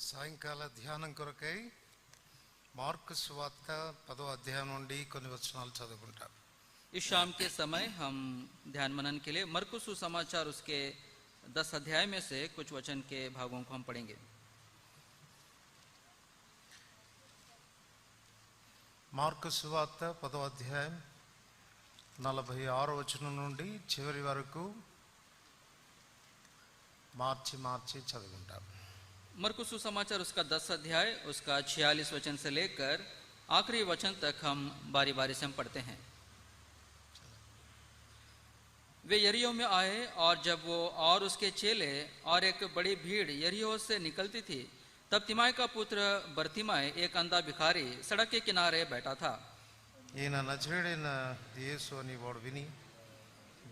సాయంకాల ధ్యానం కొరకై మార్కు సువార్త 10వ అధ్యాయం నుండి కొన్ని వచనాలు చదువుకుంటాం. इस शाम के समय हम ध्यान मनन के लिए मरकुस सुसमाचार उसके 10 अध्याय में से कुछ वचन के भागों को हम पढ़ेंगे. మార్కు సువార్త 10వ అధ్యాయం 46వ వచనం నుండి చివరి వరకు మార్చి చదువుకుంటాం. मरकुस सुसमाचार उसका 10 अध्याय उसका 46 वचन से लेकर आखिरी वचन तक हम बारी बारी से हम पढ़ते हैं. वे यरीहो में आए और जब वो और उसके चेले और एक बड़ी भीड़ यरीहो से निकलती थी तब तिमाई का पुत्र बर्तिमाई एक अंधा भिखारी सड़क के किनारे बैठा था. ఈయన నజరేయుడైన యేసు అని వాడు విని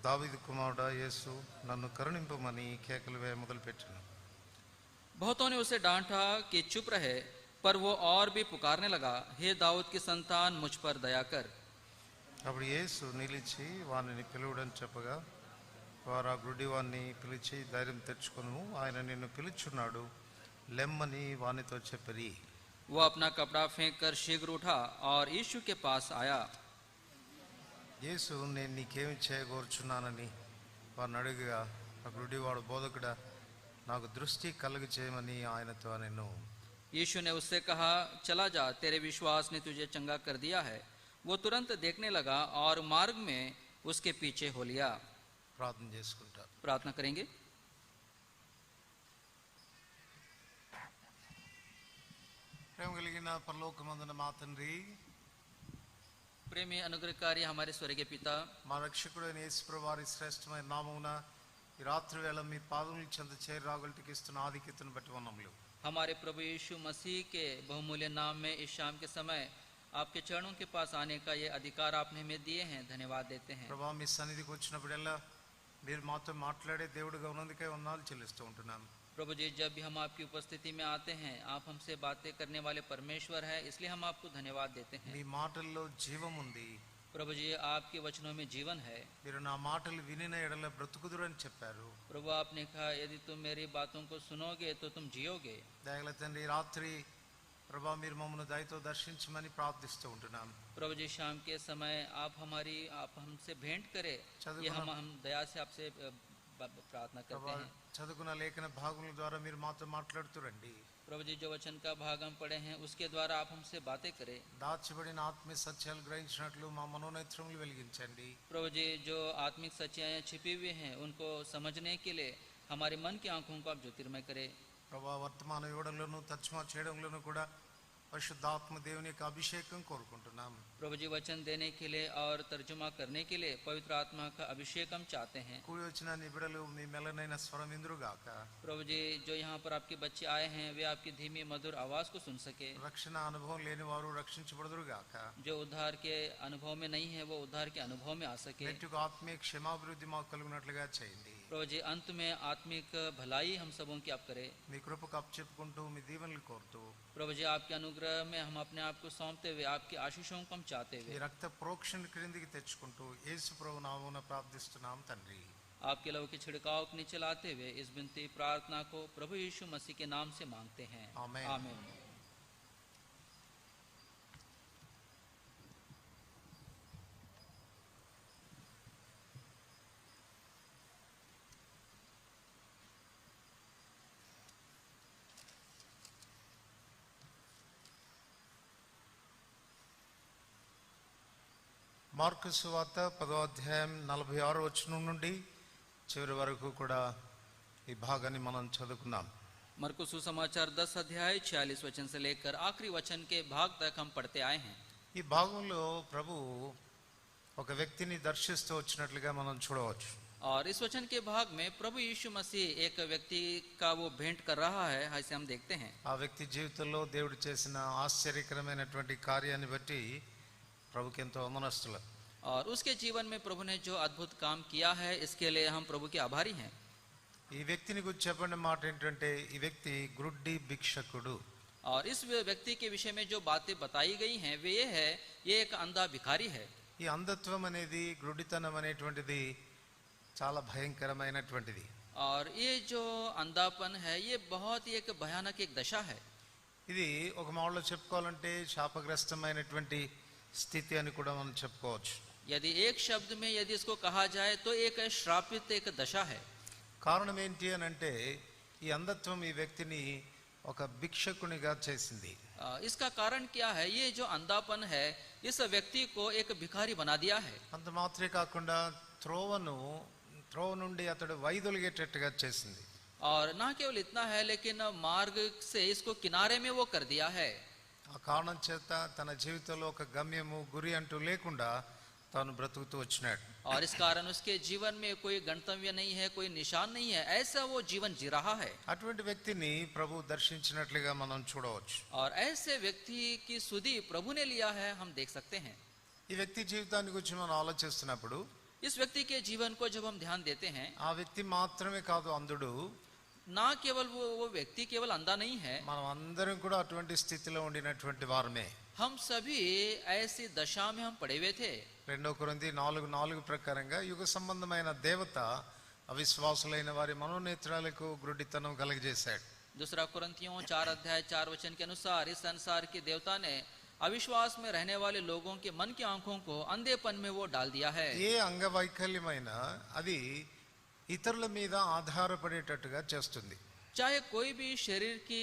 దావీదు కుమారుడా యేసు నన్ను కరుణింపమని కేకలు వేయ మొదలుపెట్టాను. बहुतों ने उसे डांटा कि चुप रहे, पर वो और भी पुकारने लगा, हे दाऊद की संतान मुझ पर दया कर. అప్పుడు యేసు నిలిచి వానిని పిలువడని చెప్పగా వారు ఆ గుడ్డివాన్ని పిలిచి ధైర్యం తెచ్చుకొను ఆయన నిన్ను పిలుచున్నాడు లెమ్మని వానితో చెప్పిరి. वो अपना कपड़ा फेंक कर शीघ्र उठा और यीशु के पास आया. యేసు నేను నీకేమి చేయగోరుచున్నానని వారిని అడిగగా ఆ గుడ్డివాడు బోధకుడా నాకు దృష్టి కలుగు చేయమని ఆయనతో నేను. यीशु ने उससे कहा, चला जा, तेरे विश्वास ने तुझे चंगा कर दिया है. वो तुरंत देखने लगा और मार्ग में उसके पीछे हो लिया. ప్రార్థన చేసుకుంటారు. प्रार्थना करेंगे. ప్రేమ కలిగిన పరలోకమందున మా తండ్రి, प्रेमी अनुग्रहकारी हमारे स्वर्गीय पिता, మా రక్షకుడైన యేసుప్రభు వారి శ్రేష్టమైన నామమున ఈ రాత్రి వేళ మీ పాదముల చెంత చేరాగలికి ఇస్తున్న ఆధిక్యతను బట్టి వందనములు. हमारे प्रभु यीशु मसीह के बहुमूल्य नाम में इस शाम के समय आपके चरणों के पास आने का ये अधिकार आपने हमें दिए हैं, धन्यवाद देते हैं. ప్రభా మీ సన్నిధికి వచ్చినప్పుడల్లా మీరు మాతో మాట్లాడే దేవుడిగా ఉన్నందుకే వందనాలు చెల్లిస్తూ ఉంటున్నాను. प्रभु जी, जब भी हम आपकी उपस्थिति में आते हैं आप हमसे बातें करने वाले परमेश्वर हैं, इसलिए हम आपको धन्यवाद देते हैं. మీ మాటల్లో జీవం ఉంది. प्रभु जी, आपके वचनों में जीवन है. మీరు నా మాటలు వినిన ఎడల బ్రతుకుదురు అని చెప్పారు. प्रभु आपने कहा, यदि तुम मेरी बातों को सुनोगे तो तुम जियोगे. దయగల తండ్రి, ఈ రాత్రి ప్రభా మీరు మమ్మల్ని దయతో దర్శించమని ప్రార్థిస్తూ ఉంటున్నాను. प्रभु जी, शाम के समय आप हमसे भेंट करें, ये हम दया से आपसे प्रार्थना करते हैं. చదువుకున్న లేఖన భాగముల ద్వారా మీరు మాతో మాట్లాడుతూ రండి. प्रभु जी, जो वचन का भाग हम पढ़े हैं उसके द्वारा आप हमसे बातें करें. దాచబడిన ఆత్మీయ సత్యాలు గ్రహించినట్లు మా మనోనేత్రములు వెలిగించండి. प्रभु जी, जो आत्मिक सच्चाइयाँ छिपी हुई हैं उनको समझने के लिए हमारे मन की आंखों को आप ज्योतिर्मय करें. ప్రభా వర్తమాన ఇవ్వడంలోనూ తర్జుమా చేయడంలోనూ కూడా పరిశుద్ధాత్మ దేవుని యొక్క అభిషేకం కోరుకుంటున్నాము. प्रभु जी, वचन देने के लिए और तर्जुमा करने के लिए पवित्र आत्मा का अभिषेक हम चाहते हैं. కూడి వచ్చిన నీ బిడ్డలు మీ మెల్లనైన స్వరం విందురుగాక. प्रभु जी, जो यहाँ पर आपके बच्चे आए हैं वे आपकी धीमी मधुर आवाज को सुन सके. రక్షణ అనుభవం లేని వారు రక్షించబడుదురుగాక. जो उद्धार के अनुभव में नहीं है वो उद्धार के अनुभव में आ सके. నెట్టుకు ఆత్మీయ క్షేమాభివృద్ధి మాకు కలుగునట్లుగా చేయండి. प्रभु जी, अंत में आत्मिक भलाई हम सबों की आप करें. మీ కృపకు అప్పచెప్పుకుంటూ మీ దీవెనలు కోరుతూ प्रभु जी, आपके अनुग्रह में हम अपने आप को सौंपते हुए आपकी आशीषों को हम चाहते ఈ हुए రక్త ప్రోక్షణ క్రిందికి తెచ్చుకుంటూ యేసు ప్రభు నామమున ప్రార్థిస్తున్నాం తండ్రి. आपके लहू के छिड़काव को नीचे लाते हुए इस विनती प्रार्थना को प्रभु यीशु मसीह के नाम से मांगते हैं. आमीन. आमीन. మార్కు సువార్త 10వ అధ్యాయం 46వ వచనం నుండి చివరి వరకు కూడా ఈ భాగాన్ని మనం చదువుకున్నాం. मरकुस सुसमाचार 10 अध्याय 46 वचन से लेकर आखिरी वचन के भाग तक हम पढ़ते आए हैं. ఈ భాగంలో ప్రభు ఒక వ్యక్తిని దర్శిస్తూ వచ్చినట్లుగా మనం చూడవచ్చు. और इस वचन के भाग में प्रभु यीशु मसीह एक व्यक्ति का वो भेंट कर रहा है, ऐसे हम देखते हैं. ఆ వ్యక్తి జీవితంలో దేవుడు చేసిన ఆశ్చర్యకరమైనటువంటి కార్యాన్ని బట్టి ప్రభుకి ఎంతో వందనస్తులు. और उसके जीवन में प्रभु ने जो अद्भुत काम किया है इसके लिए हम प्रभु के आभारी हैं. ఈ వ్యక్తిని గురించి చెప్పండి మాట ఏంటంటే ఈ వ్యక్తి గ్రుడ్డి భిక్షకుడు. और इस व्यक्ति के विषय में जो बातें बताई गई हैं वे ये है, ये एक अंधा भिखारी है. ఈ అంధత్వం అనేది గ్రుడ్డితనం అనేటువంటిది చాలా భయంకరమైనటువంటిది. और ये जो अंधापन है ये बहुत ही एक भयानक एक दशा है। ఇది ఒక మాటలో చెప్పుకోవాలంటే శాపగ్రస్తమైనటువంటి స్థితి అని కూడా మనం చెప్పుకోవచ్చు. यदि एक शब्द में यदि इसको कहा जाए तो एक श्रापित एक दशा है। కారణం ఏంటి అని అంటే ఈ అంధత్వం ఈ వ్యక్తిని ఒక భిక్షకునిగా చేసింది. इसका कारण क्या है? ये जो अंधापन है इस व्यक्ति को एक भिखारी बना दिया है। అంత మాత్రమే కాకుండా త్రోవ నుండి అతడు వైదొలిగేటట్టుగా చేసింది. और ना केवल इतना है लेकिन मार्ग से इसको किनारे में वो कर दिया है। ఆ కారణం చేత తన జీవితంలో ఒక గమ్యము గురి అంటూ లేకుండా తాను బ్రతుకుతూ వచ్చినాడు. और इस कारण उसके जीवन में कोई गंतव्य नहीं है, कोई निशान नहीं है, ऐसा वो जीवन जी रहा है। అటువంటి వ్యక్తిని ప్రభు దర్శించినట్లుగా మనం చూడవచ్చు. और ऐसे व्यक्ति की सुधि प्रभु ने लिया है, हम देख सकते हैं। ఈ వ్యక్తి జీవితాన్ని గురించి మనం ఆలోచిస్తున్నప్పుడు इस व्यक्ति के जीवन को जब हम ध्यान देते हैं, ఆ వ్యక్తి మాత్రమే కాదు అంధుడు, ना केवल वो व्यक्ति केवल अंधा नहीं है, మనం అందరం కూడా అటువంటి స్థితిలో ఉండినటువంటి వారమే. हम सभी ऐसी दशा में हम पड़े हुए थे। 2 కొరింథీ 4:4 ప్రకారంగా యుగ సంబంధమైన దేవత అవిశ్వాసులైన వారి మనోనేత్రాలకు గుడ్డితనం కలగజేశాడు. 2 कुरिन्थियों 4:4 के अनुसार इस संसार की देवता ने अविश्वास में रहने वाले लोगों के मन की आंखों को अंधेपन में वो डाल दिया है। ఏ అంగవైకల్యమైనా అది ఇతరుల మీద ఆధారపడేటట్టుగా చేస్తుంది. चाहे कोई भी शरीर की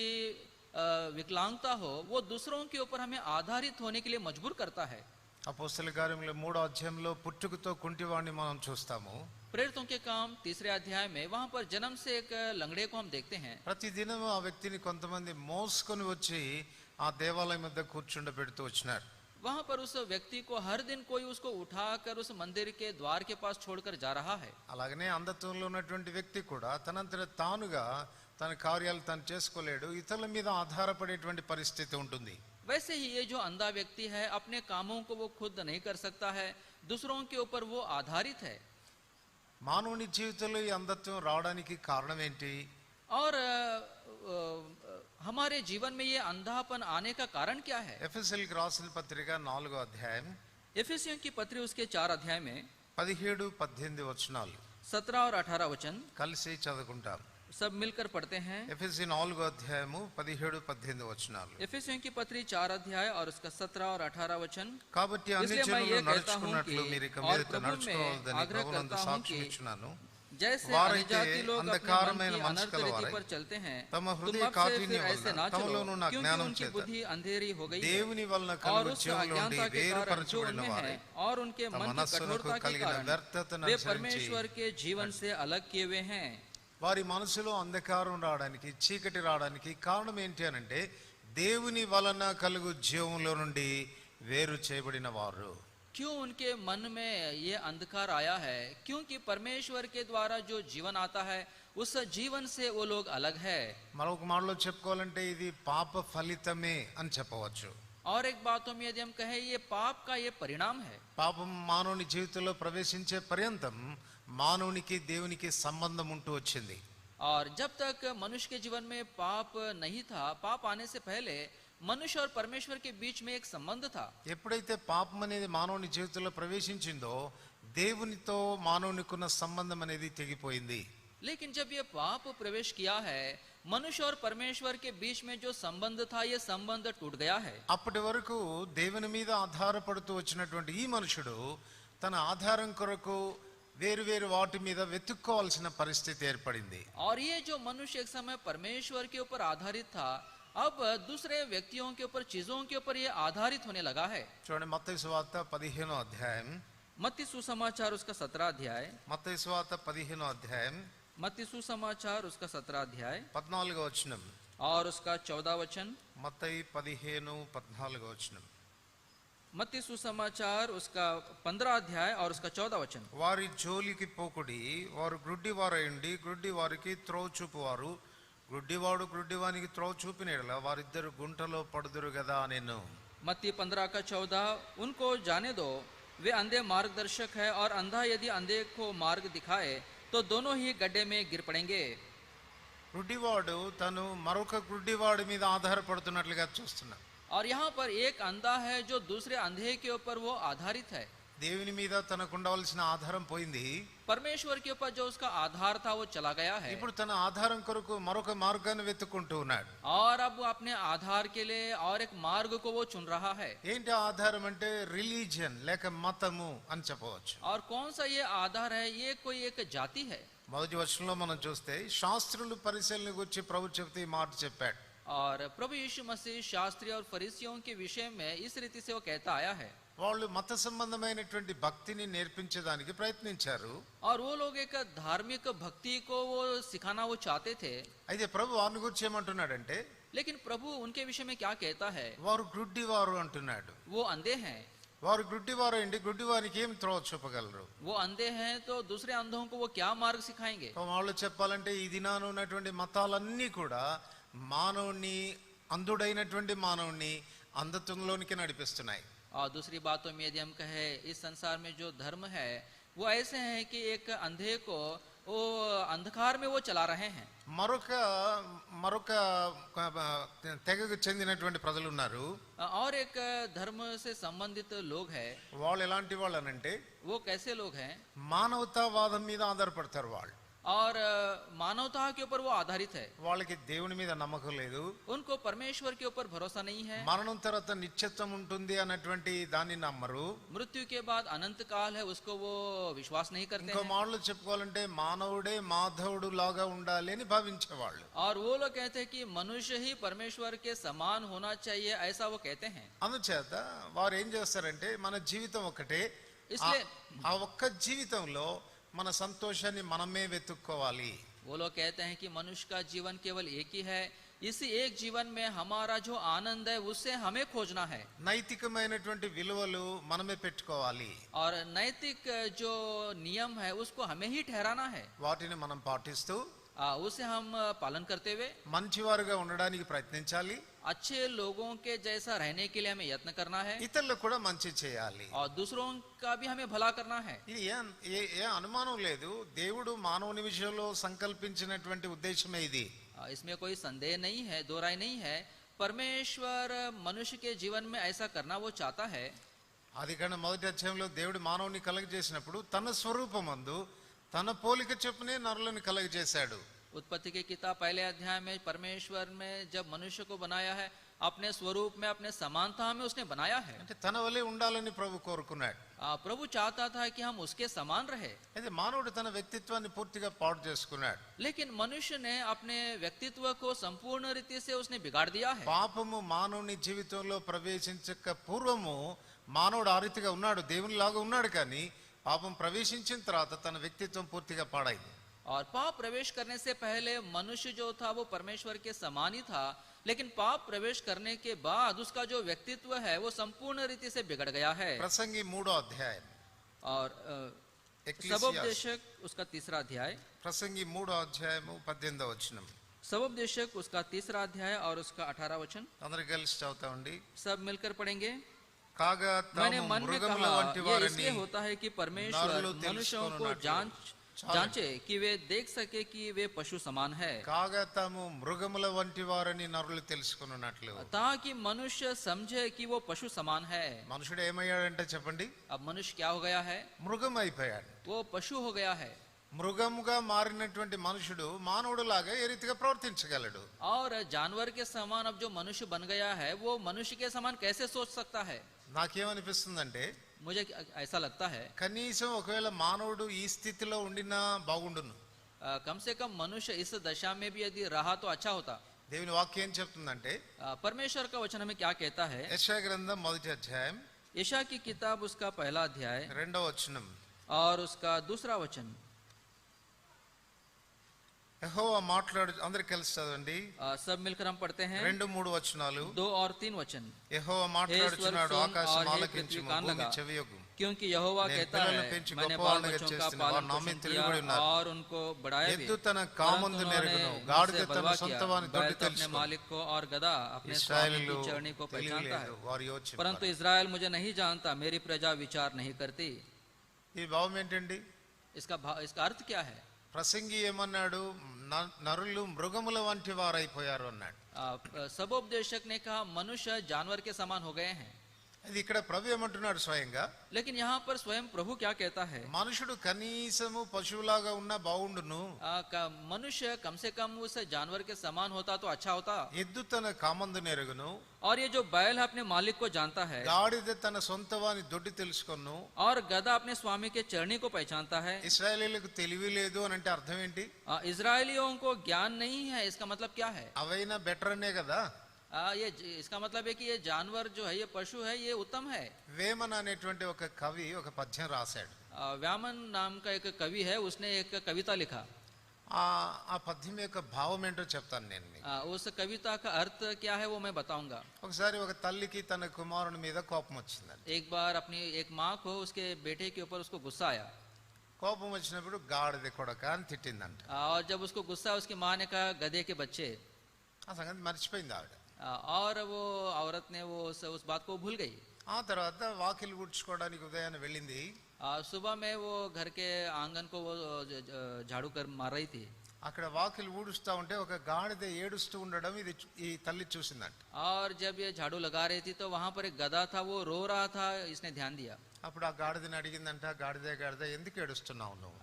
विकलांगता हो, वो दूसरों के ऊपर हमें आधारित होने के लिए मजबूर करता है। అపోస్తల కార్యములు 3వ అధ్యాయంలో పుట్టుకతో కుంటివాడిని మనం చూస్తాము. प्रेरितों के काम 3 अध्याय में वहां पर जन्म से एक लंगड़े को हम देखते हैं। ప్రతిదినం ఆ వ్యక్తిని కొంతమంది మోసుకొని వచ్చి ఆ దేవాలయం వద్ద కూర్చుండబెడుతూ వచ్చినారు. वहां पर उस व्यक्ति को हर दिन कोई उसको उठाकर उस मंदिर के द्वार के पास छोड़कर जा रहा है। అలాగనే అంధత్వంలో ఉన్నటువంటి వ్యక్తి కూడా తనంతట తానుగా తన కార్యాలు తాను చేసుకోలేడు, ఇతరుల మీద ఆధారపడేటువంటి పరిస్థితి ఉంటుంది. वैसे ही ये जो अंधा व्यक्ति है अपने कामों को वो खुद नहीं कर सकता है, दूसरों के ऊपर वो आधारित है। మానవుని జీవితంలో ఈ అంధత్వం రావడానికి కారణం ఏంటి? और हमारे जीवन में ये अंधापन आने का कारण क्या है? ఎఫెసీయులకు రాసిన పత్రిక 4వ అధ్యాయం एफेसियों की पत्री उसके 4 अध्याय में 17-18 వచనాలు 17 और 18 वचन కలిసి చదువుకుంటాం. सब मिलकर पढ़ते हैं। ఎఫెసీ 4వ అధ్యాయము 17-18 వచనాలు. एफेसियों की पत्री 4 अध्याय और उसका 17 और 18 वचन। కాబట్టి అన్ని इसलिए मैं జనులు ये कहता हूँ నడుచుకున్నట్లు कि మీరు ఇక और మీదట प्रभु में నడుచుకోవద్దని आग्रह ప్రభువునందు करता हूँ సాక్ష్యం कि ఇచ్చున్నాను. जैसे వారైతే अन्यजाति लोग अपने मन అంధకారమైన की మనసు अनर्थ रीति కలవారై पर चलते हैं, తమ तुम హృదయ अब से కాఠిన్యం फिर ऐसे వలన ना चलो, తమలోను నా क्योंकि జ్ఞానం उनकी చేత बुद्धि अंधेरी हो गई है దేవుని వలన और కలుగు उस జీవుల నుండి अज्ञानता के कारण जो వేరుపరచబడిన उनमें వారై है और उनके తమ मन की మనస్సునకు कठोरता के కలిగిన कारण వ్యర్థతను वे అనుసరించి परमेश्वर के जीवन से अलग किए हुए हैं। వారి మనసులో అంధకారం రావడానికి, చీకటి రావడానికి కారణం ఏంటి అని అంటే దేవుని వలన కలుగు జీవంలో నుండి వేరు చేయబడిన వారు. क्यों उनके मन में ये अंधकार आया है? क्योंकि परमेश्वर के द्वारा जो जीवन आता है उस जीवन से वो लोग अलग है। మరొక మాటలో చెప్పుకోవాలంటే ఇది పాప ఫలితమే అని చెప్పవచ్చు. और एक बातों में यदि हम कहें ये पाप का ये परिणाम है। పాపం మానవుని జీవితంలో ప్రవేశించే పర్యంతం మానవునికి దేవునికి సంబంధం ఉంటూ వచ్చింది. और जब तक मनुष्य के जीवन में पाप नहीं था, पाप आने से पहले मनुष्य और परमेश्वर के बीच में एक संबंध था। ఎప్పుడైతే పాపం అనేది మానవుని జీవితంలో ప్రవేశించిందో దేవునితో మానవునికున్న సంబంధం అనేది తెగిపోయింది. लेकिन जब ये पाप प्रवेश किया है, मनुष्य और परमेश्वर के बीच में जो संबंध था ये संबंध टूट गया है। అప్పటి వరకు దేవుని మీద ఆధారపడుతూ వచ్చినటువంటి ఈ మనుషుడు తన ఆధారం కొరకు వేరు వేరు వాటి మీద వెతుక్కోవాల్సిన పరిస్థితి ఏర్పడింది. और ये जो मनुष्य एक समय परमेश्वर के ऊपर आधारित था, अब दूसरे व्यक्तियों के ऊपर, चीजों के ऊपर ये आधारित होने लगा है। చూడండి మత్తయి సువార్త 15వ అధ్యాయం, मत्ती सुसमाचार उसका 17 अध्याय, మత్తయి సువార్త 15వ అధ్యాయం मत्ती सुसमाचार उसका 17 अध्याय 14వ వచనం. और उसका 14 वचन। మత్తయి 15:14 వచనం. मत्ती सुसमाचार उसका 15 अध्याय और उसका 14 वचन। వారి జోలికి పోకుడి, వారు గ్రుడ్డి వారయుండి గ్రుడ్డి వారికి త్రోవ చూపువారు, గ్రుడ్డివాడు గ్రుడ్డివానికి త్రోవ చూపిన యెడల వారిద్దరు గుంటలో పడుదురు గదా నేను. मत्ती 15 का 14, उनको जाने दो, वे अंधे मार्गदर्शक है और अंधा यदि अंधे को मार्ग दिखाए तो दोनों ही गड्ढे में गिर पड़ेंगे। గ్రుడ్డివాడు తను మరొక గ్రుడ్డివాడి మీద ఆధారపడుతున్నట్లుగా చూస్తున్నాడు. और यहाँ पर एक अंधा है जो दूसरे अंधे के ऊपर वो आधारित है. దేవుని మీద తనకు ఉండవలసిన ఆధారం పోయింది. परमेश्वर के ऊपर जो उसका आधार था वो चला गया है ఇప్పుడు తన ఆధారం కొరకు మరొక మార్గాన్ని వెతుక్కుంటూ ఉన్నాడు. और अब वो अपने आधार के लिए और एक मार्ग को वो चुन रहा है। ఏంటి ఆధారం అంటే రిలీజియన్ లేక మతము అని చెప్పవచ్చు. और कौन सा ये आधार है? ये कोई एक जाति है। మొదటి వచనంలో మనం చూస్తే శాస్త్రులు పరిశీలన గురించి ప్రభు చెప్తే ఈ మాట చెప్పాడు. और प्रभु यीशु मसीह शास्त्री और फरीसियों के विषय में इस रीति से वो कहता आया है। వాళ్ళు మత సంబంధమైనటువంటి భక్తిని నేర్పించడానికి ప్రయత్నించారు. और वो लोग एक धार्मिक भक्ति को वो सिखाना वो चाहते थे। అయితే ప్రభు వారిని గురించి ఏమంటున్నాడంటే लेकिन प्रभु उनके विषय में क्या कहता है? వారు గుడ్డివారు అంటున్నాడు. वो अंधे हैं। వారు గుడ్డివారు అండి, గుడ్డివారికి ఏం త్రోవ చూపగలరు? वो अंधे हैं तो दूसरे अंधों को वो क्या मार्ग सिखाएंगे? వాళ్ళు చెప్పాలంటే ఈ దినాన ఉన్నటువంటి మతాలన్నీ కూడా మానవుని అంధుడైనటువంటి మానవుని అంధత్వంలోనికి నడిపిస్తున్నాయి. और दूसरी बातों में यदि हम कहे इस संसार में जो धर्म है वो ऐसे हैं कि एक अंधे को वो अंधकार में वो चला रहे हैं। మరొక తెగకు చెందినటువంటి ప్రజలు ఉన్నారు. और एक धर्म से संबंधित लोग हैं। వాళ్ళు ఎలాంటి వాళ్ళు అనంటే वो कैसे लोग हैं? మానవతావాదం మీద ఆధారపడతారు. వాళ్ళు और मानवता के ऊपर वो आधारित है। వాళ్ళకి దేవుని మీద నమ్మకం లేదు. उनको परमेश्वर के ऊपर भरोसा नहीं है। మరణం తర్వాత నిత్యత్వం ఉంటుంది అన్నటువంటి దాన్ని నమ్మరు. मृत्यु के बाद अनंत काल है उसको वो विश्वास नहीं करते ఇంకో हैं। మాటలు చెప్పుకోవాలంటే మానవుడే మాధవుడు లాగా ఉండాలి అని భావించేవాళ్ళు. और वो लोग कहते हैं कि मनुष्य ही परमेश्वर के समान होना चाहिए, ऐसा वो कहते हैं। అందుచేత వారు ఏం చేస్తారంటే మన జీవితం ఒకటే, इसलिए ఆ ఒక్క జీవితంలో మన సంతోషాన్ని మనమే వెతుక్కోవాలి. वो लोग कहते हैं कि मनुष्य का जीवन केवल एक ही है, इसी एक जीवन में हमारा जो आनंद है उससे हमें खोजना है। నైతికమైనటువంటి విలువలు మనమే పెట్టుకోవాలి. और नैतिक जो नियम है उसको हमें ही ठहराना है। వాటిని మనం పాటిస్తూ उसे हम पालन करते हुए మంచివారుగా ఉండడానికి ప్రయత్నించాలి. अच्छे लोगों के जैसा रहने के लिए हमें यत्न करना है। ఇతరులకు కూడా మంచి చేయాలి. और दूसरों का भी हमें भला करना है। ఇది ఏ అనుమానం లేదు, దేవుడు మానవుని విషయంలో సంకల్పించినటువంటి ఉద్దేశమే ఇది. इसमें कोई संदेह नहीं है, दो राय नहीं है। परमेश्वर मनुष्य के जीवन में ऐसा करना वो चाहता है। ఆదికాండం మొదటి అధ్యాయంలో దేవుడు మానవుని కలగజేసినప్పుడు తన స్వరూపమందు తన పోలిక చొప్పునే నరులను కలగజేశాడు. उत्पत्ति की किताब पहले अध्याय में परमेश्वर में जब मनुष्य को बनाया है अपने स्वरूप में अपने समानता में उसने बनाया है। అంటే తన వలె ఉండాలని ప్రభు కోరుకున్నాడు. प्रभु चाहता था कि हम उसके समान रहे। అయితే మానవుడు తన వ్యక్తిత్వాన్ని పూర్తిగా పాడు చేసుకున్నాడు. लेकिन मनुष्य ने अपने व्यक्तित्व को संपूर्ण रीति से उसने बिगाड़ दिया है। పాపము మానవుని జీవితంలో ప్రవేశించక పూర్వము మానవుడు ఆ రీతిగా ఉన్నాడు, దేవుని లాగా ఉన్నాడు. కానీ పాపం ప్రవేశించిన తర్వాత తన వ్యక్తిత్వం పూర్తిగా పాడైంది. और पाप प्रवेश करने से पहले मनुष्य जो था वो परमेश्वर के समान ही था, लेकिन पाप प्रवेश करने के बाद उसका जो व्यक्तित्व है वो संपूर्ण रीति से बिगड़ गया है। ప్రసంగి 3వ అధ్యాయం और सबोपदेशक उसका तीसरा अध्याय, ప్రసంగి 3వ అధ్యాయము 18వ వచనం. सबोपदेशक उसका तीसरा अध्याय और उसका 18 वचन అందరూ కలిసి చదువుతామండి. सब मिलकर पढ़ेंगे। కాగా मैंने తాము मन में మృగముల कहा వంటి ये వారిని इसलिए होता है कि परमेश्वर नरलो मनुष्यों को తెలుసుకొనున్నట్లు जांचे कि वे देख सके कि वे पशु समान है, కాగా తాము మృగముల వంటి వారిని నరులు తెలుసుకున్నట్లు. ताकि मनुष्य समझे कि वो पशु समान है। మనుషుడు ఏమయ్యాడంటే చెప్పండి, अब मनुष्य क्या हो गया है? మృగం అయిపోయాడు. वो पशु हो गया है। మృగముగా మారినటువంటి మనుషుడు మానవుడు లాగా ఏ రీతిగా ప్రవర్తించగలడు? और जानवर के समान अब जो मनुष्य बन गया है वो मनुष्य के समान कैसे सोच सकता है? నాకేమనిపిస్తుందంటే मुझे ऐसा लगता है కనీసం ఒకవేళ మానవుడు ఈ స్థితిలో ఉండినా బాగుండును. कम से कम मनुष्य इस दशा में भी यदि रहा तो अच्छा होता। దేవుని వాక్యం ఏం చెప్తుందంటే परमेश्वर का वचन हमें क्या कहता है? యెషయా గ్రంథం మొదటి అధ్యాయం यशायाह की किताब उसका पहला अध्याय 2వ వచనం. और उसका दूसरा वचन, యెహోవా మాట్లాడు, అందరూ కలిసి చదవండి. सब मिलकर हम पढ़ते हैं 2-3 వచనాలు. 2 और 3 वचन। యెహోవా మాట్లాడుచున్నాడు, सुन ఆకాశం और हे ఆలకించుము, पृथ्वी कान భూమి लगा। చెవియొగ్గు. क्योंकि यहोवा నేను कहता పిల్లలను है పెంచి मैंने గొప్ప बाल వాళ్ళుగా बच्चों का చేస్తున్నా, पालन వారు నా మీద पोषण తిరుగుబడి किया ఉన్నారు. और उनको बढ़ाया भी, ఎద్దు తన परंतु కామందు उन्होंने నెరుగును, मुझसे గాడిద తన बलवा సొంత किया। వాని बैल దొడ్డి तो अपने తెలుసును. मालिक को और गधा अपने स्वामी ఇశ్రాయేలు की चरनी को पहचानता है, తెలియలేదు, వారు యోచింపరు. परंतु इज़राइल मुझे नहीं जानता, मेरी प्रजा विचार नहीं करती। ఈ భావం ఏంటండి? इसका अर्थ क्या है? ప్రసంగి ఏమన్నాడు? నరులు మృగముల వంటి వారైపోయారు అన్నాడు. सबोपदेशक ने कहा मनुष्य जानवर के समान हो गए हैं। అది ఇక్కడ ప్రభు ఏమంటున్నాడు స్వయంగా, लेकिन यहाँ पर स्वयं प्रभु क्या कहता है, మనుషుడు కనీసము పశువులాగా ఉన్న బాగుండును, मनुष्य कम से कम उस जानवर के समान होता तो अच्छा होता। ఎద్దు తన కామందు నెరుగును, और ये जो बैल है अपने मालिक को जानता है, గాడిద తన సొంత వాని దొడ్డి తెలుసుకొను, और गधा अपने स्वामी के चरनी को पहचानता है। ఇశ్రాయేలీయులకు తెలివి లేదు అని అంటే అర్థం ఏంటి? इजरायलियों को ज्ञान नहीं है, इसका मतलब क्या है? అవైనా బెటర్ అనే కదా. ये इसका मतलब है कि ये जानवर जो है, ये पशु है, ये उत्तम है। వేమన అనేటువంటి ఒక కవి ఒక పద్యం రాశాడు. व्यामन नाम का एक कवि है, उसने एक कविता लिखा। ఆ పద్యం యొక్క భావం ఏంటో చెప్తాను నేను మీకు. उस कविता का अर्थ क्या है वो मैं बताऊंगा। ఒకసారి ఒక తల్లికి తన కుమారుని మీద కోపం వచ్చిందండి. एक बार अपनी एक माँ को उसके बेटे के ऊपर उसको गुस्सा आया, కోపం వచ్చినప్పుడు గాడిద కొడక అని తిట్టిందంట. और जब उसको गुस्सा, उसकी माँ ने कहा गधे के बच्चे, ఆ సంగతి మర్చిపోయింది ఆవిడ. और वो औरत ने वो उस बात को भूल गई। ఆ తర్వాత వాకిలి ఊడ్చుకోవడానికి ఉదయాన్నే వెళ్ళింది. सुबह में वो घर के आंगन को वो झाड़ू कर मार रही थी। అక్కడ వాకిలి ఊడుస్తా ఉంటే ఒక గాడిద ఏడుస్తూ ఉండడం ఇది ఈ తల్లి చూసిందంట. और जब ये झाड़ू लगा रही थी तो वहां पर एक गधा था, वो रो रहा था, इसने ध्यान दिया। అప్పుడు ఆ గాడిదని అడిగిందంట, గాడిద ఎందుకు ఏడుస్తున్నావు నువ్వు?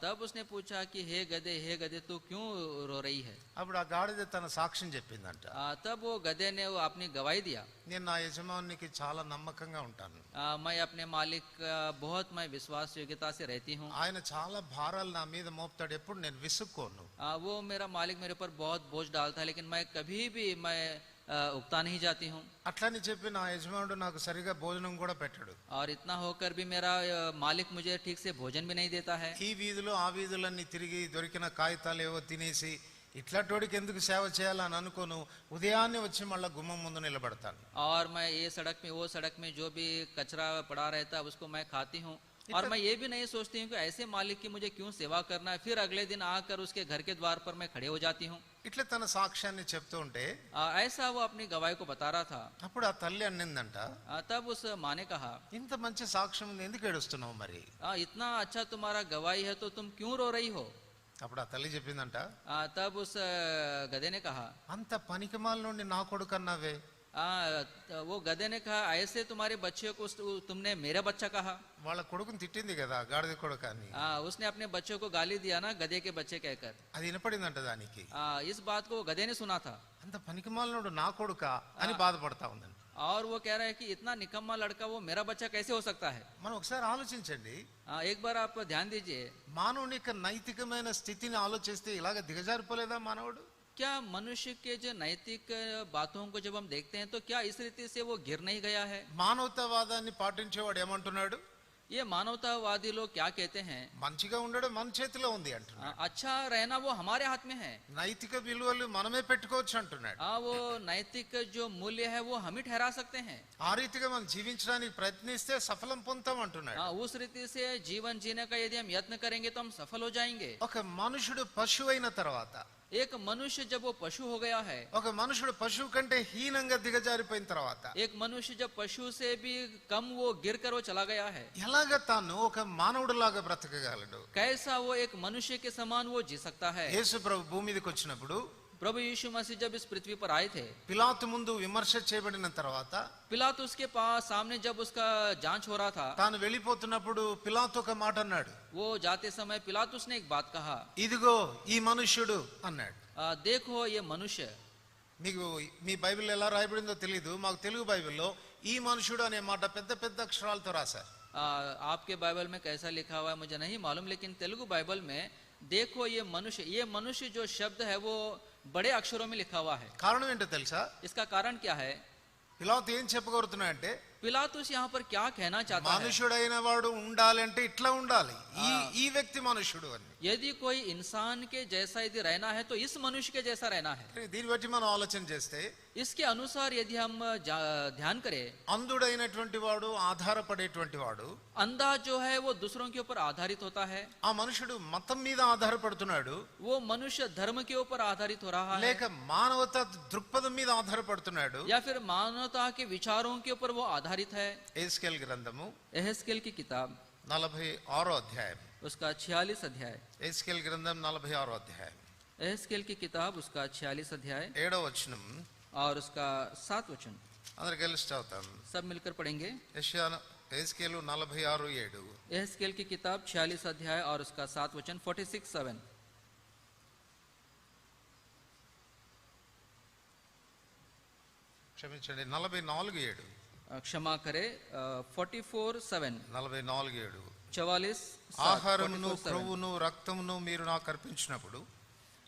तब उसने पूछा कि हे गधे तू क्यों रो रही है? అప్పుడు ఆ గాడిద తన సాక్ష్యం చెప్పిందంట. तब वो गधे ने वो अपनी गवाही दिया, నేను నా యజమానికి చాలా నమ్మకంగా ఉంటాను, मैं अपने मालिक का बहुत मैं विश्वास योग्यता से रहती हूँ। ఆయన చాలా భారాలు నా మీద మోపుతాడు, ఎప్పుడు నేను విసుక్కోను. वो मेरा मालिक मेरे ऊपर बहुत बोझ डालता है, लेकिन मैं कभी भी मैं उगता नहीं जाती हूँ। అట్లని చెప్పి నా యజమానుడు నాకు సరిగా భోజనం కూడా పెట్టడు. और इतना होकर भी मेरा मालिक मुझे ठीक से भोजन भी नहीं देता है। ఈ వీధిలో ఆ వీధులన్నీ తిరిగి దొరికిన కాగితాలు ఏవో తినేసి ఇట్లాంటోడికి ఎందుకు సేవ చేయాలని అనుకోను, ఉదయాన్నే వచ్చి మళ్ళీ గుమ్మం ముందు నిలబడతాను. और मैं ये सड़क में वो सड़क में जो भी कचरा पड़ा रहता है उसको मैं खाती हूँ, और मैं ये भी नहीं सोचती हूँ कि ऐसे मालिक की मुझे क्यों सेवा करना है। फिर अगले दिन आकर उसके घर के द्वार पर मैं खड़े हो जाती हूँ। ఇట్లా తన సాక్ష్యాన్ని చెప్తూ ఉంటే ऐसा वो अपनी गवाही को बता रहा था। అప్పుడు ఆ తల్లి అన్నిందంట, तब उस माँ ने कहा, ఇంత మంచి సాక్ష్యం ఉంది, ఎందుకు ఏడుస్తున్నావు మరి? इतना अच्छा तुम्हारा गवाही है तो तुम क्यों रो रही हो? అప్పుడు ఆ తల్లి చెప్పిందంట, तब उस गधे ने कहा, అంత పనికిమాల నుండి నా కొడుకు అన్నావే, वो गधे ने कहा, ऐसे तुम्हारे बच्चे को तुमने मेरा बच्चा कहा। వాళ్ళ కొడుకుని తిట్టింది కదా గాడిద కొడుకు అని. उसने अपने बच्चों को गाली दिया ना, गधे के बच्चे कहकर। అది వినపడిందంట దానికి. इस बात को गधे ने सुना था, అంత పనికిమాలనుడు నా కొడుకా అని బాధపడతా ఉందండి. और वो कह रहा है कि इतना निकम्मा लड़का वो मेरा बच्चा कैसे हो सकता है? మనం ఒకసారి ఆలోచించండి, एक बार आप ध्यान दीजिए, మానవుని యొక్క నైతికమైన స్థితిని ఆలోచిస్తే ఇలాగ దిగజారిపోలేదా మానవుడు? क्या मनुष्य के जो नैतिक बातों को जब हम देखते हैं तो क्या इस रीति से वो गिर नहीं गया है? మానవతావాదాన్ని పాటించేవాడు ఏమంటున్నాడు? ये मानवतावादी लोग क्या कहते हैं? మంచిగా ఉండడం మన చేతిలో ఉంది అంటున్నాడు. अच्छा रहना वो हमारे हाथ में है। నైతిక విలువలు మనమే పెట్టుకోవచ్చు అంటున్నాడు. वो नैतिक जो मूल्य है वो हम ही ठहरा सकते हैं। ఆ రీతిగా మనం జీవించడానికి ప్రయత్నిస్తే సఫలం పొందుతాం అంటున్నాడు. उस रीति से जीवन जीने का यदि हम यत्न करेंगे तो हम सफल हो जाएंगे। ఒక మనుషుడు పశువు అయిన తర్వాత, एक मनुष्य जब वो पशु हो गया है, ఒక మనుషుడు పశువు కంటే హీనంగా దిగజారిపోయిన తర్వాత, एक मनुष्य जब पशु से भी कम वो गिर कर वो चला गया है, ఎలాగ తాను ఒక మానవుడు లాగా బ్రతకగలడు? कैसा वो एक मनुष्य के समान वो जी सकता है? యేసు ప్రభు భూమి మీదకి వచ్చినప్పుడు प्रभु यीशु मसीह जब इस पृथ्वी पर आए थे, పిలాతు ముందు విమర్శ చేయబడిన తర్వాత, पिलातुस के पास सामने जब उसका जांच हो रहा था, తాను వెళ్ళిపోతున్నప్పుడు పిలాతు ఒక మాట అన్నాడు, वो जाते समय पिलातुस ने एक बात कहा, ఇదిగో ఈ మనుష్యుడు అన్నాడు. देखो ये मनुष्य। మీకు మీ బైబిల్ ఎలా రాయబడిందో తెలీదు, మాకు తెలుగు బైబిల్లో ఈ మనుషుడు అనే మాట పెద్ద పెద్ద అక్షరాలతో రాశారు. आपके बाइबल में कैसा लिखा हुआ है मुझे नहीं मालूम, लेकिन तेलुगु बाइबल में देखो ये मनुष्य जो शब्द है वो बड़े अक्षरों में लिखा हुआ है। కారణం ఏంటో తెలుసా? इसका कारण क्या है? పిలాతు ఏం చెప్పగలుగుతున్నాడంటే, पिलातुस यहाँ पर क्या कहना चाहता है? మనుషుడైన వాడు ఉండాలంటే ఇట్లా ఉండాలి, ఈ వ్యక్తి మనుషుడు అని. यदि कोई इंसान के जैसा यदि रहना है तो इस मनुष्य के जैसा रहना है। దీన్ని బట్టి మనం ఆలోచన చేస్తే, इसके अनुसार यदि हम ध्यान करें, అంధుడైనటువంటి వాడు ఆధారపడేటువంటి వాడు, अंधा जो है वो दूसरों के ऊपर आधारित होता है। ఆ మనుషుడు మతం మీద ఆధారపడుతున్నాడు, वो मनुष्य धर्म के ऊपर आधारित हो रहा है, లేక మానవతా దృక్పథం మీద ఆధారపడుతున్నాడు, या फिर मानवता के विचारों के ऊपर वो आधारित है। ఎహెజ్కేలు గ్రంథము एहेजकेल की किताब 46వ అధ్యాయం, उसका 46 अध्याय, ఎహెజ్కేలు గ్రంథం 46వ అధ్యాయం एहेजकेल की किताब उसका 46 अध्याय 7వ వచనం, और उसका 7 वचन। అందరు కలిసి చదువుతాం. सब मिलकर पढ़ेंगे। యెహెజ్కేలు 46:7. यहेजकेल की किताब 46 अध्याय और उसका 7 वचन 46:7। క్షమించండి 44:7. क्षमा करे 44:7। 44:7. 44 ఆహారమును క్రొవ్వును రక్తమును మీరు నాకు అర్పించినప్పుడు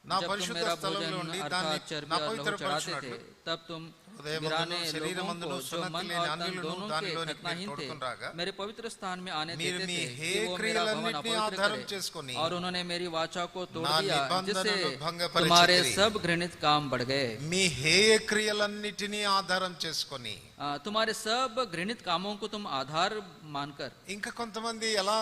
నా जब तुम పరిశుద్ధ मेरा స్థలంలో भोजन నుండి अर्थात దాన్ని चर्बी నా और लहू चढ़ाते పవిత్రపరచునట్లు थे, तब तुम హృదయమందును वीराने लोगों శరీరమందును को जो సున్నతి मन లేని और तन అన్యులను दोनों के దానిలోనికి खतनाहीन थे తోడుకొని రాగా मेरे पवित्र स्थान में आने మీరు देते మీ थे హే कि वो मेरा भवन క్రియలన్నిటినీ अपवित्र ఆధారం करे। చేసుకొని और उन्होंने मेरी वाचा को तोड़ నా दिया, जिससे నిబంధనను భంగపరిచితిరి। तुम्हारे सब घृणित काम बढ़ गए। మీ హేయ క్రియలన్నిటినీ ఆధారం చేసుకొని तुम्हारे सब घृणित कामों को तुम आधार मानकर। ఇంకా కొంతమంది ఎలా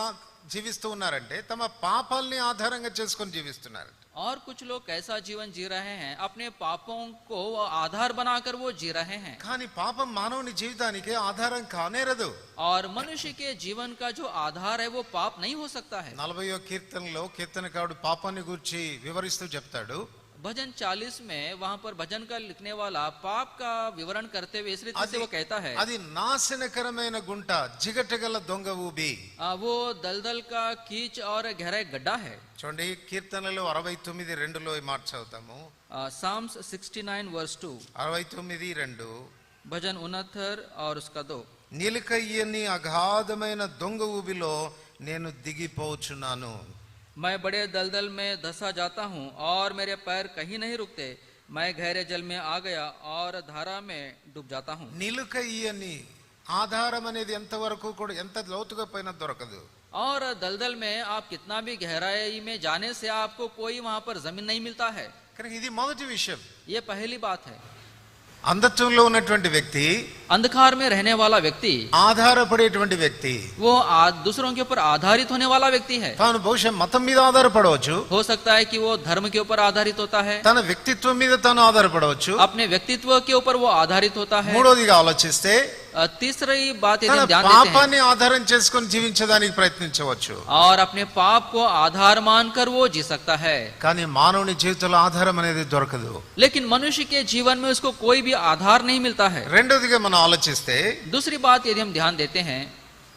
జీవిస్తూ ఉన్నారంటే తమ పాపాలని ఆధారంగా చేసుకొని జీవిస్తున్నారు. और कुछ लोग कैसा जीवन जी रहे हैं, अपने पापों को आधार बनाकर वो जी रहे हैं। కానీ పాపం మానవుని జీవితానికి ఆధారం కానేరదు. और मनुष्य के जीवन का जो आधार है वो पाप नहीं हो सकता है। 40వ కీర్తనలో కీర్తనకారుడు పాపాన్ని గురించి వివరిస్తూ చెప్తాడు. भजन 40 में वहां पर भजन का लिखने वाला पाप का विवरण करते हुए इस रीति से वो कहता है, అది నాశనకరమైన గుంట జిగటగల దొంగ ఊబి. वो दलदल का कीच और गहरा गड्ढा है। చూడండి కీర్తనలో 69:2 ఈ మాట చదువుతాము. Sam's 69 verse 2। 69:2. भजन 69 और उसका 2। నిలకయ్యని అగాధమైన దొంగ ఊబిలో నేను దిగిపోచున్నాను. मैं बड़े दलदल में धंसा जाता हूँ और मेरे पैर कहीं नहीं रुकते। मैं गहरे जल में आ गया और धारा में डूब जाता हूँ। నిలకయ్యని ఆధారం అనేది ఎంతవరకు కూడా ఎంత లోతుగా పైన దొరకదు. और दलदल में आप कितना भी गहराई में जाने से आपको कोई वहां पर जमीन नहीं मिलता है। కనుక ఇది మొదటి విషయం. ये पहली बात है। అంధత్వంలో ఉన్నటువంటి వ్యక్తి, अंधकार में रहने वाला व्यक्ति, ఆధారపడేటువంటి వ్యక్తి, वो दूसरों के ऊपर आधारित होने वाला व्यक्ति है। తాను బహుశా మతం మీద ఆధారపడవచ్చు, हो सकता है कि वो धर्म के ऊपर आधारित होता है, తన వ్యక్తిత్వం మీద తాను ఆధారపడవచ్చు. अपने व्यक्तित्व के ऊपर वो आधारित होता है। మూడోదిగా ఆలోచిస్తే तीसरी बात यदि తన हम ध्यान देते हैं, పాపాన్ని ఆధారం చేసుకొని జీవించడానికి ప్రయత్నించవచ్చు. और अपने पाप को आधार मानकर वो जी सकता है। కానీ మానవుని జీవితంలో ఆధారం అనేది దొరకదు. लेकिन मनुष्य के जीवन में उसको कोई भी आधार नहीं मिलता है। రెండోదిగా మనం ఆలోచిస్తే दूसरी बात यदि हम ध्यान देते हैं,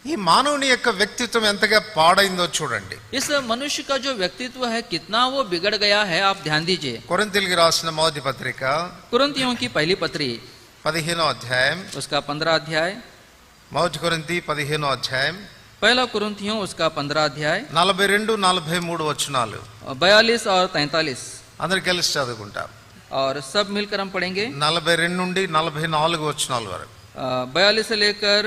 ఈ మానవుని యొక్క వ్యక్తిత్వం ఎంతగా పాడైందో చూడండి. इस मनुष्य का जो व्यक्तित्व है कितना वो बिगड़ गया है, आप ध्यान दीजिए। కొరింథీయులకు రాసిన మొదటి పత్రిక कुरिन्थियों की पहली पत्री 15వ అధ్యాయం, उसका 15 अध्याय, మొదటి కొరింథీ 15వ అధ్యాయం पहला कुरिन्थियों उसका 15 अध्याय 42-43 వచనాలు 42 और 43। అందరు కలిసి చదువుకుంటాం. और सब मिलकर हम पढ़ेंगे 42 నుండి 44 వచనాల వరకు. 42 से लेकर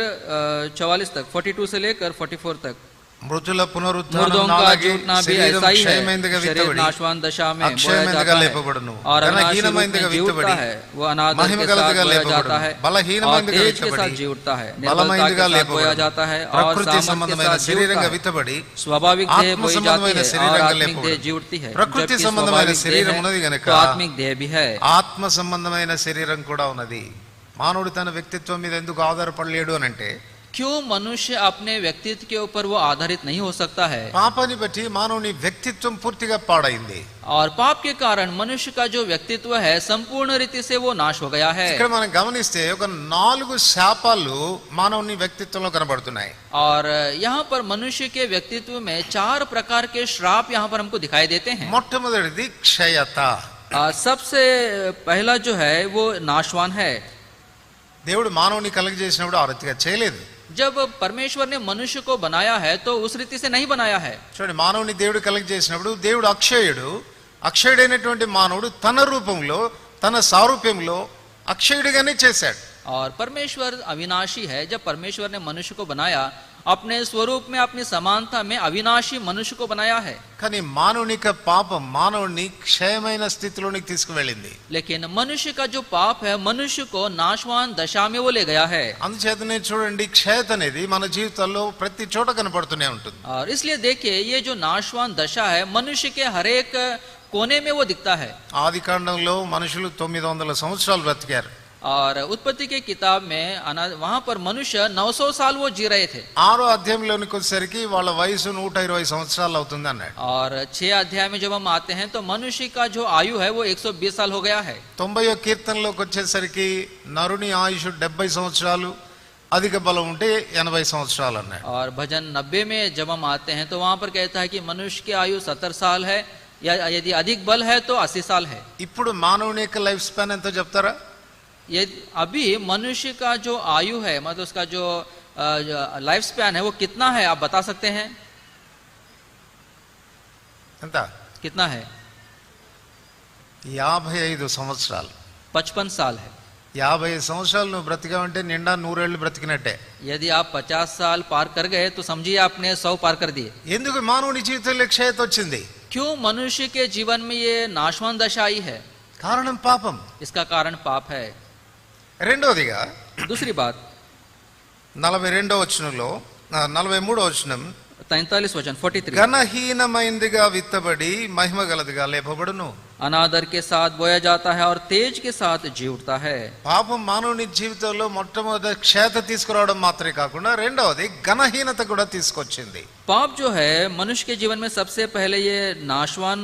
44 तक, 42 से लेकर 44 तक। మృతుల పునరుద్ధానం मुर्दों का నాలాగే जूटना भी శరీరం ऐसा ही క్షయమైందిగా है। शरीर విత్తబడి नाशवान दशा में बोया అక్షయమైందిగా जाता है లేపబడును. और अविनाशी रूप ఘనహీనమైందిగా में जी విత్తబడి उठता है। वो अनादर के साथ మహిమగలదిగా बोया जाता లేపబడును. है और బలహీనమైందిగా तेज के साथ విత్తబడి जी उठता है। निर्बलता బలమైనదిగా के साथ बोया లేపబడును. जाता है और ప్రకృతి सामर्थ के సంబంధమైన साथ जी శరీరంగా उठता है। విత్తబడి स्वाभाविक देह ఆత్మ बोई जाती సంబంధమైన है और శరీరంగా आत्मिक देह లేపబడును. जी उठती है। ప్రకృతి जबकि సంబంధమైన स्वाभाविक శరీరం देह ఉన్నది है గనుక तो आत्मिक देह भी है। ఆత్మ సంబంధమైన శరీరం కూడా ఉన్నది. మానవుడు తన వ్యక్తిత్వం మీద ఎందుకు ఆధారపడలేడు అని అంటే, क्यों मनुष्य अपने व्यक्तित्व के ऊपर वो आधारित नहीं हो सकता है? పాపాన్ని బట్టి మానవుని వ్యక్తిత్వం పూర్తిగా పాడైంది. और पाप के कारण मनुष्य का जो व्यक्तित्व है संपूर्ण रीति से वो नाश हो गया है। ఇక్కడ మనం గమనిస్తే ఒక 4 శాపాలు మానవుని వ్యక్తిత్వంలో కనబడుతున్నాయి. और यहाँ पर मनुष्य के व्यक्तित्व में 4 प्रकार के श्राप यहाँ पर हमको दिखाई देते हैं। మొట్టమొదటిది క్షయత. सबसे पहला जो है वो नाशवान है। దేవుడు మానవుని కలుగజేసినప్పుడు ఆ రీతిగా చేయలేదు. जब परमेश्वर ने मनुष्य को बनाया है तो उस रीति से नहीं बनाया है। చూడండి, మానవుని దేవుడు కలుగజేసినప్పుడు దేవుడు అక్షయుడైనటువంటి మానవుడు తన రూపంలో తన సారూప్యంలో అక్షయుడిగానే చేశాడు. और परमेश्वर अविनाशी है। जब परमेश्वर ने मनुष्य को बनाया अपने स्वरूप में अपनी समानता में अविनाशी मनुष्य को बनाया है। కానీ మానవుని యొక్క పాపం మానవుని క్షయమైన స్థితిలోనికి తీసుకువెళ్ళింది. लेकिन मनुष्य का जो पाप है मनुष्य को नाशवान दशा में वो ले गया है। అందుచేతనే చూడండి, క్షయత అనేది మన జీవితాల్లో ప్రతి చోట కనపడుతూనే ఉంటుంది. और इसलिए देखिए ये जो नाशवान दशा है मनुष्य के हर एक कोने में वो दिखता है। ఆది కాండంలో మనుషులు 900 సంవత్సరాలు బ్రతికారు. और उत्पत्ति के किताब में वहां पर मनुष्य 900 साल वो जी रहे थे 6వ అధ్యాయంలోనికి వచ్చేసరికి వాళ్ళ వయసు 120 సంవత్సరాలు అవుతుంది అన్నాడు. और 6 अध्याय में जब हम आते हैं तो मनुष्य का जो आयु है वो 120 साल हो गया है. 90వ కీర్తనలోకి వచ్చేసరికి నరుని ఆయుష్ 70 సంవత్సరాలు, అధిక బలం ఉంటే 80 సంవత్సరాలు అన్నాడు. और भजन 90 में जब हम आते हैं तो वहां पर कहता है कि मनुष्य की आयु 70 साल है, या यदि अधिक बल है तो 80 साल है. ఇప్పుడు మానవుని యొక్క లైఫ్ స్పాన్ ఎంతో చెప్తారా? ये अभी मनुष्य का जो आयु है, मतलब उसका जो लाइफ स्पैन है वो कितना है, आप बता सकते हैं? ఎంత? कितना है? 55 సంవత్సరాలు. 55 साल है. 50 సంవత్సరాలు నువ్వు బ్రతికావంటే నిండా 100 ఏళ్ళు బ్రతికినట్టే. यदि आप 50 साल पार कर गए तो समझिए आपने 100 पार कर दिए. ఎందుకు మానవుని జీవితంలో క్షయత వచ్చింది? क्यों मनुष्य के जीवन में ये नाशवान दशा आई है? కారణం పాపం. इसका कारण पाप है. రెండోదిగా दूसरी बात 42వ వచనంలో 43వ వచనం 43 वचन 43 ఘనహీనమైందిగా విత్తబడి మహిమ గలదిగా లేపబడును. अनादर के साथ बोया जाता है और तेज के साथ जी उठता है. పాపం మానవుని జీవితంలో మొట్టమొదటి క్షేత తీసుకురావడం మాత్రమే కాకుండా రెండవది ఘనహీనత కూడా తీసుకొచ్చింది. पाप जो है मनुष्य के जीवन में सबसे पहले ये नाशवान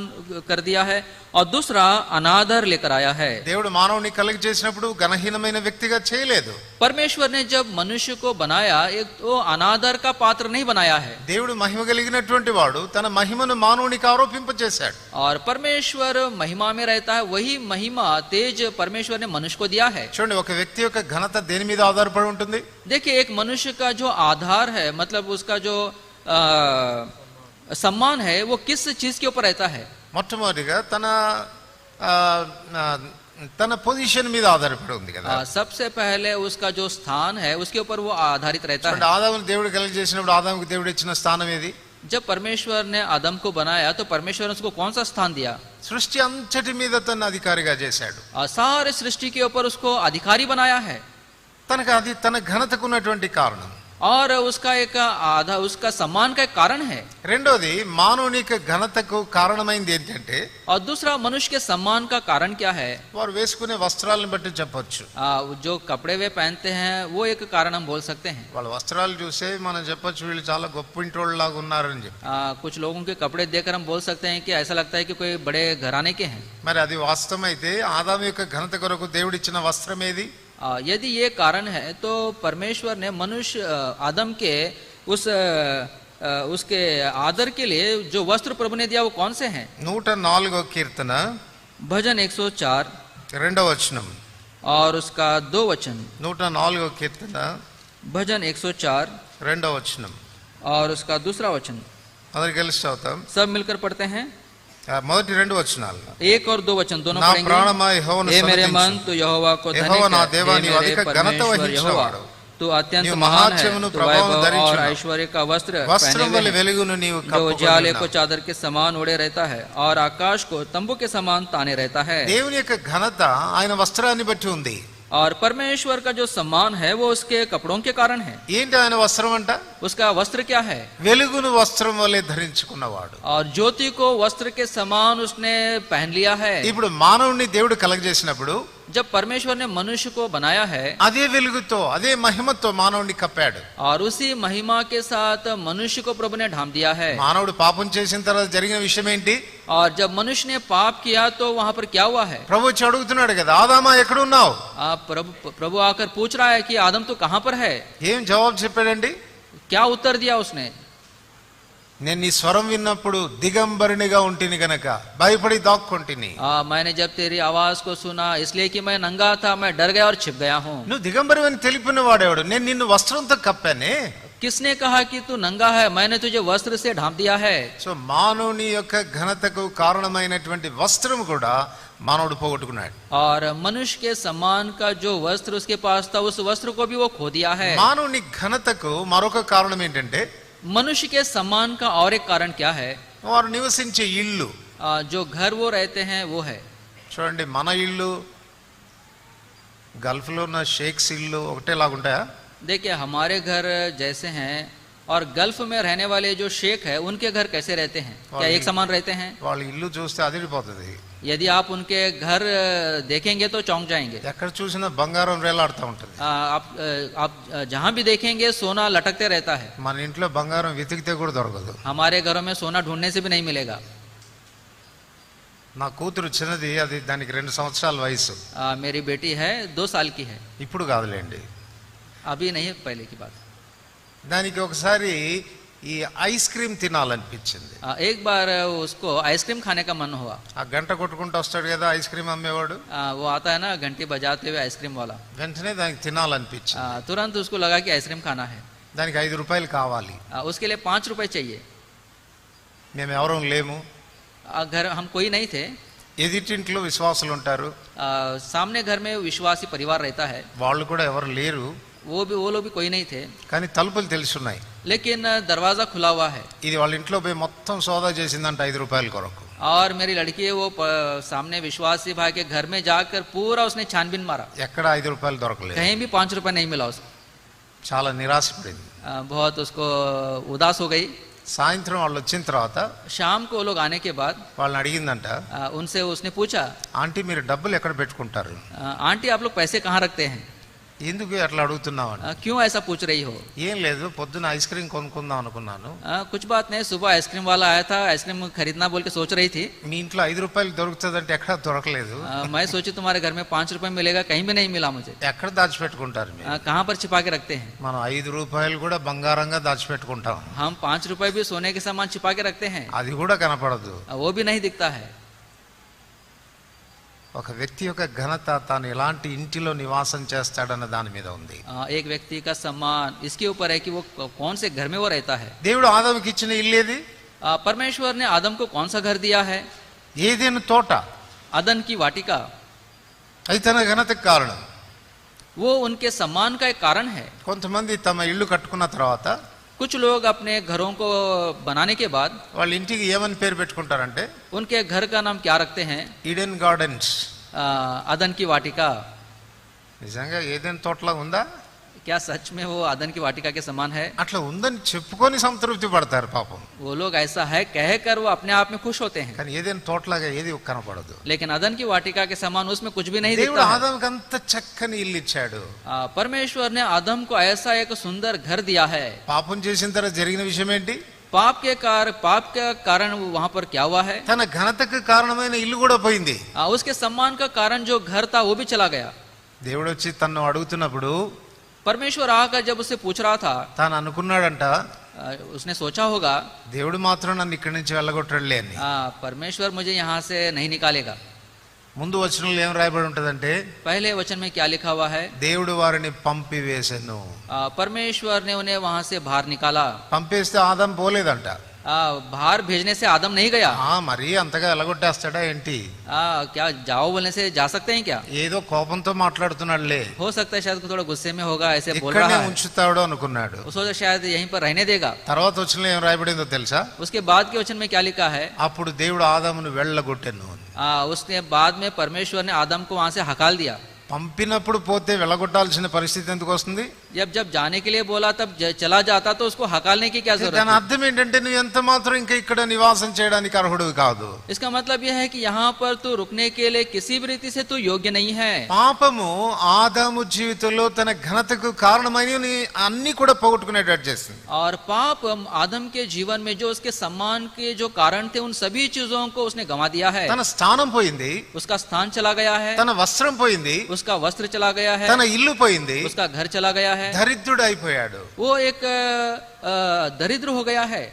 कर दिया है और दूसरा अनादर लेकर आया है. దేవుడు మానవుని కలిగి చేసినప్పుడు ఘనహీనమైన వ్యక్తిగా చేయలేదు. परमेश्वर ने जब मनुष्य को बनाया एक तो अनादर का पात्र नहीं बनाया है. దేవుడు మహిమ కలిగినటువంటి వాడు తన మహిమను మానవునికి ఆరోపింపచేశాడు. और परमेश्वर महिमा में रहता है, वही महिमा तेज परमेश्वर ने मनुष्य को दिया है. చూడండి, ఒక వ్యక్తి యొక్క ఘనత దేని మీద ఆధారపడి ఉంటుంది? देखिए, एक मनुष्य का जो आधार है, मतलब उसका जो सम्मान है वो किस चीज के ऊपर रहता है? మొట్టమొదటిగా తన పొజిషన్ మీద ఆధారపడి ఉంది కదా. सबसे पहले उसका जो स्थान है उसके ऊपर वो आधारित रहता है. ఆదాముని దేవుడు కలిగి చేసినప్పుడు ఆదాముకి దేవుడు ఇచ్చిన స్థానం ఏది? जब परमेश्वर ने आदम को बनाया तो परमेश्वर ने उसको कौन सा स्थान दिया? సృష్టి అంతటి మీద తన అధికారిగా చేశాడు. सारे सृष्टि के ऊपर उसको अधिकारी बनाया है. తనకు అది తన ఘనతకు ఉన్నటువంటి కారణం. और उसका एक आधा उसका सम्मान का एक कारण है. రెండోది మానవుని యొక్క ఘనతకు కారణమైంది ఏంటంటే, और दूसरा मनुष्य के सम्मान का कारण क्या है? వారు వేసుకునే వస్త్రాలను బట్టి చెప్పొచ్చు. जो कपड़े वे पहनते हैं वो एक कारण हम बोल सकते हैं. వాళ్ళ వస్త్రాలు చూసే మనం చెప్పొచ్చు వీళ్ళు చాలా గొప్ప ఇంటోళ్ళలాగా ఉన్నారని చెప్పి. कुछ लोगों के कपड़े देखकर हम बोल सकते हैं कि ऐसा लगता है कि कोई बड़े घराने के हैं. మరి అది వాస్తవమైతే ఆదాము యొక్క ఘనత కొరకు దేవుడు ఇచ్చిన వస్త్రం ఏది? यदि ये कारण है तो परमेश्वर ने मनुष्य आदम के उसके आदर के लिए जो वस्त्र प्रभु ने दिया वो कौन से हैं? 104వ కీర్తన भजन 104 రెండవ వచనం. और उसका 2 वचन. 104వ కీర్తన भजन 104 రెండవ వచనం. और उसका दूसरा वचन. అందరు కలిసి చదువుతాం. सब मिलकर पढ़ते हैं. మొదటి రెండు వచనాలు. 1 और 2 वचन दोनों నా पढ़ेंगे. ప్రాణమా యెహోవాను हे मेरे मन స్తుతించు. तू यहोवा को धन्य యెహోవా నా कह. దేవా, हे నీవు मेरे అధిక ఘనత परमेश्वर వహించినవాడు. यहोवा तू अत्यंत నీవు महान है. మహాత్మ్యమును तू ప్రభావం वैभव और ధరించున్నావు. ऐश्वर्य का वस्त्र వస్త్రం पहने వలె हुए है, వెలుగును నీవు जो కప్పుకొని उजाले को ఉన్నావు. चादर के समान ओढ़े रहता है और आकाश को तंबू के समान ताने रहता है. దేవుని యొక్క ఘనత ఆయన వస్త్రాన్ని బట్టి ఉంది. और परमेश्वर का जो सम्मान है वो उसके कपड़ों के कारण है. ఏంటి ఆయన వస్త్రం అంట? उसका वस्त्र क्या है? వెలుగును వస్త్రం వలె ధరించుకున్నవాడు. और ज्योति को वस्त्र के समान उसने पहन लिया है. ఇప్పుడు మానవుని దేవుడు కలగజేసినప్పుడు जब परमेश्वर ने मनुष्य को बनाया है అదే వెలుగుతో అదే మహిమతో మానవుని కప్పాడు. और उसी महिमा के साथ मनुष्य को प्रभु ने ढांप दिया है. మానవుడు పాపం చేసిన తర్వాత జరిగిన విషయం ఏంటి? और जब मनुष्य ने पाप किया तो वहां पर क्या हुआ है? ప్రభు వచ్చి అడుగుతున్నాడు కదా, ఆదామా ఎక్కడున్నావు? प्रभु आकर पूछ रहा है कि आदम तू कहां पर है? ఏం జవాబు చెప్పాడండి? क्या उत्तर दिया उसने? నేను నీ స్వరం విన్నప్పుడు దిగంబరినిగా ఉంటిని గనక భయపడి దాక్కొంటిని. मैंने जब तेरी आवाज को सुना इसलिए कि मैं नंगा था, मैं डर गया और छिप गया हूँ. నువ్వు దిగంబరివని తెలిపిన వాడేవాడు, నేను నిన్ను వస్త్రంతో కప్పానే. किसने कहा कि तू नंगा है? मैंने तुझे वस्त्र से ढांप दिया है. సో మానవుని యొక్క ఘనతకు కారణమైనటువంటి వస్త్రం కూడా మానవుడు పోగొట్టుకున్నాడు. और मनुष्य के सम्मान का जो वस्त्र उसके पास था उस वस्त्र को भी वो खो दिया है. మానవుని ఘనతకు మరొక కారణం ఏంటంటే, मनुष्य के सम्मान का और एक कारण क्या है? వారు నివసించే ఇల్లు. जो घर वो रहते हैं वो है. చూడండి, మన ఇల్లు గల్ఫ్లో ఉన్న షేక్స్ ఇల్లు ఒకటేలాగుంటాయా? देखिए, हमारे घर जैसे हैं और गल्फ में रहने वाले जो शेख है उनके घर कैसे रहते हैं, क्या एक समान रहते हैं? వాళ్ళ ఇల్లు చూస్తే అదిరిపోతుంది. यदि आप उनके घर देखेंगे तो चौंक जाएंगे। ఎక్కడ చూసినా బంగారం వేలాడుతూ ఉంటుంది. आप जहाँ भी देखेंगे सोना लटकते रहता है। మన ఇంట్లో బంగారం వెతికితే కూడా దొరకదు. हमारे घरों में सोना ढूंढने से भी नहीं मिलेगा। నా కూతురు చిన్నది, అది దానికి 2 సంవత్సరాల వయసు. मेरी बेटी है 2 साल की है। ఇప్పుడు కాదులేండి, अभी नहीं, पहले की बात। దానికి ఒకసారి ఈ ఐస్ క్రీమ్ తినాలనిపించింది. एक बार उसको आइसक्रीम खाने का मन हुआ। ఆ గంట కొట్టుకుంటూ వస్తాడు కదా ఐస్ క్రీమ్ అమ్మేవాడు, वो आता है ना घंटी बजाते हुए आइसक्रीम वाला। వెంటనే దానికి తినాలనిపించింది. तुरंत उसको लगा कि आइसक्रीम खाना है। దానికి 5 రూపాయలు కావాలి. उसके लिए 5 रुपए चाहिए। మేము ఎవరూ లేము, घर हम कोई नहीं थे। ఎదిటింట్లో విశ్వాసులు ఉంటారు, सामने घर में विश्वासी परिवार रहता है, వాళ్ళు కూడా ఎవరు లేరు, वो लोग भी कोई नहीं थे, కానీ తలుపులు తెలుసున్నాయి. लेकिन दरवाजा खुला हुआ है। ఇది వాళ్ళ ఇంట్లో పోయి మొత్తం సోదా చేసిందంట 5 రూపాయల కొరకు. और मेरी लड़की है वो सामने विश्वासी भाई के घर में जाकर पूरा उसने छानबीन मारा, ఎక్కడ 5 రూపాయలు దొరకలేదు. कहीं भी 5 रुपए नहीं मिला उसको। చాలా నిరాశపడింది. बहुत उसको उदास हो गई। సాయంత్రం వాళ్ళు వచ్చిన తర్వాత शाम को वो लोग आने के बाद వాళ్ళని అడిగిందంట, उनसे उसने पूछा, ఆంటీ మీరు డబ్బులు ఎక్కడ పెట్టుకుంటారు, आंटी आप लोग पैसे कहाँ रखते हैं, ఎందుకు అట్లా అడుగుతున్నావు అని. क्यों ऐसा पूछ रही हो? ఏం లేదు, పొద్దున ఐస్ క్రీమ్ కొనుక్కుందాం అనుకున్నాను. कुछ बात नहीं, सुबह आइसक्रीम वाला आया था, आइसक्रीम खरीदना बोल के सोच रही थी। మీ ఇంట్లో 5 రూపాయలు దొరుకుతుందంటే ఎక్కడ దొరకలేదు. मैं सोची तुम्हारे घर में 5 रुपए मिलेगा, कहीं भी नहीं मिला मुझे। ఎక్కడ దాచిపెట్టుకుంటారు మీరు? कहाँ पर छिपा के रखते हैं? మనం 5 రూపాయలు కూడా బంగారంగా దాచిపెట్టుకుంటాం, हम 5 रुपए भी सोने के सामान छिपा के रखते हैं, అది కూడా కనపడదు. वो भी नहीं दिखता है। ఒక వ్యక్తి యొక్క ఘనత తాను ఎలాంటి ఇంటిలో నివాసం చేస్తాడన్న దాని మీద ఉంది. एक व्यक्ति का सम्मान इसके ऊपर है कि वो कौन से घर में वो रहता है। దేవుడు ఆదాముకి ఇచ్చిన ఇల్లేది? परमेश्वर ने आदम को कौन सा घर दिया है? ఏదైనా తోట. अदन की वाटिका। అది తన ఘనతకు కారణం. वो उनके सम्मान का एक कारण है। కొంతమంది తమ ఇల్లు కట్టుకున్న తర్వాత कुछ लोग अपने घरों को बनाने के बाद వాళ్ళ ఇంటికి ఏమని పేరు పెట్టుకుంటారంటే उनके घर का नाम क्या रखते हैं? Eden gardens. अदन की वाटिका। నిజంగా ఏదైనా తోటలా ఉందా? क्या सच में वो अदन की वाटिका के समान है? అట్లా ఉందని చెప్పుకొని సంతృప్తి పడతారు పాపం. वो लोग ऐसा है कहकर वो अपने आप में खुश होते हैं, కానీ ఏదైనా తోటలాగా ఏది కనపడదు. लेकिन अदन की वाटिका के समान उसमें कुछ भी नहीं దేవుడు दिखता है। ఆదాముకి అంత చక్కని ఇల్లు ఇచ్చాడు. परमेश्वर ने आदम को ऐसा एक सुंदर घर दिया है। పాపం చేసిన తర్వాత జరిగిన విషయం ఏంటి? पाप के कारण वहां पर क्या हुआ है? తన ఘనతకు కారణమైన ఇల్లు కూడా పోయింది. उसके सम्मान का कारण जो घर था वो भी चला गया। దేవుడు వచ్చి తన్ను అడుగుతున్నప్పుడు परमेश्वर आकर जब उससे पूछ रहा था, తాను అనుకున్నాడంట, उसने सोचा होगा దేవుడు మాత్రం నన్ను ఇక్కడి నుంచి వెళ్ళగొట్టడులే అని. परमेश्वर मुझे यहाँ से नहीं निकालेगा। ముందు వచనంలో ఏం రాయబడి ఉంటదంటే, पहले वचन में क्या लिखा हुआ है? దేవుడు వారిని పంపివేసెను. परमेश्वर ने उन्हें वहां से बाहर निकाला। పంపేస్తే ఆదాం పోలేదంట. बाहर भेजने से आदम नहीं गया। మరీ అంతగా ఎలగొట్టేస్తాడా ఏంటి? क्या जाओ बोलने से जा सकते हैं क्या? ఏదో కోపంతో మాట్లాడుతున్నాడులే, हो सकता है शायद थोड़ा गुस्से में होगा, ऐसे बोल ఇక్కడనే रहा है, ఉంచుతాడు అనుకున్నాడు. वो सोचा शायद यहीं पर रहने देगा। తర్వాత వచనంలో ఏం రాయబడిందో తెలుసా? उसके बाद के वचन में क्या लिखा है? అప్పుడు దేవుడు ఆదామును వెళ్ళగొట్టెను. उसके बाद में परमेश्वर ने आदम को वहां से हकाल दिया। పంపినప్పుడు పోతే వెళ్ళగొట్టాల్సిన పరిస్థితి ఎందుకు వస్తుంది? जब जाने के लिए बोला तब चला जाता तो उसको हकालने की क्या जरूरत దాని है? అర్థం ఏంటంటే నువ్వు ఎంత మాత్రం ఇంకా ఇక్కడ నివాసం చేయడానికి అర్హుడు కాదు. इसका मतलब यह है कि यहाँ पर तू रुकने के लिए किसी भी रीति से तू योग्य नहीं है। పాపము ఆదాము జీవితంలో తన ఘనతకు కారణమైనవి అన్ని కూడా పోగొట్టుకునేటట్టు చేసింది. और पाप आदम के जीवन में जो उसके सम्मान के जो कारण थे उन सभी चीजों को उसने गंवा दिया है। తన స్థానం పోయింది, उसका स्थान चला गया है, తన వస్త్రం పోయింది, उसका वस्त्र चला गया है, తన ఇల్లు పోయింది, उसका घर चला गया है, దరిద్రుడు అయిపోయాడు. वो एक दरिद्र हो गया है।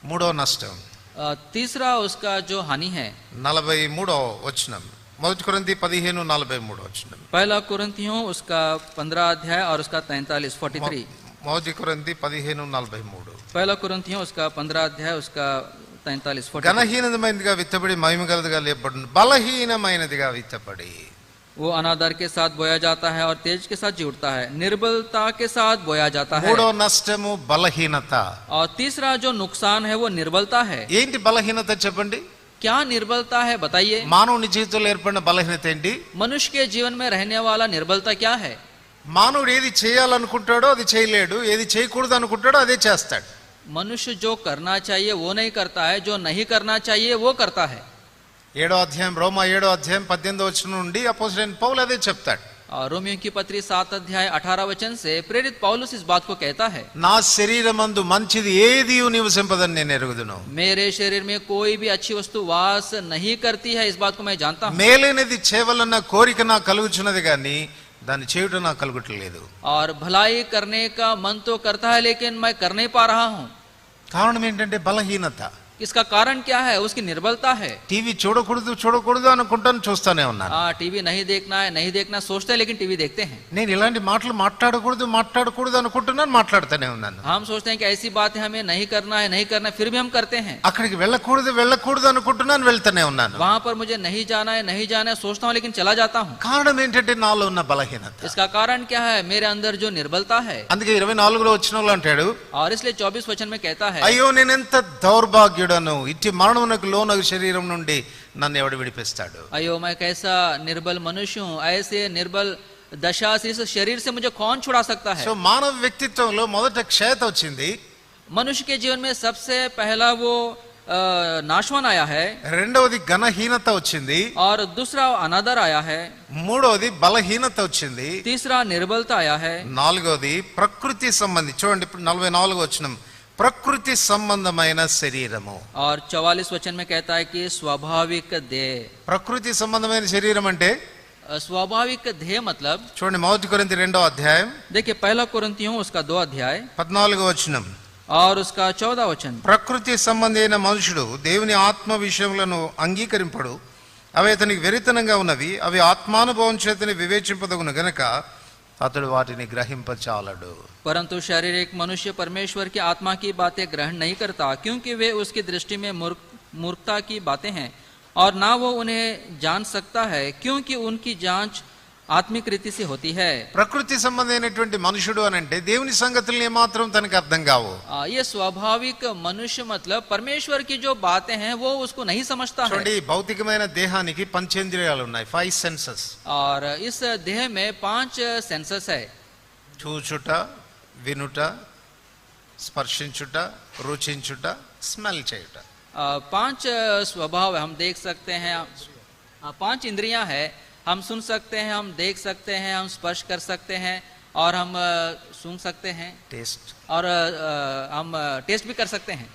మూడో నష్టం, तीसरा उसका जो हानि है, 43వ వచనం, మొదటి కొరింథీ 15:43 వచనం. पहला कुरिन्थियों उसका 15 अध्याय और उसका 43 మొదటి కొరింథీ 15:43. पहला कुरिन्थियों उसका 15 अध्याय उसका 43 ఘనహీనమైనదిగా విత్తబడి మహిమ గలదిగా లేపబడును, బలహీనమైనదిగా విత్తబడి. वो अनादर के साथ बोया जाता है और तेज के साथ जी उठता है, निर्बलता के साथ बोया जाता है। మూడో నష్టము బలహీనత. और तीसरा जो नुकसान है वो निर्बलता है। ఏంటి బలహీనత చెప్పండి? क्या निर्बलता है बताइए? మానవుని జీవితంలో ఏర్పడిన బలహీనత ఏంటి? मनुष्य के जीवन में रहने वाला निर्बलता क्या है? మానవుడు ఏది చేయాలనుకుంటాడో అది చేయలేడు, ఏది చేయకూడదు అనుకుంటాడో అదే చేస్తాడు. मनुष्य जो करना चाहिए वो नहीं करता है, जो नहीं करना चाहिए वो करता है. 7వ అధ్యాయం రోమా 7వ అధ్యాయం 18వ వచనం నుండి అపోస్తలుడైన పౌలు అదే చెప్తాడు. और रोमियो की पत्री 7 अध्याय 18 वचन से प्रेरित पौलुस इस बात को कहता है, నా శరీరమందు మంచిది ఏది నివసింపదని నేను ఎరుగుదును. मेरे शरीर में कोई भी अच्छी वस्तु वास नहीं करती है, इस बात को मैं जानता हूँ. మేలైనది చేయవలన్న కోరిక నాకు కలుగుచున్నది కానీ దాన్ని చేయటం నాకు కలుగుటలేదు. और भलाई करने का मन तो करता है लेकिन मैं कर नहीं पा रहा हूँ. కారణం ఏంటంటే బలహీనత. इसका कारण क्या है? उसकी निर्बलता है. టీవీ చూడకూడదు అనుకుంటాను, చూస్తానే ఉన్నాను. टीवी नहीं देखना सोचते हैं लेकिन टीवी देखते हैं. నేను ఇలాంటి మాటలు మాట్లాడకూడదు అనుకుంటున్నాను, మాట్లాడుతూనే ఉన్నాను. हम सोचते हैं कि ऐसी बातें हमें नहीं करना है फिर भी हम करते हैं. అక్కడికి వెళ్ళకూడదు అనుకుంటున్నాను, వెళ్తూనే ఉన్నాను. वहां पर मुझे नहीं जाना है सोचता हूँ लेकिन चला जाता हूँ. కారణం ఏంటంటే నాలో ఉన్న బలహీనత. इसका कारण क्या है? मेरे अंदर जो निर्बलता है. అందుకే 24వ వచనంలో అంటాడు, और इसलिए 24 वचन में कहता है, అయ్యో నేనెంత దౌర్భాగ్యుడను, ఇట్టి మరణమునకు లోనగు శరీరం నుండి నన్ను ఎవడు విడిపిస్తాడు. अयो मैं कैसा निर्बल मनुष्य हूँ, ऐसे निर्बल दशा से इस शरीर से मुझे कौन छुड़ा सकता है. సో మానవ వ్యక్తిత్వంలో మొదట క్షయత వచ్చింది. मनुष्य के जीवन में सबसे पहला वो नाशवान आया है. రెండవది ఘనహీనత వచ్చింది. और दूसरा अनादर आया है. మూడవది బలహీనత వచ్చింది. तीसरा निर्बलता आया है. నాలుగవది ప్రకృతి సంబంధి. చూడండి ఇప్పుడు 44వ వచనం, ప్రకృతి సంబంధమైన శరీరము. और 44 वचन में कहता है कि स्वाभाविक देह. ప్రకృతి సంబంధమైన శరీరం అంటే स्वाभाविक देह मतलब, చూడండి 1 కొరింథీ 2వ అధ్యాయం देखिए 1 कोरिन्थियों उसका 2 अध्याय 14వ వచనం, और उसका 14 वचन. ప్రకృతి సంబంధి అయిన మనుషుడు దేవుని ఆత్మ విషయములను అంగీకరింపడు, అవి అతనికి వెరితనంగా ఉన్నవి, అవి ఆత్మానుభవం చేతని వివేచింపదగును గనక అతడు వాటిని గ్రహింపచాలడు. परंतु शारीरिक मनुष्य परमेश्वर की आत्मा की बातें ग्रहण नहीं करता, क्योंकि वे उसकी दृष्टि में मूर्खता की बातें हैं, और ना वो उन्हें जान सकता है, क्योंकि उनकी जांच आत्मिक रीति से होती है. ప్రకృతి సంబంధమైనటువంటి మనుషుడు అని అంటే దేవుని సంగతులు ఏమాత్రం తనకు అర్థం కావు. ये स्वाभाविक मनुष्य मतलब परमेश्वर की जो बातें हैं वो उसको नहीं समझता है. చూడండి భౌతికమైన దేహానికి పంచేంద్రియాలు ఉన్నాయి, 5 సెన్సెస్. और इस देह में 5 सेंसस है. చూచుట, వినుట, స్పర్శించుట, రుచించుట, స్మెల్ చేయుట. 5 स्वभाव है. हम देख सकते हैं, 5 इंद्रियां है. हम सुन सकते हैं, हम देख सकते हैं, हम स्पर्श कर सकते हैं, और हम सूंघ सकते हैं, టేస్ట్. और हम टेस्ट भी कर सकते हैं.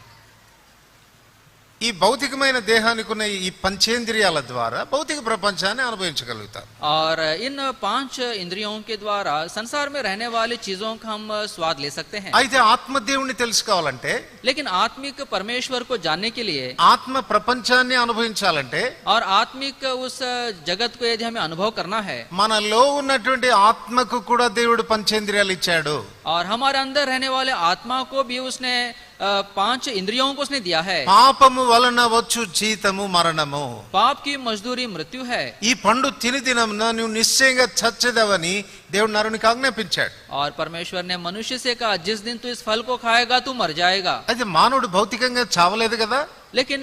ఈ భౌతికమైన దేహానికి ఉన్న ఈ పంచేంద్రియాల ద్వారా భౌతిక ప్రపంచాన్ని అనుభవించగలుగుతారు. और इन 5 इंद्रियों के द्वारा संसार में रहने वाली चीजों का हम स्वाद ले सकते हैं. అయితే ఆత్మ దేవుణ్ణి తెలుసుకోవాలంటే, लेकिन आत्मिक परमेश्वर को जानने के लिए, ఆత్మ ప్రపంచాన్ని అనుభవించాలంటే, और आत्मिक उस जगत को यदि हमें अनुभव करना है, మనలో ఉన్నటువంటి ఆత్మకు కూడా దేవుడు పంచేంద్రియాలు ఇచ్చాడు. और हमारे अंदर रहने वाले आत्मा को भी उसने 5 इंद्रियों को उसने दिया है. పాపము వలన వచ్చు జీతము మరణము. पाप की मजदूरी मृत्यु है. ఈ పండు తిని దినమున నువ్వు నిశ్చయంగా చచ్చెదవని దేవుడు నరునికి ఆజ్ఞాపించాడు. और परमेश्वर ने मनुष्य से कहा, जिस दिन तू इस फल को खाएगा तू मर जाएगा. అయితే మానవుడు భౌతికంగా చావలేదు కదా. लेकिन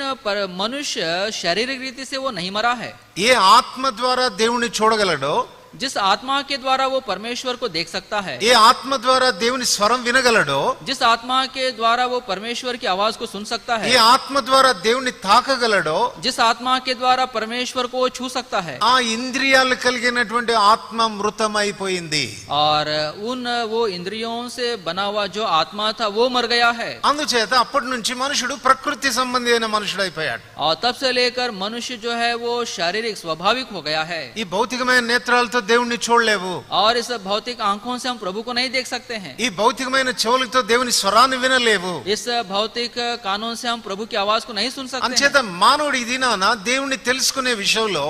मनुष्य शारीरिक रीति से वो नहीं मरा है. ఏ ఆత్మ ద్వారా దేవుణ్ణి చూడగలడో, जिस आत्मा के द्वारा वो परमेश्वर को देख सकता है, ఏ ఆత్మ ద్వారా దేవుని స్వరం వినగలడో, जिस आत्मा के द्वारा वो परमेश्वर की आवाज को सुन सकता है, ఏ ఆత్మ ద్వారా దేవుని తాకగలడో, जिस आत्मा के द्वारा परमेश्वर को वो छू सकता है, ఆ ఇంద్రియాలు కలిగినటువంటి ఆత్మ మృతమైపోయింది. और उन वो इंद्रियों से बना हुआ जो आत्मा था वो मर गया है. అందుచేత అప్పటి నుంచి మనుషుడు ప్రకృతి సంబంధి అయిన మనుషుడు అయిపోయాడు. और तब से लेकर मनुष्य जो है वो शारीरिक स्वाभाविक हो गया है. ఈ భౌతికమైన నేత్రాలతో దేవుణ్ణి చూడలేవు. और इस भौतिक आंखों से हम प्रभु को नहीं देख सकते हैं. ఈ భౌతికమైన చెవులతో దేవుని స్వరాన్ని వినలేవు. इस भौतिक कानों से हम प्रभु की आवाज को नहीं सुन सकते అంచేత हैं. మానవుడు ఈ దినాన దేవుణ్ణి తెలుసుకునే విషయంలో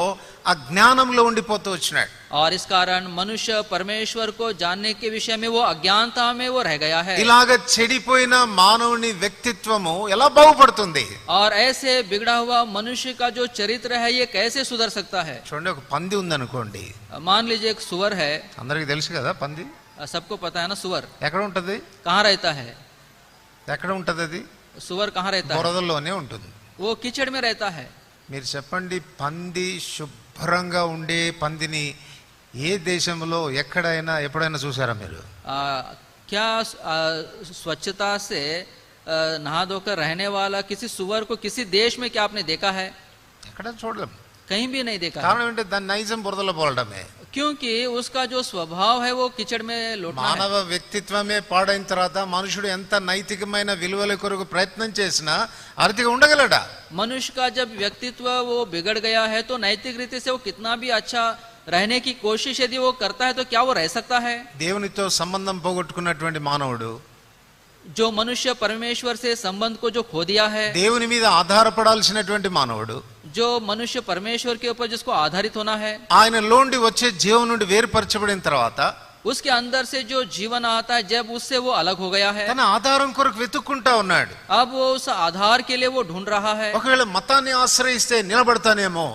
అజ్ఞానంలో ఉండిపోతూ వచ్చినాడు. और इस कारण मनुष्य परमेश्वर को जानने के विषय में वो अज्ञानता में वो रह गया है. ఇలాగ చెడిపోయిన మానవుని వ్యక్తిత్వము ఎలా బాగుపడుతుంది? और ऐसे बिगड़ा हुआ मनुष्य का जो चरित्र है ये कैसे सुधर सकता है? చూడండి, ఒక పంది ఉందనుకోండి. मान लीजिए एक सुअर है. అందరికి తెలుసు కదా పంది सबको पता है ना सुअर ఎక్కడ ఉంటది? कहाँ रहता है? ఎక్కడ ఉంటది? అది सुअर कहाँ रहता है? బురదలోనే ఉంటుంది. वो कीचड़ में रहता है. మీరు చెప్పండి, పంది శుభ్రంగా ఉండే పందిని ఏ దేశంలో ఎక్కడైనా ఎప్పుడైనా చూసారా మీరు? क्या स्वच्छता से नहा धोकर रहने वाला किसी सुअर को किसी देश में क्या आपने देखा है? ఎక్కడ చూడలేం. कहीं भी नहीं देखा है। కారణం ఏంటంటే దాని నైజం బురదలో పోవడమే. क्योंकि उसका जो स्वभाव है वो कीचड़ में लौटना है। మానవ వ్యక్తిత్వమే పాడైన తర్వాత మనుషుడు ఎంత నైతికమైన విలువల కొరకు ప్రయత్నం చేసినా అర్థిగా ఉండగలడా? मनुष्य का जब व्यक्तित्व वो बिगड़ गया है तो नैतिक रीति से वो कितना भी अच्छा रहने की कोशिश यदि वो करता है तो क्या वो रह सकता है? దేవునితో సంబంధం పోగొట్టుకున్నటువంటి మానవుడు, जो मनुष्य परमेश्वर से संबंध को जो खो दिया है, దేవుని మీద ఆధారపడాల్సినటువంటి మానవుడు, जो मनुष्य परमेश्वर के ऊपर जिसको आधारित होना है, ఆయనలోండి వచ్చే జీవం నుండి వేరుపరచబడిన తర్వాత उसके अंदर से जो जीवन आता है जब उससे वो अलग हो गया है, తన ఆధారం కొరకు వెతుక్కుంటా ఉన్నాడు. अब वो उस आधार के लिए वो ढूंढ रहा है। ఒకవేళ మతాన్ని ఆశ్రయిస్తే నిలబడతానేమో,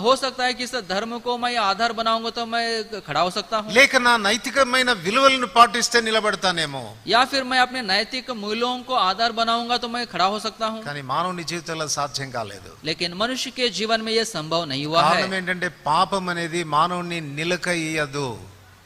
हो सकता है कि इस धर्म को मैं आधार बनाऊंगा तो मैं खड़ा हो सकता हूँ, లేక నా నైతికమైన విలువలను పాటిస్తే నిలబడతానేమో. या फिर मैं अपने नैतिक मूल्यों को आधार बनाऊंगा तो मैं खड़ा हो सकता हूँ। కానీ మానవుని జీవితంలో సాధ్యం కాలేదు. लेकिन मनुष्य के जीवन में यह संभव नहीं हुआ है, కారణం ఏంటంటే పాపం అనేది మానవుని నిలకయ్యదు.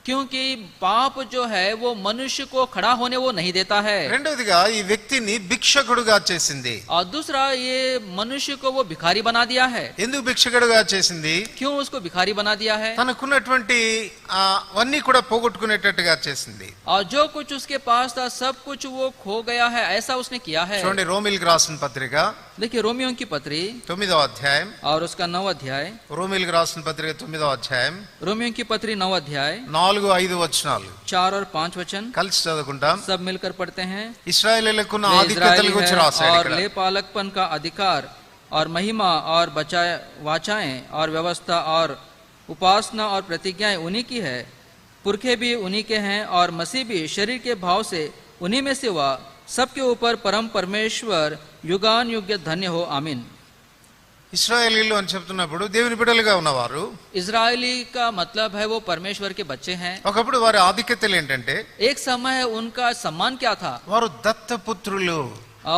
क्योंकि पाप जो है वो मनुष्य को खड़ा होने वो नहीं देता है। రెండవదిగా ఈ వ్యక్తిని భిక్షకుడుగా చేసింది. और दूसरा ये मनुष्य को वो भिखारी बना दिया है। ఎందుకు భిక్షకుడుగా చేసింది? क्यों उसको भिखारी बना दिया है? తనకున్నటువంటి అవన్నీ కూడా పోగొట్టుకునేటట్టుగా చేసింది. और जो कुछ उसके पास था सब कुछ वो खो गया है, ऐसा उसने किया है। చూడండి రోమిల్కి రాసిన పత్రిక देखिए रोमियो की पत्री 9వ అధ్యాయం, और उसका 9 अध्याय, రోమిల్కి రాసిన పత్రిక 9వ అధ్యాయం रोमियो की पत्री 9 अध्याय 4-5 వచనాలు 4 और 5 वचन కలిసి చదువుకుంటాం. सब मिलकर पढ़ते हैं। ఇశ్రాయేలీయులకున్న वे ఆధిక్యతల इस्राएली గురించి हैं రాశాడు और ఇక్కడ. लेपालकपन का अधिकार और महिमा और बचाए वाचाएं और व्यवस्था और उपासना और प्रतिज्ञाएं उन्हीं की है, पुरखे भी उन्हीं के हैं और मसीह भी शरीर के भाव से उन्हीं में से हुआ, सबके ऊपर परम परमेश्वर युगान युग धन्य हो, आमीन। ఇశ్రాయేలీయులు అని చెప్తున్నప్పుడు దేవుని బిడ్డలుగా ఉన్నవారు, इजरायली का मतलब है वो परमेश्वर के बच्चे हैं। ఒకప్పుడు వారి ఆధిక్యతలు ఏంటంటే एक समय उनका सम्मान क्या था? వారు దత్తపుత్రులు.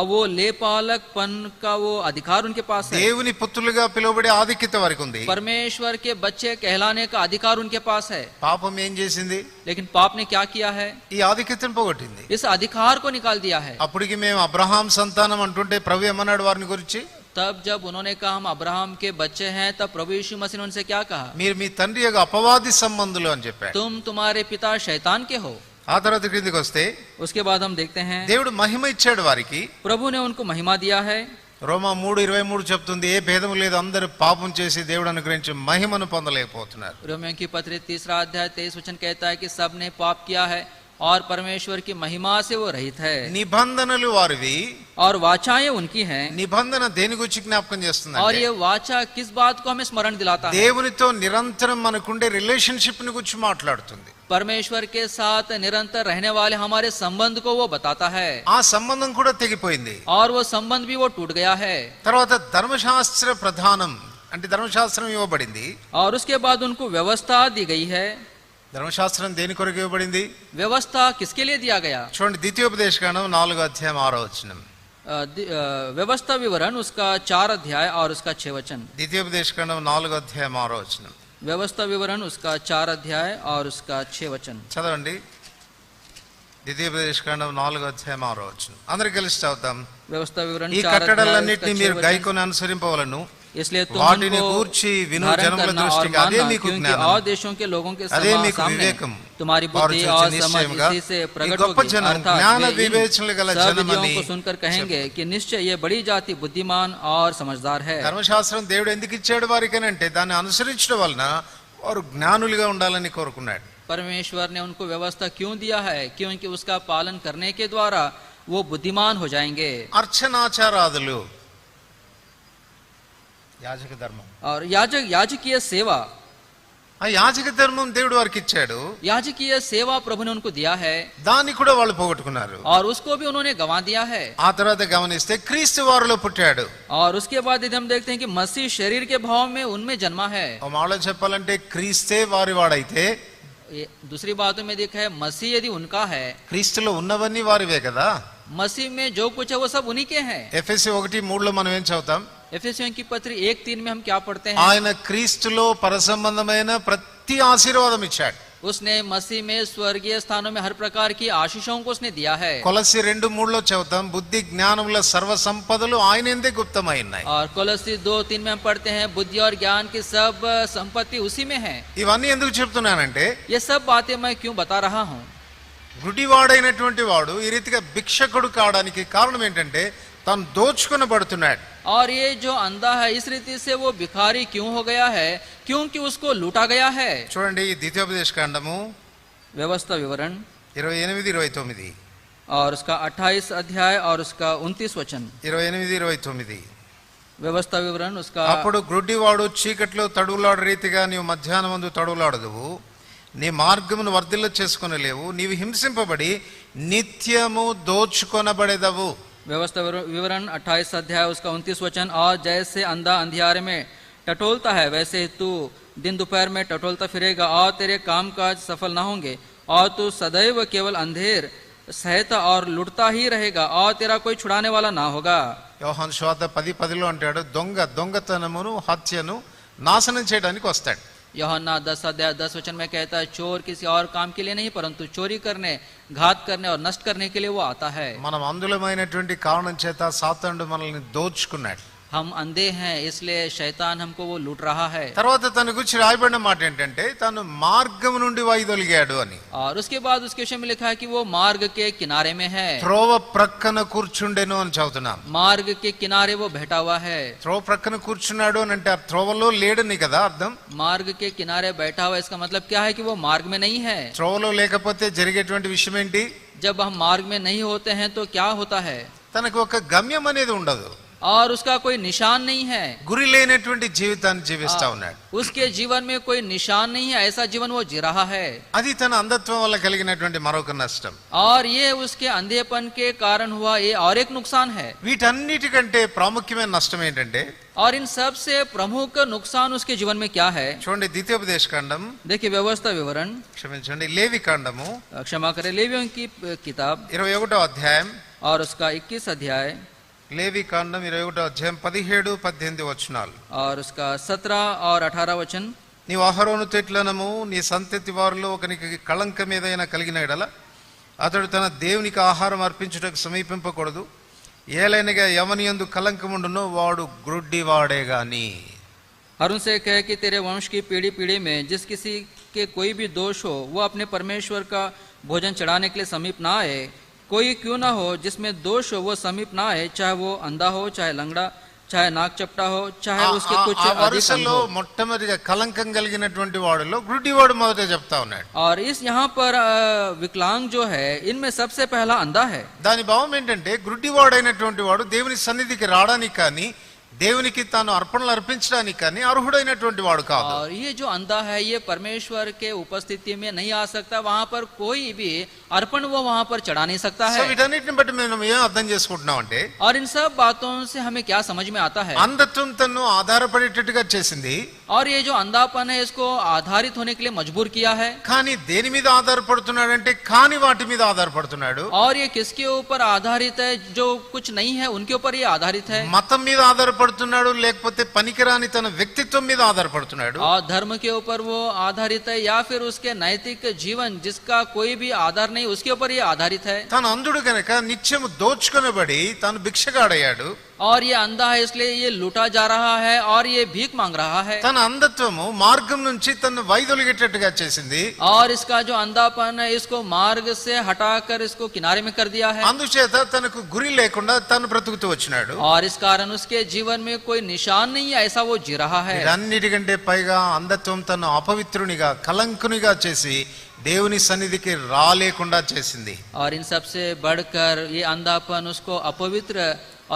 वो लेपालकपन का वो अधिकार उनके पास है। దేవుని పుత్రులుగా పిలువబడే ఆధిక్యత వారికి ఉంది. परमेश्वर के बच्चे कहलाने का अधिकार उनके पास है। పాపం ఏం చేసింది? लेकिन पाप ने क्या किया है? ఈ ఆధిక్యతను పోగొట్టింది. इस अधिकार को निकाल दिया है। అప్పటికి మేము అబ్రహాం సంతానం అంటుంటే ప్రభు ఏమన్నాడు వారిని గురించి? तब जब उन्होंने कहा हम अब्राहम के बच्चे हैं, तब प्रभु यीशु मसीह ने उनसे क्या कहा? మీరు మీ తండ్రి యొక్క అపవాది సంబంధులు అని చెప్పాడు. तुम तुम्हारे पिता शैतान के हो। ఆ తర్వాత క్రిందికి వస్తే उसके बाद हम देखते हैं దేవుడు మహిమ ఇచ్చాడు వారికి. प्रभु ने उनको महिमा दिया है। రోమా 3:23 చెప్తుంది, ఏ భేదం లేదు, అందరూ పాపం చేసి దేవుడు అనుగ్రహించి మహిమను పొందలేకపోతున్నారు. रोमियो की पत्री 3 अध्याय 23 वचन कहता है कि सब ने पाप किया है और परमेश्वर की महिमा से वो रहित है। నిబంధనలు వారివి. और वाचाएं उनकी हैं। నిబంధన దేని గురించి జ్ఞాపకం और చేస్తుందంటే ये वाचा किस बात को हमें स्मरण दिलाता है? దేవునితో నిరంతరం మనకుండే రిలేషన్షిప్ ని గురించి మాట్లాడుతుంది. परमेश्वर के साथ निरंतर रहने वाले हमारे संबंध को वो बताता है। ఆ సంబంధం కూడా తెగిపోయింది. और वो संबंध भी वो टूट गया है। తర్వాత ధర్మశాస్త్ర ప్రధానం అంటే ధర్మశాస్త్రం ఇవ్వబడింది. और उसके बाद उनको व्यवस्था दी गई है। ధర్మశాస్త్రం దేని కొరకు ఇవ్వబడింది? व्यवस्था किसके लिए दिया गया? చూడండి ద్వితీయోపదేశకాండం 4వ అధ్యాయం 6వ వచనం. व्यवस्था विवरण उसका 4 अध्याय और उसका 6 वचन। ద్వితీయోపదేశకాండం 4వ అధ్యాయం 6వ వచనం व्यवस्था विवरण उसका 4 अध्याय और उसका 6 वचन చదవండి. ద్వితీయోపదేశకాండం 4వ అధ్యాయం 6వ వచనం అందరూ కలిసి చదువుతాం. व्यवस्था विवरण ఈ 4 కట్టడలన్నిటిని अध्याय మీరు उसका 6 वचन। గైకొని అనుసరింపవలను, इसलिए तुम వాటిని उनको గూర్చి విను धारण జనముల करना और దృష్టికి అదే मानना, మీకు क्योंकि జ్ఞానం, और देशों के लोगों के అదే మీకు सामने వివేకం. तुम्हारी వారు बुद्धि చూచి और समझ నిశ్చయముగా इसी से ఈ प्रकट గొప్ప होगी। జనం अर्थात జ్ఞాన वे इन వివేచనలు గల सब జనమని विधियों को सुनकर कहेंगे कि निश्चय ये बड़ी जाति बुद्धिमान और समझदार है। ధర్మశాస్త్రం దేవుడు ఎందుకు ఇచ్చాడు వారికి అంటే దాన్ని అనుసరించడం వలన వారు జ్ఞానులుగా ఉండాలని కోరుకున్నాడు. परमेश्वर ने उनको व्यवस्था क्यों दिया है? क्योंकि उसका पालन करने के द्वारा वो बुद्धिमान हो जाएंगे। అర్చనాచారాదులు యాజక ధర్మం, और याजकीय सेवा, ఆ యాజక ధర్మం దేవుడు వారికి ఇచ్చాడు. याजकीय सेवा प्रभु ने उनको दिया है దాన్ని కూడా వాళ్ళు పోగొట్టుకున్నారు. और उसको भी उन्होंने गंवा दिया है। ఆ తర్వాత గమనిస్తే క్రీస్తు వారిలో పుట్టాడు. और उसके बाद यदि हम देखते हैं कि मसीह शरीर के भाव में उनमें जन्मा है। ఒక మాటలో చెప్పాలంటే క్రీస్తే వారి వాడైతే, दूसरी बातों में देखा है मसीह यदि उनका है, క్రీస్తులో ఉన్నవన్నీ వారివే కదా. मसीह में जो कुछ है वो सब उन्हीं के हैं। ఎఫెసీ 1:3 మనం ఏం చదువుతాం? एफेसियों की पत्री 1:3 में हम क्या पढ़ते हैं? ఆయన క్రీస్తులో పరసంబంధమైన ప్రతి ప్రతి ఆశీర్వాదం ఇచ్చాడు. उसने मसीह में स्वर्गीय स्थानों में हर प्रकार की आशीषों को उसने दिया है। కొలస్సీ 2:3 చదువుతాం, బుద్ధి జ్ఞానముల సర్వ సంపదలు ఆయనందే గుప్తమై ఉన్నాయి. और कोलोसी 2:3 में हम पढ़ते हैं बुद्धि और ज्ञान की सब संपत्ति उसी में है। ఇవన్నీ ఎందుకు చెప్తున్నానంటే, ये सब बातें मैं क्यों बता रहा हूँ? గుడివాడైనటువంటి వాడు ఈ రీతిగా భిక్షకుడు కావడానికి కారణం ఏంటంటే తాను దోచుకొనబడుతున్నాడు. और ये जो अंधा है इस रीति से वो भिखारी क्यों हो गया है? क्योंकि उसको लूटा गया है। చూడండి ఈ ద్వితీయోపదేశ కాండము व्यवस्था विवरण 28-29, और उसका 28 अध्याय और उसका 29 वचन। 28-29. व्यवस्था विवरण उसका అప్పుడు గ్రుడ్డివాడు చీకట్లో తడువులాడు రీతిగా నీవు మధ్యాహ్నమందు తడువులాడదువు, నీ మార్గమును వర్ధిల్ల చేసుకొనలేవు, నీవు హింసింపబడి నిత్యము దోచుకొనబడెదవు. व्यवस्था विवरण 28 अध्याय उसका 29 वचन। और जैसे अंधा अंधियारे में टटोलता है वैसे ही तू दिन दोपहर में टटोलता फिरेगा और तेरे कामकाज सफल ना होंगे और तू सदैव केवल अंधेर सहता और लुटता ही रहेगा और तेरा कोई छुड़ाने वाला ना होगा। యోహాను సువార్త 10:10 అంటాడు, దొంగతనమును హత్యను నాశనం చేయడానికి వస్తాడు. यूहन्ना 10 अध्याय 10 वचन में कहता है चोर किसी और काम के लिए नहीं परंतु चोरी करने, घात करने और नष्ट करने के लिए वो आता है। మనం అందులమైనటువంటి కారణం చేత సాతానుడు మనల్ని దోచుకున్నాడు. हम अंधे हैं इसलिए शैतान हमको वो लूट रहा है। తర్వాత తన గురించి రాయబడిన మాట ఏంటంటే తను మార్గం నుండి వైదొలిగాడు అని. और उसके बाद उसके विषय में लिखा है कि वो मार्ग के किनारे में है। త్రోవ ప్రక్కన కూర్చుండెను అని చదువుతున్నాం. मार्ग के किनारे वो बैठा हुआ है। త్రోవ ప్రక్కన కూర్చున్నాడు అని అంటే ఆ త్రోవలో లేడని కదా అర్థం. मार्ग के किनारे बैठा हुआ इसका मतलब क्या है कि वो मार्ग में नहीं है। త్రోవలో లేకపోతే జరిగేటువంటి విషయం ఏంటి? जब हम मार्ग में नहीं होते हैं तो क्या होता है? తనకు ఒక గమ్యం అనేది ఉండదు, और उसका कोई निशान नहीं है। గురి లేనటువంటి జీవితాన్ని జీవిస్తా ఉన్నాడు. उसके जीवन में कोई निशान नहीं है, ऐसा जीवन वो जी रहा है। అది తన అంధత్వం వల్ల కలిగినటువంటి మరొక నష్టం. और ये उसके अंधेपन के कारण हुआ ये और एक नुकसान है। వీటన్నిటికంటే ప్రాముఖ్యమైన నష్టం ఏంటంటే, और इन सब से प्रमुख नुकसान उसके जीवन में क्या है? చూడండి ద్వితీయోపదేశ కాండం, देखिए व्यवस्था विवरण, క్షమించండి లేవి కాండము क्षमा करें, लेवियों की किताब 21వ అధ్యాయం, और उसका 21 अध्याय లేవి కాండం 21వ అధ్యాయం 17-18 వచనాలు. और उसका 17 और 18 वचन। నీవు అహరోను తెట్లనము నీ సంతతి వారిలో ఒకనికి కళంకం ఏదైనా కలిగిన ఎడల అతడు తన దేవునికి ఆహారం అర్పించుటకు సమీపింపకూడదు, ఏలైనగా ఎవని యందు కళంకముండునో వాడు గ్రుడ్డివాడే గాని. अरुण से कहे कि तेरे वंश की पीढ़ी पीढ़ी में जिस किसी के कोई भी दोष हो वो अपने परमेश्वर का भोजन चढ़ाने के लिए समीप ना आए। कोई क्यों ना हो जिसमें दोष हो वो समीप ना आए, चाहे वो अंधा हो, चाहे लंगड़ा, चाहे नाक चपटा हो, चाहे उसके कुछ ఆ अधिक अंग వరుసలో हो। మొట్టమొదటిగా కళంకం కలిగినటువంటి వాడిలో గ్రుడ్డివాడు మొదట చెప్తా ఉన్నాడు. और इस यहाँ पर विकलांग जो है इनमें सबसे पहला अंधा है। దాని భావం ఏంటంటే గ్రుడ్డివాడైనటువంటి వాడు దేవుని సన్నిధికి రావడానికి కానీ దేవునికి తాను అర్పణలు అర్పించడానికి కానీ అర్హుడైనటువంటి వాడు కాదు. और ये जो अंधा है ये परमेश्वर के उपस्थिति में नहीं आ सकता, वहां पर कोई भी अर्पण वो वहां पर चढ़ा नहीं सकता సో है। వీటన్నిటిని బట్టి మనం ఏం అర్థం చేసుకుంటున్నాం అంటే, और इन सब बातों से हमें क्या समझ में आता है? అంధత్వం తను ఆధారపడేటట్టుగా చేసింది, और ये जो अंधापन है इसको आधारित होने के लिए मजबूर किया है। కానీ దేని మీద ఆధారపడుతున్నాడంటే కాని వాటి మీద ఆధారపడుతున్నాడు. और ये किसके ऊपर आधारित है? जो कुछ नहीं है उनके ऊपर ये आधारित है। మతం మీద ఆధారపడుతున్నాడు, లేకపోతే పనికిరాని తన వ్యక్తిత్వం మీద ఆధారపడుతున్నాడు. और धर्म के ऊपर वो आधारित है या फिर उसके नैतिक जीवन जिसका कोई भी आधार नहीं उसके ऊपर ये आधारित है। తను అంధుడు కనుక నిత్యము దోచుకొనబడి తాను భిక్షగాడయ్యాడు. और ये अंधा है इसलिए ये लूटा जा रहा है और ये भीख मांग रहा है। తన అంధత్వము మార్గం నుంచి తను వైదొలిగేటట్టుగా చేసింది. और इसका जो अंधापन है इसको मार्ग से हटाकर इसको किनारे में कर दिया है। అందుచేత తనకు గురి లేకుండా తను బ్రతుకుతూ వచ్చినాడు. और इस कारण उसके जीवन में कोई निशान नहीं है, ऐसा वो जी रहा है। వీటన్నిటికంటే పైగా అంధత్వం తను అపవిత్రునిగా కలంకునిగా చేసి దేవుని సన్నిధికి రాలేకుండా చేసింది. और इन सब से बढ़कर ये अंधापन उसको अपवित्र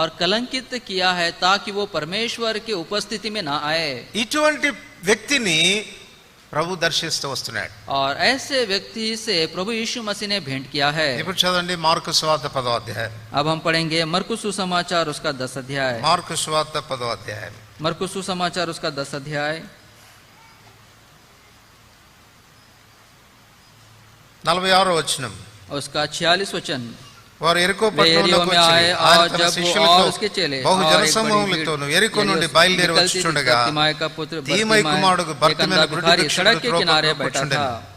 और कलंकित किया है ताकि वो परमेश्वर की उपस्थिति में ना आए। ఇటువంటి వ్యక్తిని ప్రభు దర్శిస్తూ వస్తున్నాడు. और ऐसे व्यक्ति से प्रभु यीशु मसीह ने भेंट किया है। ఇప్పుడు చదవండి మార్కు సువార్త 10వ అధ్యాయం. अब हम पढ़ेंगे मरकुस सुसमाचार उसका 10 अध्याय। మార్కు సువార్త 10వ అధ్యాయం मरकुस सुसमाचार उसका 10 अध्याय 46వ వచనం. और उसका 46 वचन। వారు ఎరికో वे పట్టణంలోకి यरीहो में వచ్చి आए ఆయన और తన जब वो శిష్యులతో और उसके चेले బహు और एक बड़ी జనసమూహములతోను भीड़ ఎరికో నుండి यरीहो से బయలుదేరి निकलती थी, వచ్చుచుండగా तिमाई का पुत्र తీమై కుమారుడు एक భర్తమైన अंधा గుడ్డి भिखारी భిక్షుడు सड़क के త్రోవ किनारे పక్కన बैठा కూర్చుండెను. था.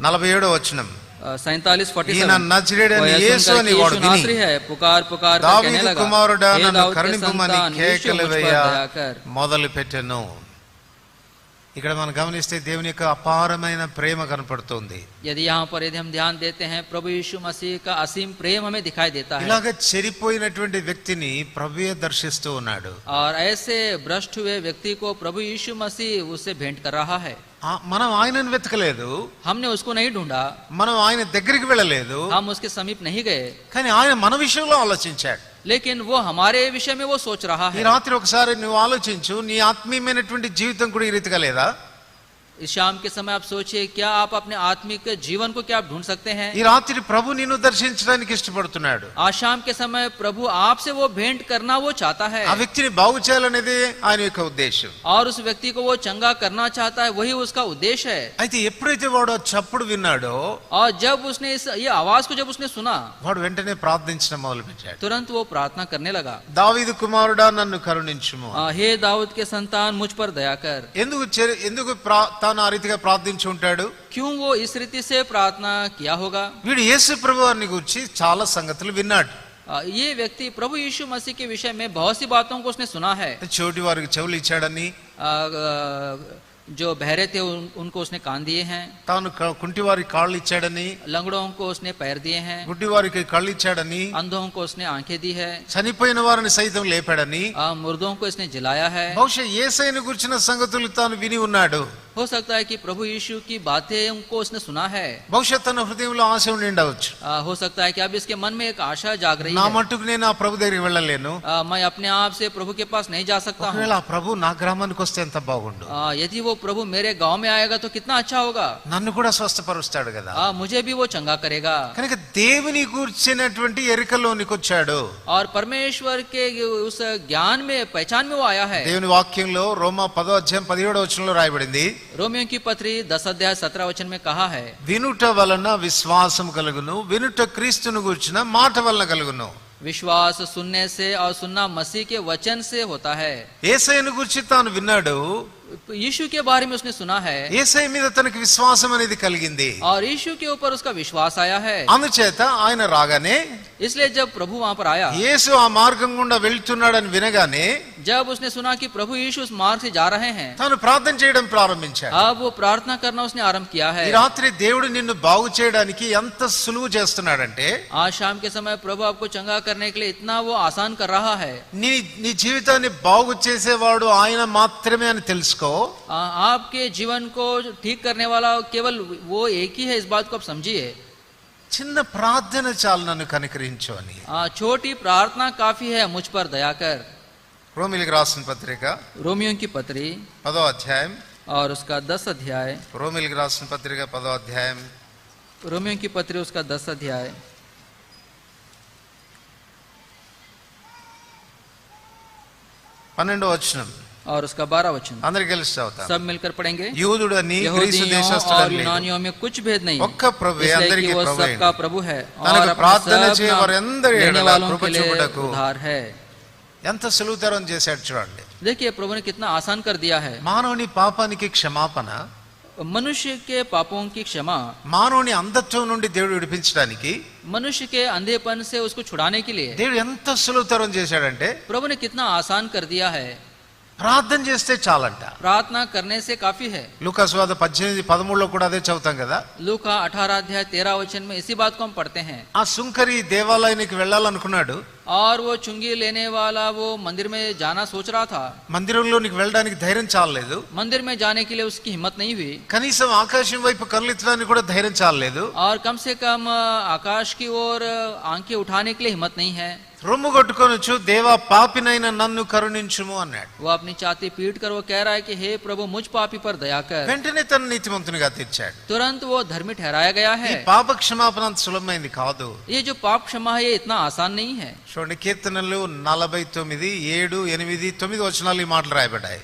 47వ వచనం 47 ఈయన నజరేయుడైన యేసు అని వాడు విని नासरी है पुकार पुकार कर कहने దావీదు लगा కుమారుడా हे నన్ను दाऊद के కరుణింపుమని संतान यीशु కేకలు मुझ पर వేయ दया कर. మొదలు పెట్టెను. ఇక్కడ మనం గమనిస్తే దేవుని యొక్క అపారమైన ప్రేమ కనపడుతుంది. यदि यहाँ पर यदि हम ध्यान देते हैं प्रभु यीशु मसीह का असीम प्रेम हमें दिखाई देता है. ఇలాగ చెరిపోయినటువంటి వ్యక్తిని ప్రభువే దర్శిస్తూ ఉన్నాడు. और ऐसे भ्रष्ट हुए व्यक्ति को प्रभु यीशु मसीह उससे भेंट कर रहा है. మనం ఆయనను వెతకలేదు, हमने उसको नहीं ढूंढा, మనం ఆయన దగ్గరికి వెళ్ళలేదు, हम उसके समीप नहीं गए, కానీ ఆయన మన విషయంలో ఆలోచించాడు. लेकिन वो हमारे विषय में वो सोच रहा ఈ है. రాత్రి ఒకసారి నువ్వు ఆలోచించు, నీ ఆత్మీయమైనటువంటి జీవితం కూడా ఈ రీతిగా లేదా? इस शाम के समय आप सोचिए, क्या आप अपने आत्मिक जीवन को क्या आप ढूंढ सकते हैं? ఈ రాత్రి ప్రభు నిన్ను దర్శించడానికి ఇష్టపడుతున్నాడు. आज शाम के समय प्रभु आपसे वो भेंट करना वो चाहता है, ఆ వ్యక్తిని బాగు చేయాలనేదే ఆయన యొక్క ఉద్దేశం. और उस व्यक्ति को वो चंगा करना चाहता है, वही उसका उद्देश्य है. అయితే ఎప్పుడైతే వాడు ఆ చప్పుడు విన్నాడో और जब उसने ये आवाज को जब उसने सुना, వాడు వెంటనే ప్రార్థించడం మొదలు పెట్టాడు. तुरंत वो प्रार्थना करने लगा, దావీదు కుమారుడా నన్ను కరుణించుము. हे दाऊद के संतान मुझ पर दया कर. ఎందుకు తాను ఆ రీతిగా ప్రార్థించి ఉంటాడు? क्यों वो इस रीति से प्रार्थना किया होगा? వీడు యేసు ప్రభువారిని గురించి చాలా సంగతులు విన్నాడు. ये व्यक्ति प्रभु यीशु मसीह के विषय में बहुत सी बातों को उसने सुना है. చోటి వారికి చెవులు ఇచ్చాడని, जो बहरे थे उनको उसने कान दिए हैं, తాను కుంటి వారికి కాళ్ళు ఇచ్చాడని, लंगड़ों को उसने पैर दिए हैं, గుడ్డి వారికి కళ్ళు ఇచ్చాడని, अंधों को उसने आंखें दी है, చనిపోయిన వారిని సైతం లేపాడని, मुर्दों को इसने जिलाया है. బహుశా యేసయ్యను గురించిన సంగతులు తాను విని ఉన్నాడు. हो सकता है कि प्रभु यीशु की बातें उनको उसने सुना है. బహుశా తన హృదయంలో ఆశ ఉండి ఉండవచ్చు. हो सकता है कि अब इसके मन में एक आशा जाग रही నా है, మట్టుకు నేను ఆ ప్రభు దగ్గరికి వెళ్ళలేను, मैं अपने आप से प्रभु के पास नहीं जा सकता हूँ. ఒకవేళ ఆ ప్రభు నా గ్రామానికి వస్తే ఎంత బాగుండు, यदि वो प्रभु मेरे गांव में आएगा तो कितना अच्छा होगा, నన్ను కూడా స్వస్థపరుస్తాడు కదా. मुझे भी वो चंगा करेगा. కనుక దేవుని కూర్చున్నటువంటి ఎరికలోనికి వచ్చాడు. और परमेश्वर के उस ज्ञान में पहचान में वो आया है. దేవుని వాక్యంలో రోమా 10:17 రాయబడింది, रोमियो की पत्री 10:17 में कहा है, వినుట వలన విశ్వాసం కలుగును, వినుట క్రీస్తును గూర్చిన మాట వలన కలుగును. विश्वास सुनने से और सुनना मसीह के वचन से होता है. యేసయ్యను గురించి తాను విన్నాడు, यीशु के बारे में उसने सुना है, యేసయ్య మీద తనకి విశ్వాసం అనేది కలిగింది. और यीशु के ऊपर उसका विश्वास आया है. అందుచేత ఆయన రాగానే, इसलिए जब प्रभु वहां पर आया, యేసు ఆ మార్గం గుండా వెళ్తున్నాడని వినగానే जब उसने सुना कि प्रभु यीशु उस मार्ग से जा रहे हैं, తాను ప్రార్థన చేయడం ప్రారంభించాడు. अब वो प्रार्थना करना उसने आरंभ किया है. ఈ రాత్రి దేవుడు నిన్ను బాగు చేయడానికి ఎంత సులువు చేస్తున్నాడంటే, आज शाम के समय प्रभु आपको चंगा करने के लिए इतना वो आसान कर रहा है. నీ జీవితాన్ని బాగు చేసేవాడు ఆయన మాత్రమే అని తెలుసుకో. आपके जीवन को ठीक करने वाला केवल वो एक ही है, इस बात को आप समझिए. చిన్న ప్రార్థన చాలు నన్ను కనికరించు అని. छोटी प्रार्थना काफी है, मुझ पर दया कर. రోమిలికి రాసిన పత్రిక रोमियो की पत्री 10వ అధ్యాయం, और उसका 10 अध्याय, రోమిలికి రాసిన పత్రిక 10వ అధ్యాయం रोमियो की पत्री उसका 10 अध्याय 12వ వచనం, और उसका 12 वचन. అందరికి కలిసి చదువుతాం. सब मिलकर पढ़ेंगे. యూదుడని గ్రీసు यहूदियों और దేశస్థుడని లేదు, यूनानियों में कुछ भेद नहीं, ఒక్క ప్రభువే इसलिए कि అందరికీ वो ప్రభువే, सबका प्रभु है తనకు और अपने ప్రార్థన सब చేయ नाम వారందరి लेने ఎడల वालों కృప के लिए చూపుటకు उद्धार है. ఎంత సులువుతరం చేశాడు చూడండి. देखिए प्रभु ने कितना आसान कर दिया है. మానవుని పాపానికి క్షమాపణ, मनुष्य के पापों की क्षमा, మానవుని అంధత్వం నుండి దేవుడు విడిపించడానికి मनुष्य के अंधेपन से उसको छुड़ाने के लिए దేవుడు ఎంత సులువుతరం చేశాడంటే, प्रभु ने कितना आसान कर दिया है. ప్రార్థన చేస్తే చాలంట. प्रार्थना करने से काफी है. లూకాసు వార్త 18:13 కూడా అదే చదువుతాం కదా. लूका 18 अध्याय 13 वचन में इसी बात को हम पढ़ते हैं. ఆ సుంకరి దేవాలయానికి వెళ్ళాలనుకున్నాడు, और वो चुंगी लेने वाला वो मंदिर में जाना सोच रहा था. మందిరంలోనికి వెళ్ళడానికి ధైర్యం చాలలేదు, मंदिर में जाने के लिए उसकी हिम्मत नहीं हुई, కనీసం ఆకాశం వైపు కళ్ళెత్తడానికి కూడా ధైర్యం చాలలేదు. और कम से कम आकाश की ओर आंखें उठाने के लिए हिम्मत नहीं है. రొమ్ము కొట్టుకొనొచ్చు, దేవా పాపినైన నన్ను కరుణించుము అన్నాడు. वो अपनी छाती पीट कर वो कह रहा है कि हे प्रभु मुझ पापी पर दया कर. వెంటనే తన నీతిమంతునిగా తీర్చాడు. तुरंत वो धर्मी ठहराया गया ఈ है. పాప క్షమాపణ అంత సులభమైంది కాదు. ये जो पाप क्षमा है ये इतना आसान नहीं है. చూడండి, కీర్తనలు 49, 7, 8, 9 వచనాలు ఈ మాటలు రాయబడ్డాయి.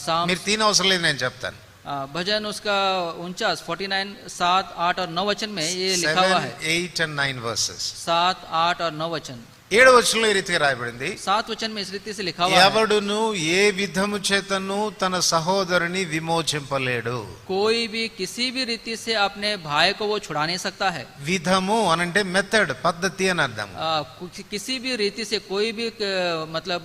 साम మీరు తీన అవసరం లేదు, నేను చెప్తాను. भजन उसका 49, 7, 8 और 9 वचन में ये लिखा हुआ 7, है। 8 and 9 verses. 7, 8 और 9 वचन। 7వ వచనంలో ఈ రీతిగా రాయబడింది, 7 वचन में इस रीति से लिखा हुआ है, ఎవడును ఏ విధము చేతను తన సహోదరుని విమోచింపలేడు. कोई भी किसी भी रीति से अपने भाई को वो छुड़ा नहीं सकता है। విధము అనంటే మెథడ్, పద్ధతి అని అర్థం. किसी भी रीति से कोई भी मतलब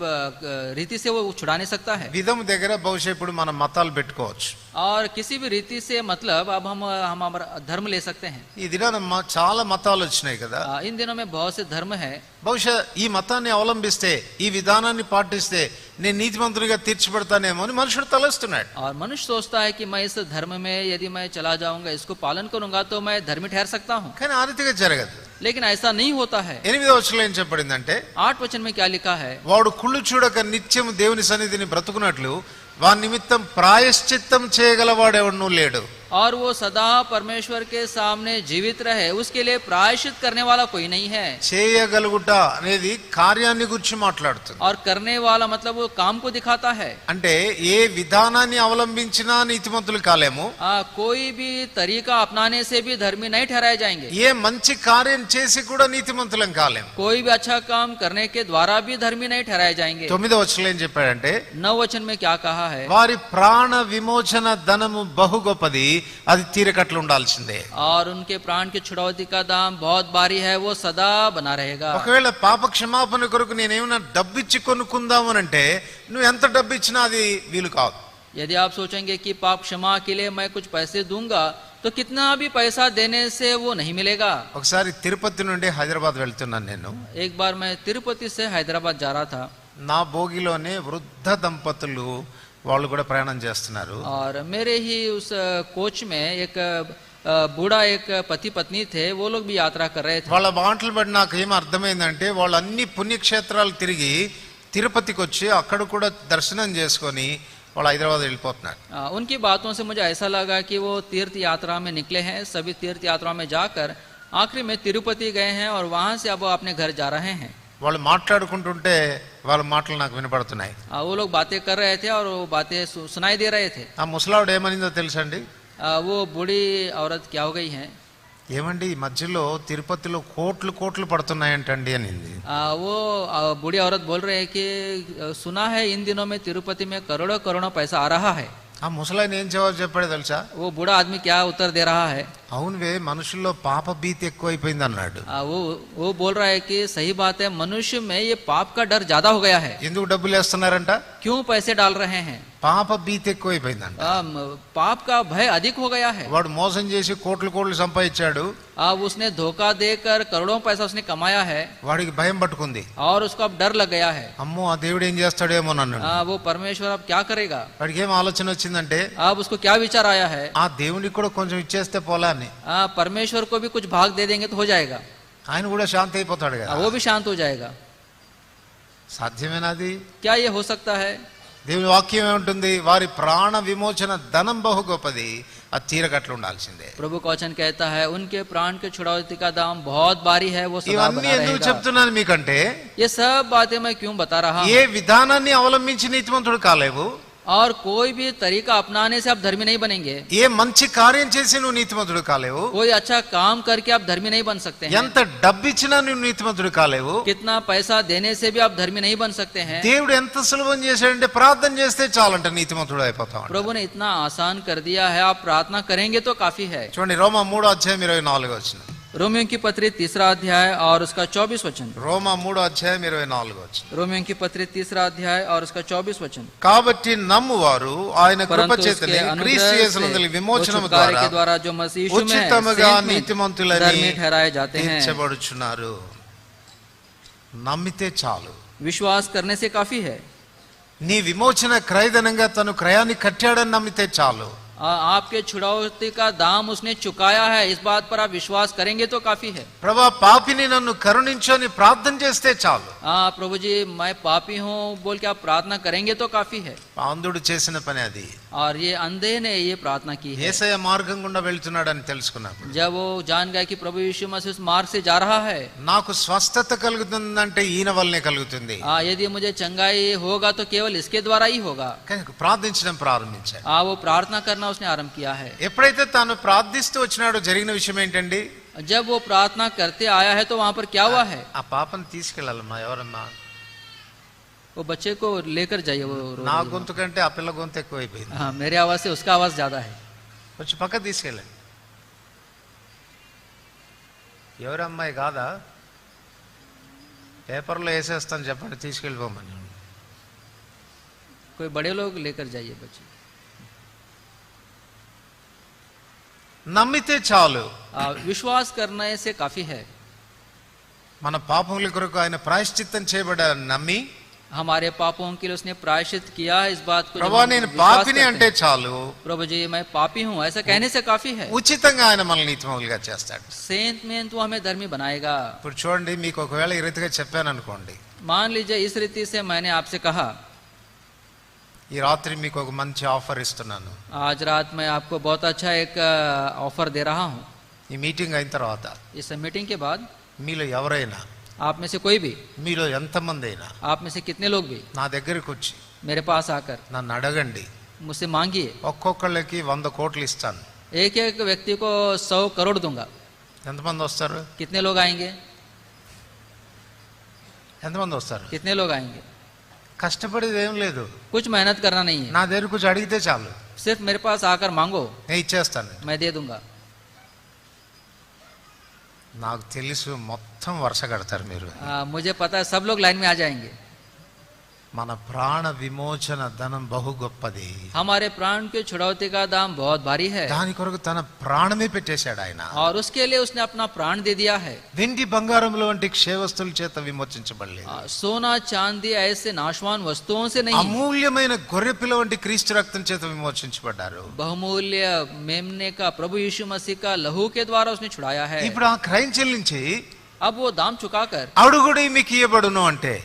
रीति से वो छुड़ा नहीं सकता है। విధము దగ్గర బహుశా ఇప్పుడు మనం మతాలు పెట్టుకోవచ్చు. और किसी भी रीति से मतलब अब हम हमारा धर्म ले सकते हैं। ఈ దినాన చాలా మతాలు వచ్చినాయి కదా. इन दिनों में बहुत से धर्म है। బహుశా ఈ మతాన్ని అవలంబిస్తే, ఈ విధానాన్ని పాటిస్తే నేను నీతిమంతునిగా తీర్చిపెడతానేమో అని మనుషుడు తలస్తున్నాడు. और मनुष्य सोचता है कि मैं इस धर्म में यदि मैं चला जाऊंगा, इसको पालन करूंगा तो मैं धर्मी ठहर सकता हूँ। కానీ ఆ రీతిగా జరగదు. लेकिन ऐसा नहीं होता है। 8వ వచనంలో ఏం చెప్పబడిందంటే, 8 वचन में क्या लिखा है, వాడు కుళ్ళు చూడక నిత్యం దేవుని సన్నిధిని బ్రతుకున్నట్లు వాని నిమిత్తం ప్రాయశ్చిత్తం చేయగలవాడెవడూ లేడు. और वो सदा परमेश्वर के सामने जीवित रहे, उसके लिए प्रायश्चित करने वाला कोई नहीं है। చేయగలుగుట అనేది కార్యాన్ని గురించి మాట్లాడుతుంది. और करने वाला मतलब वो काम को दिखाता है। అంటే ఏ విధానాన్ని అవలంబించినా నీతిమంతులు కాలేము, कोई भी तरीका अपनाने से भी धर्मी नहीं ठहराए जाएंगे। ఏ మంచి కార్యం చేసి కూడా నీతిమంతులం కాలేము. कोई भी अच्छा काम करने के द्वारा भी धर्मी नहीं ठहराए जाएंगे। 9వ వచనంలో ఏం చెప్పాడంటే, 9 वचन में क्या कहा है, వారి ప్రాణ విమోచన ధనము బహు గొప్పది, అది తీరకట్లు ఉండాల్సిందే. और उनके प्राण की छुड़ौती का दाम बहुत भारी है, वो सदा बना रहेगा। ఒకవేళ పాప క్షమాపణ కొరకు నేనేమైనా డబ్బిచ్చి కొనుక్కుందామనంటే నువ్వు ఎంత డబ్బిచ్చినా అది వీలు కాదు. यदि आप सोचेंगे कि पाप क्षमा के लिए मैं कुछ पैसे दूंगा, तो कितना भी पैसा देने से वो नहीं मिलेगा। ఒకసారి తిరుపతి నుండి హైదరాబాద్ వెళ్తున్నాను నేను. एक बार मैं तिरुपति से हैदराबाद जा रहा था, నా బోగిలోనే వృద్ధ దంపతులు వాళ్ళు కూడా ప్రయాణం చేస్తున్నారు. और मेरे ही उस कोच में एक बूढ़ा एक पति पत्नी थे, वो लोग भी यात्रा कर रहे थे। వాళ్ళ మాటలు బట్టి నాకు ఏం అర్థమైందంటే, వాళ్ళు అన్ని పుణ్యక్షేత్రాలు తిరిగి తిరుపతికి వచ్చి అక్కడ కూడా దర్శనం చేసుకొని వాళ్ళు హైదరాబాద్ వెళ్ళిపోతున్నారు. उनकी बातों से मुझे ऐसा लगा कि वो तीर्थ यात्रा में निकले हैं, सभी तीर्थ यात्रा में जाकर आखिरी में तिरुपति गए हैं और वहां से अब वो अपने घर जा रहे हैं। వాళ్ళు మాట్లాడుకుంటుంటే వాళ్ళ మాటలు నాకు వినపడుతున్నాయి. वो लोग बातें कर रहे थे और वो बातें सुनाई दे रहे थे। ఆ ముసలావిడ ఏమనిందో తెలుసండి? वो बूढ़ी औरत क्या हो गई है, ఏమండి ఈ మధ్యలో తిరుపతిలో కోట్లు కోట్లు పడుతున్నాయంటండి అనింది. वो बूढ़ी औरत बोल रहे हैं कि सुना है इन दिनों में तिरुपति में करोड़ों करोड़ों पैसा आ रहा है। ఆ ముసలాయన ఏం జవాబు చెప్పాడో తెలుసా? वो बूढ़ा आदमी क्या उत्तर दे रहा है, అవునువే మనుషుల్లో పాప భీతి ఎక్కువైపోయింది అన్నాడు. वो बोल रहा है कि सही बात है, मनुष्य में ये पाप का डर ज्यादा हो गया है। ఎందుకు డబ్బులు వేస్తున్నారంట? क्यों पैसे डाल रहे हैं, పాప భీతి ఎక్కువైపోయిందంట. पाप का भय अधिक हो गया है। వాడు మోసం చేసి కోట్లు కోట్లు సంపాదించాడు, उसने धोखा देकर करोड़ों पैसा उसने कमाया है వాడికి భయం పట్టుకుంది. और उसको अब डर लग गया है। అమ్మో ఆ దేవుడు ఏం చేస్తాడేమో నన్ను. वो परमेश्वर अब क्या करेगा, వాడికి ఏం ఆలోచన వచ్చిందంటే, अब उसको क्या विचार आया है, ఆ దేవునికి కూడా కొంచెం ఇచ్చేస్తే పోలా అని. परमेश्वर को भी कुछ भाग दे देंगे तो हो जाएगा, ఆయన కూడా శాంతి అయిపోతాడు కదా. वो भी शांत हो जाएगा। సాధ్యమేనాది? क्या ये हो सकता है? దేవుని వాక్యం ఏముంటుంది? వారి ప్రాణ విమోచన ధనం బహు గొప్పది, అది తీరకట్లు ఉండాల్సిందే. प्रभु का वचन कहता है उनके प्राण के छुड़ौती का दाम बहुत भारी है, वो सदा ఇవన్నీ बना ఎందుకు रहेगा। చెప్తున్నాను మీకంటే, ये सब बातें मैं क्यों बता रहा हूँ, ఏ విధానాన్ని అవలంబించి నీతిమంతుడు కాలేవు, और कोई भी तरीका अपनाने से आप धर्मी नहीं बनेंगे, ఏ మంచి కార్యం చేసి నువ్వు నీతిమంతుడు కాలేవు, कोई अच्छा काम करके आप धर्मी नहीं बन सकते हैं, ఎంత డబ్బిచ్చినా నువ్వు నీతిమంతుడు కాలేవు. कितना पैसा देने से भी आप धर्मी नहीं बन सकते हैं। దేవుడు ఎంత సులభం చేశాడంటే ప్రార్థన చేస్తే చాలంట నీతిమంతుడు అయిపోతాం. प्रभु ने इतना आसान कर दिया है, आप प्रार्थना करेंगे तो काफी है। చూడండి రోమా 3:24 వచ్చిన. रोमियों की पत्री 3 अध्याय और उसका 24 वचन। రోమా 3:24 వచ్చిన. रोमियों की पत्री 3 अध्याय और उसका 24 वचन। కాబట్టి నమ్మువారు ఆయన కృప परंतु చేతనే उसके अनुग्रह క్రీస్తు से యేసునందు విమోచనము वो छुटकारे ద్వారా के द्वारा जो मसीह यीशु में है, ఉచితముగా सेवक में నీతిమంతులని धर्मी ठहराए जाते हैं। తీర్చబడుచున్నారు. నమ్మితే చాలు. विश्वास करने से काफी है। నీ విమోచన క్రయధనంగా తను క్రయాన్ని కట్టాడని నమ్మితే చాలు. आपके छुड़ौती का दाम उसने चुकाया है, इस बात पर आप विश्वास करेंगे तो काफी है। ప్రభా పాపిని నన్ను కరుణించని ప్రార్థన చేస్తే చాలు. प्रभु जी मैं पापी हूँ बोल के आप प्रार्थना करेंगे तो काफी है। పాందుడు చేసిన పని అది. और ये अंधे ने ये प्रार्थना की है। యేసయ్య మార్గం గుండా వెళ్తున్నాడని తెలుసుకున్నప్పుడు, जब वो जान गया कि प्रभु यीशु मसीह उस मार्ग से जा रहा है, నాకు స్వస్థత కలుగుతుందంటే ఈయన వల్లనే కలుగుతుంది यदि मुझे चंगाई होगा तो केवल इसके द्वारा ही होगा। కనుక ప్రార్థించడం ప్రారంభించాడు. वो प्रार्थना करना उसने आरंभ किया है। ఎప్పుడైతే తాను ప్రార్థిస్తూ వచ్చినాడో జరిగిన విషయం ఏంటండి, जब वो प्रार्थना करते आया है तो वहां पर क्या हुआ है? ఆ పాపను తీసుకెళ్ళాలమ్మా, ఎవరమ్మా, वो बच्चे को लेकर जाइए। वो నా గొంతు కంటే ఆ పిల్ల గొంతు ఎక్కువైపోయింది, हाँ, मेरे आवाज से उसका आवाज ज्यादा है। వచ్చి పక్క తీసుకెళ్ళండి. ఎవరమ్మాయి కాదా, పేపర్లో వేసేస్తాను చెప్పండి, తీసుకెళ్ళిపోమని. कोई बड़े लोग लेकर जाइए बच्चे। నమ్మితే చాలు, विश्वास करने से काफी है। మన పాపముల కొరకు ఆయన ప్రాయశ్చిత్తం చేయబడ నమ్మి, हमारे पापों के लिए उसने प्रायश्चित किया है, इस बात को जब ప్రభా हम నేను विश्वास పాపిని करते అంటే हैं, చాలు, प्रभु जी मैं पापी हूँ ऐसा कहने से काफी है। ఉచితంగా ఆయన మనల్ని నీతిమంతులుగా చేస్తాడు. सेंत में तो हमें धर्मी बनाएगा। ఇప్పుడు చూడండి, మీకు ఒకవేళ ఈ రీతిగా చెప్పాను అనుకోండి, मान लीजिए इस रीति से मैंने आपसे कहा, ఈ రాత్రి మీకు ఒక మంచి ఆఫర్ ఇస్తున్నాను. आज रात मैं आपको बहुत अच्छा एक ऑफर दे रहा हूँ। ఈ మీటింగ్ అయిన తర్వాత इस मीटिंग के बाद మీలో ఎవరైనా, आप में से कोई भी, మీలో ఎంతమంది అయినా आप में से कितने लोग भी నా దగ్గరికి వచ్చి मेरे पास आकर నన్ను అడగండి, मुझसे मांगिए, ఒక్కొక్కళ్ళకి 100 కోట్లు ఇస్తాను. एक एक व्यक्ति को 100 करोड़ दूंगा। ఎంతమంది వస్తారు? कितने लोग आएंगे? ఎంతమంది వస్తారు? कितने लोग आएंगे? కష్టపడేది ఏం లేదు, कुछ मेहनत करना नहीं है, నా దగ్గర కొంచెం అడిగితే చాలు, सिर्फ मेरे पास आकर मांगो, నేను ఇచ్చేస్తాను. मैं दे दूंगा। నాకు తెలుసు మొత్తం వరుస కడతారు మీరు. मुझे पता है सब लोग लाइन में आ जाएंगे। మన ప్రాణ విమోచన ధనం బహు గొప్పది. हमारे प्राण के छुड़ौती का दाम बहुत भारी है, దాని కొరకు తన ప్రాణమే పెట్టేశాడు ఆయన. और उसके लिए उसने अपना प्राण दे दिया है। వెండి బంగారముల వంటి క్షయవస్తుల చేత విమోచించబడలేదు, सोना चांदी ऐसे नाशवान वस्तुओं से नहीं, అమూల్యమైన గొర్రెపిల్ల వంటి క్రీస్తు రక్తం చేత విమోచించబడ్డారు. बहुमूल्य मेमने का प्रभु यीशु मसीह का लहू के द्वारा उसने छुड़ाया है। ఇప్పుడు ఆ క్రయం చెల్లించి अब वो दाम चुकाकर అడుగుడి మీకు ఇవ్వబడును అంటే,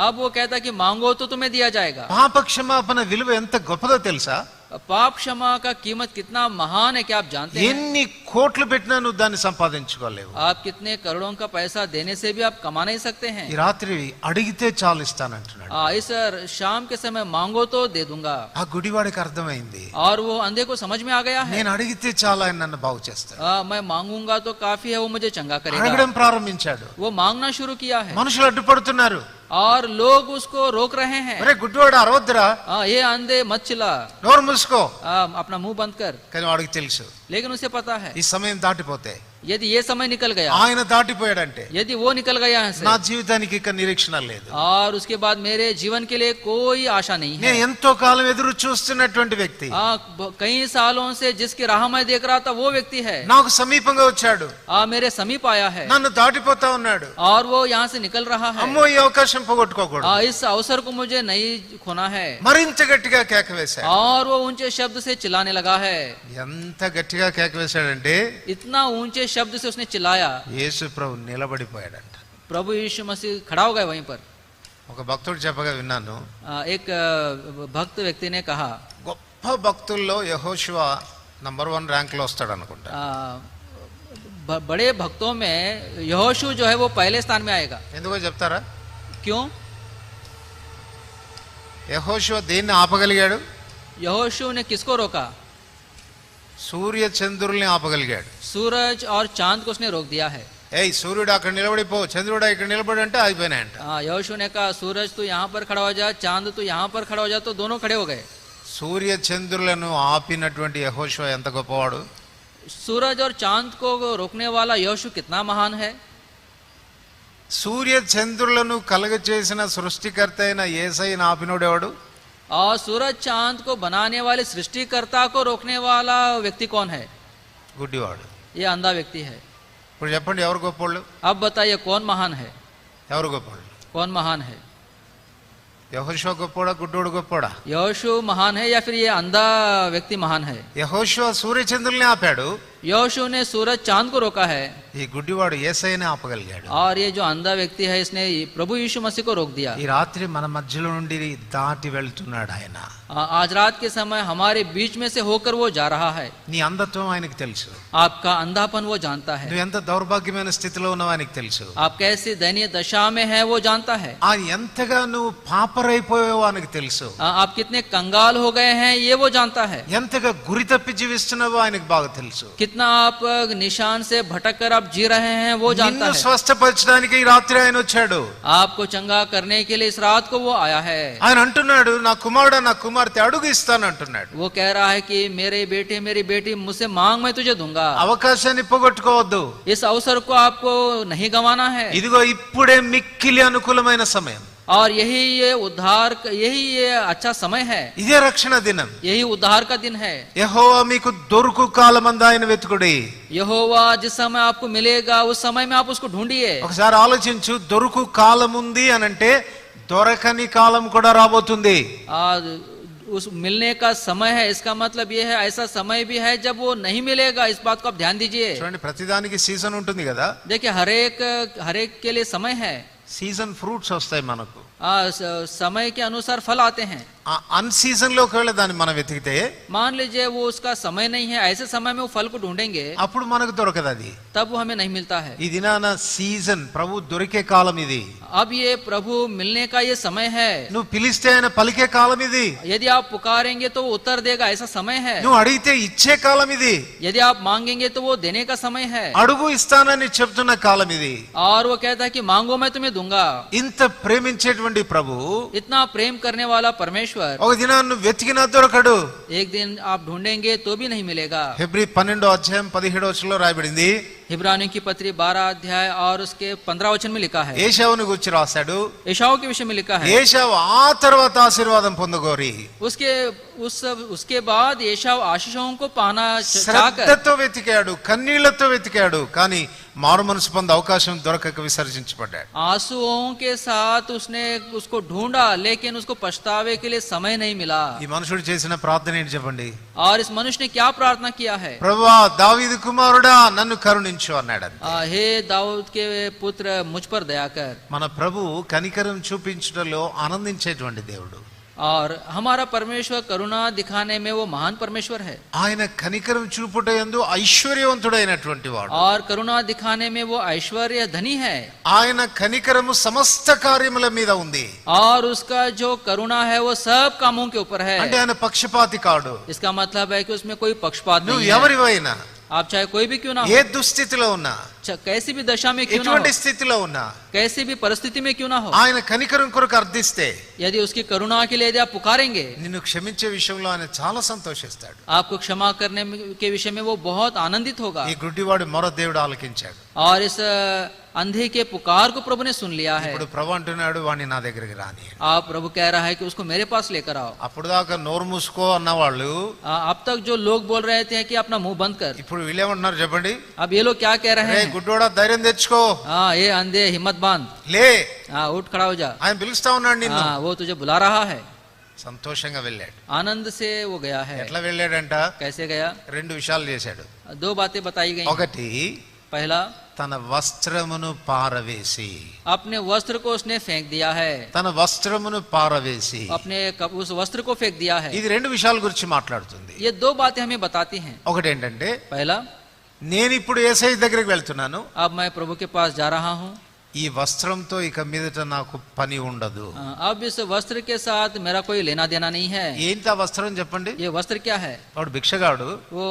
अब वो कहता कि मांगो तो तुम्हें दिया जाएगा। పాప క్షమాపణ విలువ ఎంత గొప్పదో తెలుసా? पाप क्षमा का कीमत कितना महान है क्या आप जानते हैं? ఎన్ని కోట్లు పెట్టినా నువ్వు దాన్ని సంపాదించుకోలేవు. आप कितने करोड़ों का पैसा देने से भी आप कमा नहीं सकते हैं। ఈ రాత్రి అడిగితే చాలు ఇస్తానంటున్నాడు. इस शाम के समय मांगो तो दे दूंगा। ఆ గుడివాడికి అర్థమైంది, और वो अंधे को समझ में आ गया है, నేను అడిగితే చాలు ఆయన నన్ను బాగు చేస్తాడు. मैं मांगूंगा तो काफी है, वो मुझे चंगा करेगा। అడగడం ప్రారంభించాడు. वो मांगना शुरू किया है, మనుషులు అడ్డుపడుతున్నారు. और लोग उसको रोक रहे हैं। ఒరే గుడ్డివాడు అరవద్దురా, ये अंधे मत चिल्ला, నోరు మూసుకో. अपना मुंह बंद कर। కానీ వాడికి తెలుసు, लेकिन उसे पता है ఈ సమయం దాటిపోతే, यदि ये समय निकल गया, ఆయన దాటిపోయాడంటే यदि वो निकल गया है నా జీవితానికి ఇక నిరీక్షణ లేదు. और उसके बाद मेरे जीवन के लिए कोई आशा नहीं है। నేను ఎంతో కాలం ఎదురు చూస్తున్నటువంటి వ్యక్తి कई सालों से जिसकी राह मैं देख रहा था वो व्यक्ति है, నాకు సమీపంగా వచ్చాడు, मेरे समीप आया है, నన్ను దాటిపోతా ఉన్నాడు. और वो यहाँ से निकल रहा है। అమ్మో, ఈ అవకాశం పోగొట్టుకోకూడదు. इस अवसर को मुझे नहीं खोना है। మరింత గట్టిగా కేక వేశాడు. और वो ऊंचे शब्द से चिल्लाने लगा है। ఎంత గట్టిగా కేక వేశాడంటే इतना ऊंचे शब्द से उसने चिल्लाया, యేసు ప్రభు నిలబడిపోయాడంట. प्रभु यीशु मसीह खड़ा हो गए वहीं पर। ఒక భక్తుడు చెప్పగా విన్నాను, एक भक्त व्यक्ति ने कहा, గొప్ప భక్తుల్లో యెహోషువ నంబర్ 1 ర్యాంక్ లో వస్తాడు అనుకుంటా. बड़े भक्तों में यहोशू जो है वो पहले स्थान में आएगा। ఎందుకో చెప్తారా? क्यों? యెహోషువ దేన్ని ఆపగలిగాడు? यहोशू ने किसको रोका? సూర్య చంద్రుల్ని ఆపగలిగాడు. सूरज और चांद को उसने रोक दिया है। ఏయ్ సూర్యుడు అక్కడ నిలబడిపో, చంద్రుడు ఇక్కడ నిలబడి అంటే అయిపోయినాయంట. यहोशू ने कहा सूरज तू यहाँ पर खड़ा हो जा, चांद तू यहाँ पर खड़ा हो जा, तो दोनों खड़े हो गए। సూర్య చంద్రులను ఆపినటువంటి యెహోషువ ఎంత గొప్పవాడు. सूरज और चांद को रोकने वाला यहोशू कितना महान है। సూర్య చంద్రులను కలగచేసిన సృష్టికర్త అయిన యేసయ్యను ఆపినోడు ఎవడు? और सूरज चांद को बनाने वाले सृष्टिकर्ता को रोकने वाला व्यक्ति कौन है? గుడ్డివాడు. ये अंधा व्यक्ति है। ఇప్పుడు చెప్పండి, ఎవరు గొప్పోళ్ళు? अब बताइए कौन महान है? ఎవరు గొప్పోళ్ళు? कौन महान है? యెహోషువ గొప్పోడా, గుడ్డోడు గొప్పోడా? यहोशू महान है या फिर ये अंधा व्यक्ति महान है? యెహోషువ సూర్య చంద్రుల్ని ఆపాడు. यहोशू ने सूरज चांद को रोका है ఈ గుడ్డివాడు యేసయ్యనే ఆపగలిగాడు. और ये जो अंधा व्यक्ति है इसने प्रभु यीशु मसीह को रोक दिया. ఈ రాత్రి మన మధ్యలో నుండి దాటి వెళ్తున్నాడు ఆయన. आज रात के समय हमारे बीच में से होकर वो जा रहा है. నీ అంధత్వం ఆయనకు తెలుసు. आपका अंधापन वो जानता है. నువ్వు ఎంత దౌర్భాగ్యమైన స్థితిలో ఉన్నావు ఆయనకు తెలుసు. आप कैसी दयनीय दशा में है वो जानता है. ఆ ఎంతగా నువ్వు పాపరైపోయావో ఆయనకు తెలుసు. आप कितने कंगाल हो गए हैं ये वो जानता है. ఎంతగా గురి తప్పి జీవిస్తున్నావో ఆయనకు బాగా తెలుసు. कितना आप निशान से भटक कर आप जी रहे हैं वो जानता నిన్ను है. స్వస్థపరచడానికి ఈ రాత్రి ఆయన వచ్చాడు. आपको चंगा करने के लिए इस रात को वो आया है. ఆయన అంటున్నాడు నా కుమారుడు నా కుమార్తె అడుగు ఇస్తాను అంటున్నాడు. वो कह रहा है कि मेरे बेटे मेरी बेटी मुझसे मांग मैं तुझे दूंगा. అవకాశాన్ని పోగొట్టుకోవద్దు. इस अवसर को आपको नहीं गंवाना है. ఇదిగో ఇప్పుడే మిక్కిలి అనుకూలమైన సమయం. और यही ये उद्धार यही ये अच्छा समय है. ఇదే రక్షణ దినం. यही उद्धार का दिन है. యెహోవా మీకు దొరుకు కాలమందు ఆయన వెతుకుడి. यहोवा जिस समय आपको मिलेगा उस समय में आप उसको ढूंढिए. ఒకసారి ఆలోచించు, దొరుకు కాలం ఉంది అని అంటే దొరకని కాలం కూడా రాబోతుంది. उस मिलने का समय है इसका मतलब ये है ऐसा समय भी है जब वो नहीं मिलेगा. इस बात को आप ध्यान दीजिए. చూడండి ప్రతిదానికి సీజన్ ఉంటుంది కదా. देखिए हर एक के लिए समय है. సీజన్ ఫ్రూట్స్ వస్తాయి మనకు. समय के अनुसार फल आते हैं. అన్ సీజన్ లోకి వెళ్ళి దాన్ని మనం వెతికితే मान लीजिए वो उसका समय नहीं है, ऐसे समय में वो फल को ढूंढेंगे అప్పుడు మనకు దొరకదు అది. तब वो हमें नहीं मिलता है. ఈ దినాన సీజన్ ప్రభు దొరికే కాలం ఇది. अब ये प्रभु मिलने का ये समय है. నువ్వు పిలిస్తే ఆయన పలికే కాలం ఇది. यदि आप पुकारेंगे तो वो उत्तर देगा, ऐसा समय है. నువ్వు అడిగితే ఇచ్చే కాలం ఇది. यदि आप मांगेंगे तो वो देने का समय है. అడుగు ఇస్తానని చెప్తున్న కాలం ఇది. और वो कहता है कि मांगो मैं तुम्हें दूंगा. ఇంత ప్రేమించేటువంటి ప్రభు इतना प्रेम करने वाला परमेश्वर ఒక దినాన్ని నువ్వు వెతికినా దొరకడు. एक दिन आप ढूंढेंगे तो भी नहीं मिलेगा. హెబ్రీ 12:17 రాయబడింది. इब्रानियों की पत्री 12 अध्याय और उसके 15 वचन में लिखा है. ఏశావుని గురించి రాశాడు. एशाऊ के विषय में लिखा है. ఏశావు ఆ తర్వాత ఆశీర్వాదం పొందగోరి उसके बाद एशाऊ आशीषों को पाना चाहकर శ్రద్ధతో వెతికాడు, కన్నీళ్లతో వెతికాడు, కానీ మారు మనసు పొందే అవకాశం దొరకక విసర్జించబడ్డాడు. आंसुओं के साथ उसने उसको ढूंढा लेकिन उसको पछतावे के लिए समय नहीं मिला. ఈ మనుషుడు చేసిన ప్రార్థన ఏంటి చెప్పండి? और इस मनुष्य ने क्या प्रार्थना किया है? ప్రభువా దావీదు కుమారుడా నన్ను కరుణించు అన్నాడు. हे दाऊद के पुत्र मुझ पर दया कर. మన ప్రభు కనికరం చూపించడంలో ఆనందించేటువంటి దేవుడు. और हमारा परमेश्वर करुणा दिखाने में वो महान परमेश्वर है. ఆయన కనికరం చూపుటయందు ఐశ్వర్యవంతుడైనటువంటి వాడు. और करुणा दिखाने में वो ऐश्वर्य धनी है. ఆయన కనికరము సమస్త కార్యముల మీద ఉంది. और उसका जो करुणा है वो सब कामों के ऊपर है. అంటే ఆయన పక్షపాతి కాడు. इसका मतलब है कि उसमें कोई पक्षपात నువ్వు नहीं है. ఎవరివైనా, आप चाहे कोई भी क्यों ना ఏ हो, దుస్థితిలో ఉన్నా, कैसी भी दशा में क्यों ना ఎటువంటి हो, స్థితిలో ఉన్నా, कैसी भी परिस्थिति में क्यों ना हो, ఆయన కనికరం కొరకు అర్థిస్తే यदि उसकी करुणा के लिए यदि आप पुकारेंगे, నిన్ను క్షమించే విషయంలో ఆయన చాలా సంతోషిస్తాడు. आपको क्षमा करने के विषय में वो बहुत आनंदित होगा. ఈ గుడ్డివాడు మొర దేవుడు ఆలకించాడు. और इस अंधे के पुकार को प्रभु ने सुन लिया है. ఇప్పుడు ప్రభు అంటున్నాడు వాడిని నా దగ్గరికి రాని. आप प्रभु कह रहा है कि उसको मेरे पास लेकर आओ. అప్పుడు దాకా నోరు మూసుకో అన్నవాళ్ళు अब तक जो लोग बोल रहे थे कि अपना मुंह बंद कर, ఇప్పుడు వీళ్ళేమంటున్నారు చెప్పండి? अब ये लोग क्या कह रहे రే हैं? గుడ్డోడా ధైర్యం తెచ్చుకో, हाँ ये अंधे हिम्मत बांध, లే, हाँ उठ खड़ा हो जा, ఆయన పిలుస్తా ఉన్నాడు నిన్ను. हाँ वो तुझे बुला रहा है. సంతోషంగా వెళ్ళాడు. आनंद से वो गया है. ఎట్లా వెళ్ళాడంట? कैसे गया? 2 విషయాలు చేశాడు. 2 बातें बताई गई. ఒకటి, पहला, తన వస్త్రమును పారవేసి, अपने वस्त्र को उसने फेंक दिया है. తన వస్త్రమును పారవేసి, अपने उस वस्त्र को फेंक दिया है. ఇది 2 విషయాల గురించి మాట్లాడుతుంది. ये 2 बातें हमें बताती हैं. ఒకటి ఏంటంటే, पहला, నేను ఇప్పుడు యేసయ్య దగ్గరికి వెళ్తున్నాను, अब मैं प्रभु के पास जा रहा हूँ. ఈ వస్త్రంతో ఇక మీదట నాకు పని ఉండదు. अब इस वस्त्र के साथ मेरा कोई लेना देना नहीं है. ఏంటి ఆ వస్త్రం చెప్పండి? ये वस्त्र क्या है? వాడు భిక్షగాడు. वो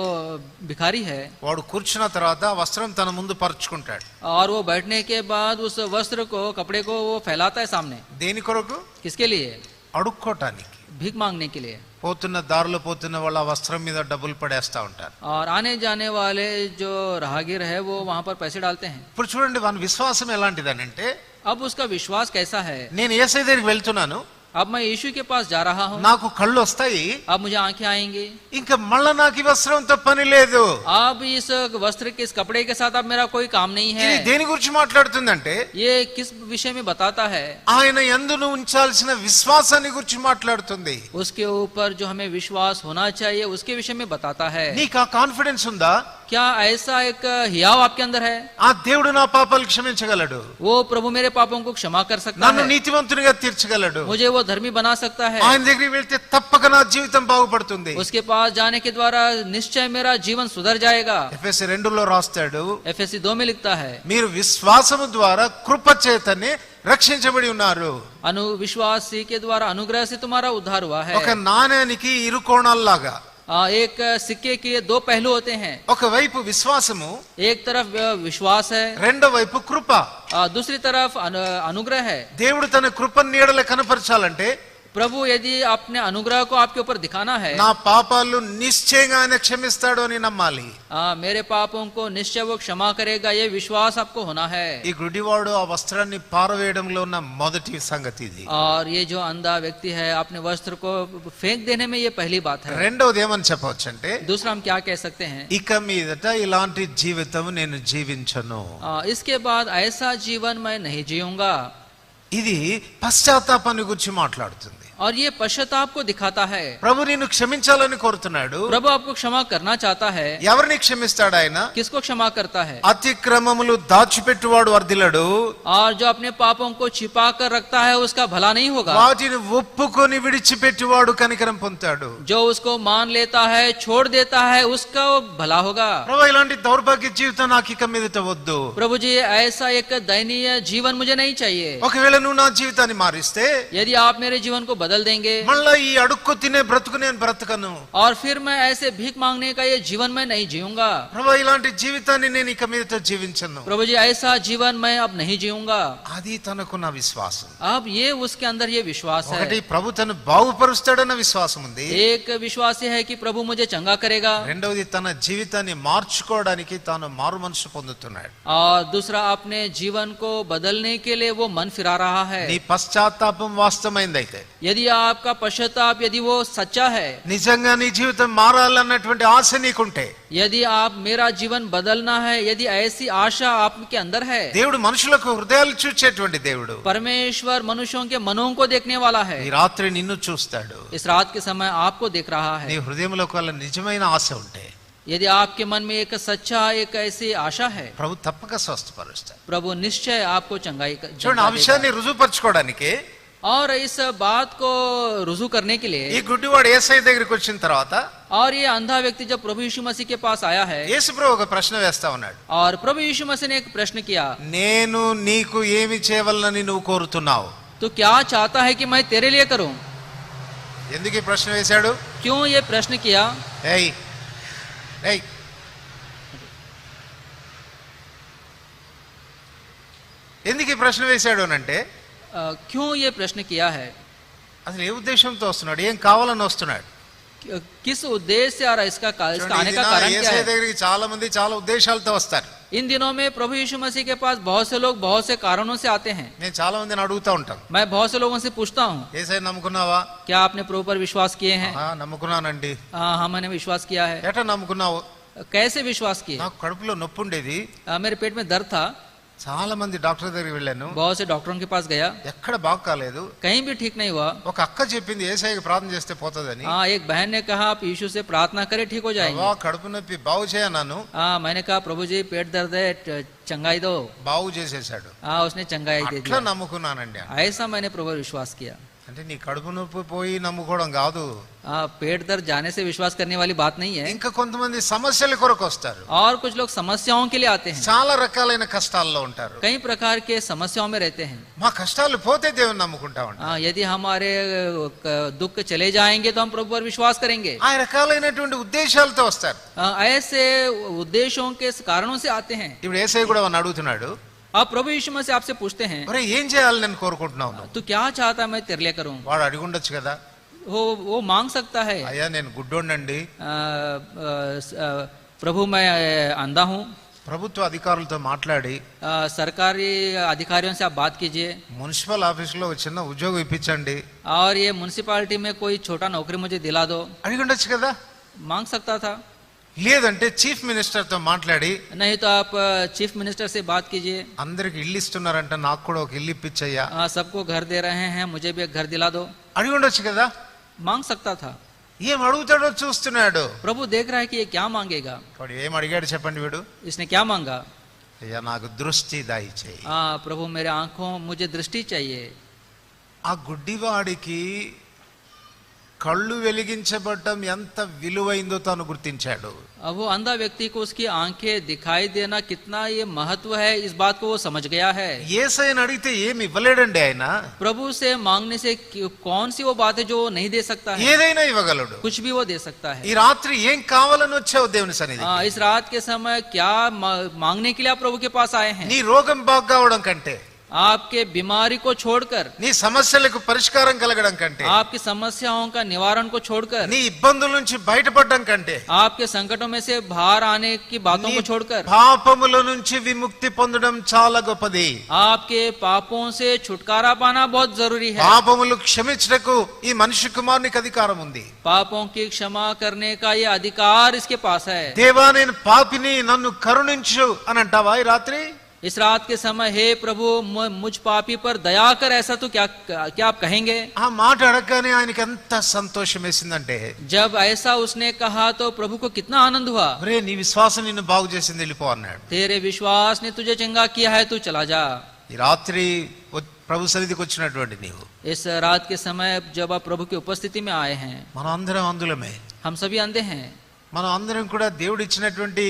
भिखारी है. వాడు కూర్చున్న తర్వాత ఆ వస్త్రం తన ముందు పరుచుకుంటాడు. और वो बैठने के बाद उस वस्त्र को, कपड़े को वो फैलाता है सामने. దేని కొరకు? किसके लिए? అడుక్కోటానికి. भीख मांगने के लिए. పోతున్న దారిలో పోతున్న వాళ్ళ ఆ వస్త్రం మీద డబ్బులు పడేస్తా ఉంటారు. और आने जाने वाले जो राहगीर है वो वहां पर पैसे डालते हैं. ఇప్పుడు చూడండి వాని విశ్వాసం ఎలాంటిదనంటే, अब उसका विश्वास कैसा है? నేను యేసయ్య దగ్గరికి వెళ్తున్నాను, अब मैं यीशु के पास जा रहा हूँ, నాకు కళ్ళు వస్తాయి, अब मुझे आंखें आएंगी, ఇంకా మళ్ళా నాకు ఈ వస్త్రంతో పని లేదు. अब इस वस्त्र के, इस कपड़े के साथ अब मेरा कोई काम नहीं ఇది है. దేని గురించి మాట్లాడుతుందంటే, ये किस विषय में बताता है? ఆయన యందును ఉంచాల్సిన విశ్వాసాన్ని గురించి మాట్లాడుతుంది. उसके ऊपर जो हमें विश्वास होना चाहिए उसके विषय में बताता है. నీకు ఆ కాన్ఫిడెన్స్ ఉందా? क्या ऐसा एक हियाव आपके अंदर है? ఆ దేవుడు నా పాపాలు క్షమించగలడు, वो प्रभु मेरे पापों को क्षमा कर सकता నన్ను है, నీతిమంతునిగా తీర్చగలడు. मुझे वो धर्मी बना सकता है. ఆయన దగ్గరికి వెళ్తే తప్పక నా జీవితం బాగుపడుతుంది. उसके पास जाने के द्वारा निश्चय मेरा जीवन सुधर जाएगा. ఎఫెసీ 2లో రాస్తాడు, एफएससी 2 में लिखता है, మీరు విశ్వాసము ద్వారా కృప చేతనే రక్షించబడి ఉన్నారు. विश्वास के द्वारा अनुग्रह से तुम्हारा उद्धार हुआ है. ఒక నాణ్యానికి ఇరు కోణాల్లాగా एक सिक्के के दो पहलू होते हैं. ఒకవైపు విశ్వాసము, एक तरफ विश्वास है, రెండో వైపు కృప. दूसरी तरफ अनुग्रह है. దేవుడు తన కృప నీడల కనపరచాలంటే प्रभु यदि अपने अनुग्रह को आपके ऊपर दिखाना है, నా పాపాలు నిశ్చయంగా ఆయన క్షమిస్తాడు అని నమ్మాలి. मेरे पापों को निश्चय वो क्षमा करेगा, ये विश्वास आपको होना है. ఈ గుడివాడు ఆ వస్త్రాన్ని పారవేయడంలో ఉన్న మొదటి సంగతి ఇది. और ये जो अंधा व्यक्ति है अपने वस्त्र को फेंक देने में ये पहली बात है. రెండోది ఏమని చెప్పవచ్చు అంటే, दूसरा हम क्या कह सकते हैं? ఇక మీదట ఇలాంటి జీవితం నేను జీవించను. इसके बाद ऐसा जीवन मैं नहीं जीऊंगा. ఇది పశ్చాత్తాపాన్ని గురించి మాట్లాడుతుంది. और ये पश्चाताप को दिखाता है. ప్రభు నిన్ను క్షమించాలని కోరుతున్నాడు. प्रभु आपको क्षमा करना चाहता है. ఎవరిని క్షమిస్తాడు ఆయన? किसको क्षमा करता है? అతిక్రమములు దాచిపెట్టువాడు వర్ధిల్లడు, और जो अपने पापों को छिपा कर रखता है उसका भला नहीं होगा. వాటిని ఒప్పుకొని విడిచిపెట్టువాడు కనికరం పొందుతాడు. जो उसको मान लेता है, छोड़ देता है, उसका वो भला होगा. ప్రభు ఇలాంటి దౌర్భాగ్య జీవితం నాకు ఇక మీదట వద్దు. प्रभु जी ऐसा एक दयनीय जीवन मुझे नहीं चाहिए. ఒకవేళ నువ్వు నా జీవితాన్ని మారిస్తే यदि आप मेरे जीवन को बदल देंगे మళ్ళా ఈ అడుక్కు తినే బ్రతుకు నేను బ్రతకను. और फिर मैं ऐसे भीख मांगने का ये जीवन मैं नहीं जीऊंगा. ప్రభు ఇలాంటి జీవితాన్ని నేను ఇక మీదట జీవించను. प्रभु जी ऐसा जीवन मैं अब नहीं जीऊंगा. అది తనకున్న విశ్వాసం. अब ये उसके अंदर ये विश्वास है. ఒకటి ప్రభు తను బాగుపరుస్తాడన్న విశ్వాసం ఉంది. एक विश्वास ये है कि प्रभु मुझे चंगा करेगा. రెండవది తన జీవితాన్ని మార్చుకోవడానికి తాను మారు మనసు పొందుతున్నాడు. और दूसरा अपने जीवन को बदलने के लिए वो मन फिरा रहा है. నీ పశ్చాత్తాపం వాస్తవమైందైతే, यदि आपका पश्चाताप यदि वो सच्चा है, నిజంగా నీ జీవితం మారాలన్నటువంటి ఆశ నీకుంటే, यदि आप मेरा जीवन बदलना है, यदि ऐसी आशा आपके अंदर है, దేవుడు మనుషులకు హృదయాలు చూచేటువంటి దేవుడు. परमेश्वर मनुष्यों के मनों को देखने वाला है. ఈ రాత్రి నిన్ను చూస్తాడు. इस रात के समय आपको देख रहा నీ है. హృదయంలో ఒకవేళ నిజమైన ఆశ ఉంటే यदि आपके मन में एक सच्चा एक ऐसी आशा है, ప్రభు తప్పక స్వస్థపరుస్తాడు. प्रभु निश्चय आपको चंगाई చూడండి, ఆ విషయాన్ని రుజువుపరచుకోవడానికి और इस बात को रुजू करने के लिए, ఈ గుడ్డివాడు యేసయ్య దగ్గరికి వచ్చిన తర్వాత और ये अंधा व्यक्ति जब प्रभु यीशु मसीह के पास आया है, యేసు ప్రభు ఒక ప్రశ్న వేస్తా ఉన్నాడు. और प्रभु यीशु मसीह ने एक प्रश्न किया, నేను నీకు ఏమి చేయవలనని నువ్వు కోరుతున్నావు? तो क्या चाहता है कि मैं तेरे लिए करूं? ఎందుకు ఈ ప్రశ్న వేశాడు? क्यों ये प्रश्न किया? ఏయ్ ఏయ్ ఎందుకు ఈ ప్రశ్న వేశాడు అనంటే, क्यों ये प्रश्न किया है? అసలు ఏ ఉద్దేశంతో వస్తున్నాడు, ఏం కావాలని వస్తున్నాడు? किस उद्देश्य से आ रहा है? इसका చూడండి, आने ఈ का దినాన कारण क्या యేసయ్య है? దగ్గరికి చాలా మంది చాలా ఉద్దేశాలతో వస్తారు. इन दिनों में प्रभु यीशु मसीह के पास बहुत से लोग बहुत से कारणों से आते हैं. నేను చాలా మందిని అడుగుతా ఉంటాను, मैं बहुत से लोगों से पूछता हूँ, యేసయ్య నమ్ముకున్నావా? क्या आपने प्रभु पर विश्वास किए हैं? నమ్ముకున్నానండి. हाँ, मैंने विश्वास किया है. ఎట్లా నమ్ముకున్నావు? कैसे विश्वास किए? నాకు కడుపులో నొప్పి ఉండేది, मेरे पेट में दर्द था, చాలా మంది డాక్టర్ దగ్గరికి వెళ్ళాను, बहुत से डॉक्टरों के पास गया, ఎక్కడ బాగు కాలేదు. कहीं भी ठीक नहीं हुआ. ఒక అక్క చెప్పింది యేసయ్యకి ప్రార్థన చేస్తే పోతుందని. हाँ, एक बहन ने कहा आप यीशु से प्रार्थना करें ठीक हो जाएंगे. కడుపు నొప్పి బాగు చేయన్నాను, हाँ, मैंने कहा प्रभु जी पेट दर्द है, चंगाई दो. బాగు చేసేసాడు. हाँ, उसने चंगाई दे అట్లా दिया. నమ్ముకున్నానండి. ऐसा मैंने प्रभु पर विश्वास किया. అంటే నీ కడుపు నొప్పి పోయి నమ్ముకోవడం కాదు, पेट दर्द जाने से विश्वास करने वाली बात नहीं है. ఇంకా కొంతమంది సమస్యల కొరకు వస్తారు. और कुछ लोग समस्याओं के लिए आते हैं, చాలా రకాలైన కష్టాల్లో ఉంటారు. कई प्रकार के समस्याओं में रहते हैं. మా కష్టాలు పోతే దేవుని నమ్ముకుంటా ఉంటాం. यदि हमारे दुख चले जाएंगे तो हम प्रभु पर विश्वास करेंगे. ఆ రకాలైనటువంటి ఉద్దేశాలతో వస్తారు. ऐसे उद्देश्यों के कारणों से आते हैं. ఇప్పుడు యేసయ్య కూడా వాడిని అడుగుతున్నాడు, अब प्रभु यीशु मसीह आपसे पूछते हैं, ఒరే ఏం చేయాలి నేను కోరుకుంటున్నావు నువ్వు? तू क्या चाहता है मैं तेरे लिए करूं? వాడు అడిగి ఉండొచ్చు కదా, वो मांग सकता है, అయ్యా నేను గుడ్డోండండి, प्रभु मैं अंधा हूँ, ప్రభుత్వ అధికారులతో మాట్లాడి सरकारी अधिकारियों से आप बात कीजिए, మున్సిపల్ ఆఫీసులో ఒక చిన్న ఉద్యోగం ఇప్పించండి, और ये म्युनिसिपालिटी में कोई छोटा नौकरी मुझे दिला दो. అడిగి ఉండొచ్చు కదా. मांग सकता था. లేదంటే చీఫ్ మినిస్టర్తో మాట్లాడి, नहीं तो आप चीफ मिनिस्टर से बात कीजिए, అందరికి ఇల్లు ఇస్తున్నారంట, నాకు కూడా ఒక ఇల్లు ఇప్పించయ్యా, सबको घर दे रहे हैं, मुझे भी एक घर दिला दो. అడిగి ఉండొచ్చు కదా. मांग सकता था. ఏం అడుగుతాడో చూస్తున్నాడు. प्रभु देख रहा है कि ये क्या मांगेगा। వాడు ఏం అడిగాడు చెప్పండి వీడు? इसने क्या मांगा? అయ్యా నాకు దృష్టి దయచేయి. प्रभु मेरे आंखों मुझे दृष्टि चाहिए। ఆ గుడ్డివాడికి కళ్ళు వెలిగించబడటం ఎంత విలువైందో తాను గుర్తించాడు. अब वो अंधा व्यक्ति को उसकी आंखें दिखाई देना कितना ये महत्व है, इस बात को वो समझ गया है। యేసయ్యని అడిగితే ఏమి ఇవ్వలేడండి ఆయన. प्रभु से मांगने से कौन सी वो बात है जो वो नहीं दे सकता है? ఏదైనా ఇవ్వగలడు. कुछ भी वो दे सकता है। ఈ రాత్రి ఏం కావాలని వచ్చావు దేవుని సన్నిధికి? इस रात के समय क्या मांगने के लिए आप प्रभु के पास आए हैं? నీ రోగం బాగు కావడం కంటే, आपके बीमारी को छोड़कर, నీ సమస్యలకు పరిష్కారం కలగడం కంటే, आपकी समस्याओं का निवारण को छोड़कर, నీ ఇబ్బందుల నుంచి బయటపడడం కంటే, आपके संकटों में से बाहर आने की बातों को छोड़कर, పాపముల నుంచి విముక్తి పొందడం చాలా గొప్పది. आपके पापों से छुटकारा पाना बहुत जरूरी है। పాపములు క్షమించటకు ఈ మనిషి కుమారునికి అధికారం ఉంది. पापों की क्षमा करने का ये अधिकार इसके पास है। దేవా నేను పాపిని, నన్ను కరుణించు అని అంటావా ఈ రాత్రి? इस रात के समय हे प्रभु मुझ पापी पर दया कर, ऐसा तो क्या आप कहेंगे? ఆ మాట అడగగానే ఆయనకి ఎంత సంతోషం వేసిందంటే, जब ऐसा उसने कहा तो प्रभु को कितना आनंद हुआ। రే నీ విశ్వాసం నిన్ను బాగు చేసింది, వెళ్ళిపో అన్నాడు. तेरे विश्वास ने तुझे चंगा किया है, तू चला जा। ఈ రాత్రి ప్రభు సన్నిధికి వచ్చినటువంటి నీవు, इस रात के समय जब आप प्रभु की उपस्थिति में आए हैं, మనం అందరం అందులమే. हम सभी अंधे हैं మనం అందరం కూడా దేవుడు ఇచ్చినటువంటి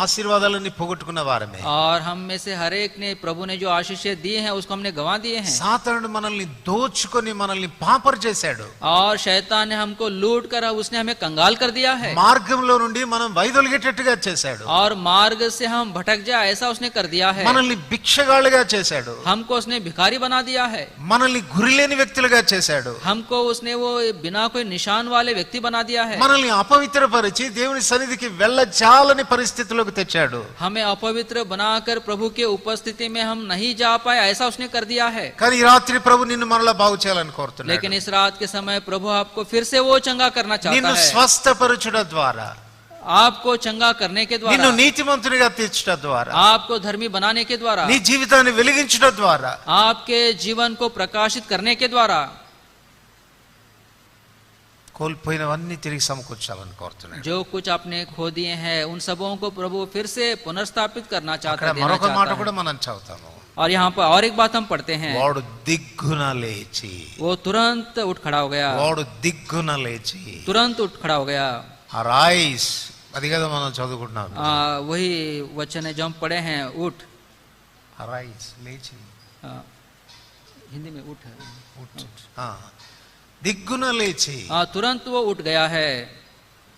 ఆశీర్వాదాలన్నీ పోగొట్టుకున్న వారమే. और हम में से हर एक ने प्रभु ने जो आशीषें दिए हैं उसको हमने गंवा दिए हैं। సాతానుడు మనల్ని దోచుకొని మనల్ని పాపరు చేశాడు. और शैतान ने हमको लूट कर उसने हमें कंगाल कर दिया है। మార్గంలో నుండి మనం వైదొలిగేటట్టుగా చేశాడు. और मार्ग से हम भटक जाए ऐसा उसने कर दिया है। మనల్ని భిక్షగాళ్ళుగా చేశాడు. हमको उसने भिखारी बना दिया है। మనల్ని గురిలేని వ్యక్తులుగా చేశాడు. हमको उसने वो बिना कोई निशान वाले व्यक्ति बना दिया है। మనల్ని అపవిత్రపరిచి దేవుని సన్నిధికి వెళ్ళచాలని పరిస్థితిలోకి తెచ్చాడు. हमें अपवित्र बनाकर प्रभु के उपस्थिति में हम नहीं जा पाए ऐसा उसने कर दिया है। కానీ ఈ రాత్రి ప్రభు నిన్ను మనలా బాగు చేయాలని కోరుతున్నాడు. लेकिन इस रात के समय प्रभु आपको फिर से वो चंगा करना चाहता నిన్ను है। స్వస్థపరచడం ద్వారా, आपको चंगा करने के నిన్ను द्वारा, నీతిమంతునిగా తీర్చడం ద్వారా, आपको धर्मी बनाने के द्वारा, నీ జీవితాన్ని వెలిగించడం ద్వారా, आपके जीवन को प्रकाशित करने के द्वारा కోల్పోయినవన్నీ తిరిగి సమకూర్చాలని కోరుతున్నాడు. जो कुछ आपने खो दिए हैं उन सबों को प्रभु फिर से पुनर्स्थापित करना चाहता అక్కడ है, देना మరొక మాట चाहता కూడా है। మనం చదువుతాము. और यहाँ पर और एक बात हम पढ़ते हैं, వాడు దిగ్గున లేచి, वो तुरंत उठ खड़ा हो गया। వాడు దిగ్గున లేచి, तुरंत उठ खड़ा हो गया। అరైజ్, అది కదా మనం చదువుకుంటున్నాం. वही वचन है जो हम पढ़े हैं, उठ। అరైజ్ లేచి, हिंदी में उठ है। దిగ్గున లేచి. तुरंत वो उठ गया है।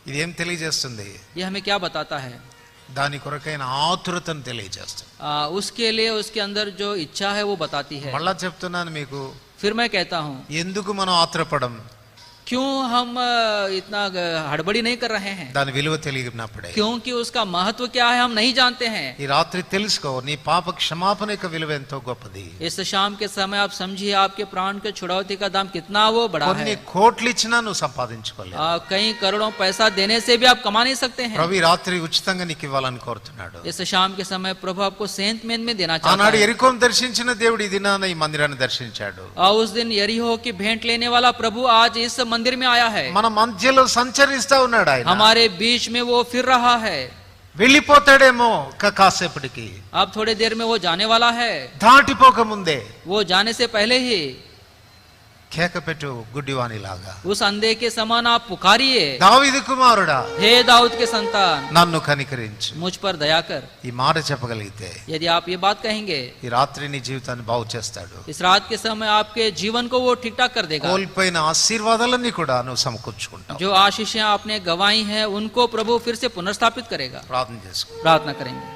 ఇదేం తెలియజేస్తుంది? ये हमें क्या बताता है? దాని కొరకైన ఆతురతను తెలియజేస్తుంది. उसके लिए उसके अंदर जो इच्छा है वो बताती है। మళ్ళా చెప్తున్నాను మీకు, फिर मैं कहता हूँ, ఎందుకు మనం ఆత్రపడం? क्यों हम इतना हड़बड़ी नहीं कर रहे हैं? దాని విలువ తెలియనప్పుడే. क्योंकि उसका महत्व क्या है हम नहीं जानते हैं। ఈ రాత్రి తెలుసుకో, నీ పాప క్షమాపణ యొక్క విలువ ఎంతో గొప్పది. इस शाम के समय आप समझिए आपके प्राण के छुड़ौती का दाम कितना वो बड़ा కొన్ని है। కోట్లు ఇచ్చినా నువ్వు సంపాదించుకోలేవు. कई करोड़ों पैसा देने से भी आप कमा नहीं सकते हैं। ప్రభు ఈ రాత్రి ఉచితంగా నీకు ఇవ్వాలని కోరుతున్నాడు. इस शाम के समय प्रभु आपको सेंत में देना चाहता ఆనాడు है। ఎరికోను దర్శించిన దేవుడు ఈ దినాన ఈ మందిరాన్ని దర్శించాడు. उस दिन यरीहो की भेंट लेने वाला प्रभु आज इस मंदिर में आया है। మన మధ్యలో సంచరిస్తా ఉన్నాడు ఆయన. हमारे बीच में वो फिर रहा है। వెళ్ళిపోతాడేమో కాసేపటికి, अब थोड़ी देर में वो जाने वाला है। దాటిపోక ముందే वो जाने से पहले ही కేక పెట్టు గుడ్డివాని లాగా. उस अंधे के समान आप पुकारिए, దావీదు కుమారుడా, हे दाऊद के संतान, నన్ను కనికరించు. मुझ पर दया कर। ఈ మాట చెప్పగలిగితే यदि आप ये बात कहेंगे, ఈ రాత్రి నీ జీవితాన్ని బాగు చేస్తాడు. इस रात के समय आपके जीवन को वो ठीक ठाक कर देगा। కోల్పోయిన ఆశీర్వాదాలన్నీ కూడా నువ్వు సమకూర్చుకుంటావు. जो आशीषें आपने गवाई हैं उनको प्रभु फिर से पुनर्स्थापित करेगा। ప్రార్థన చేసుకో. प्रार्थना करेंगे।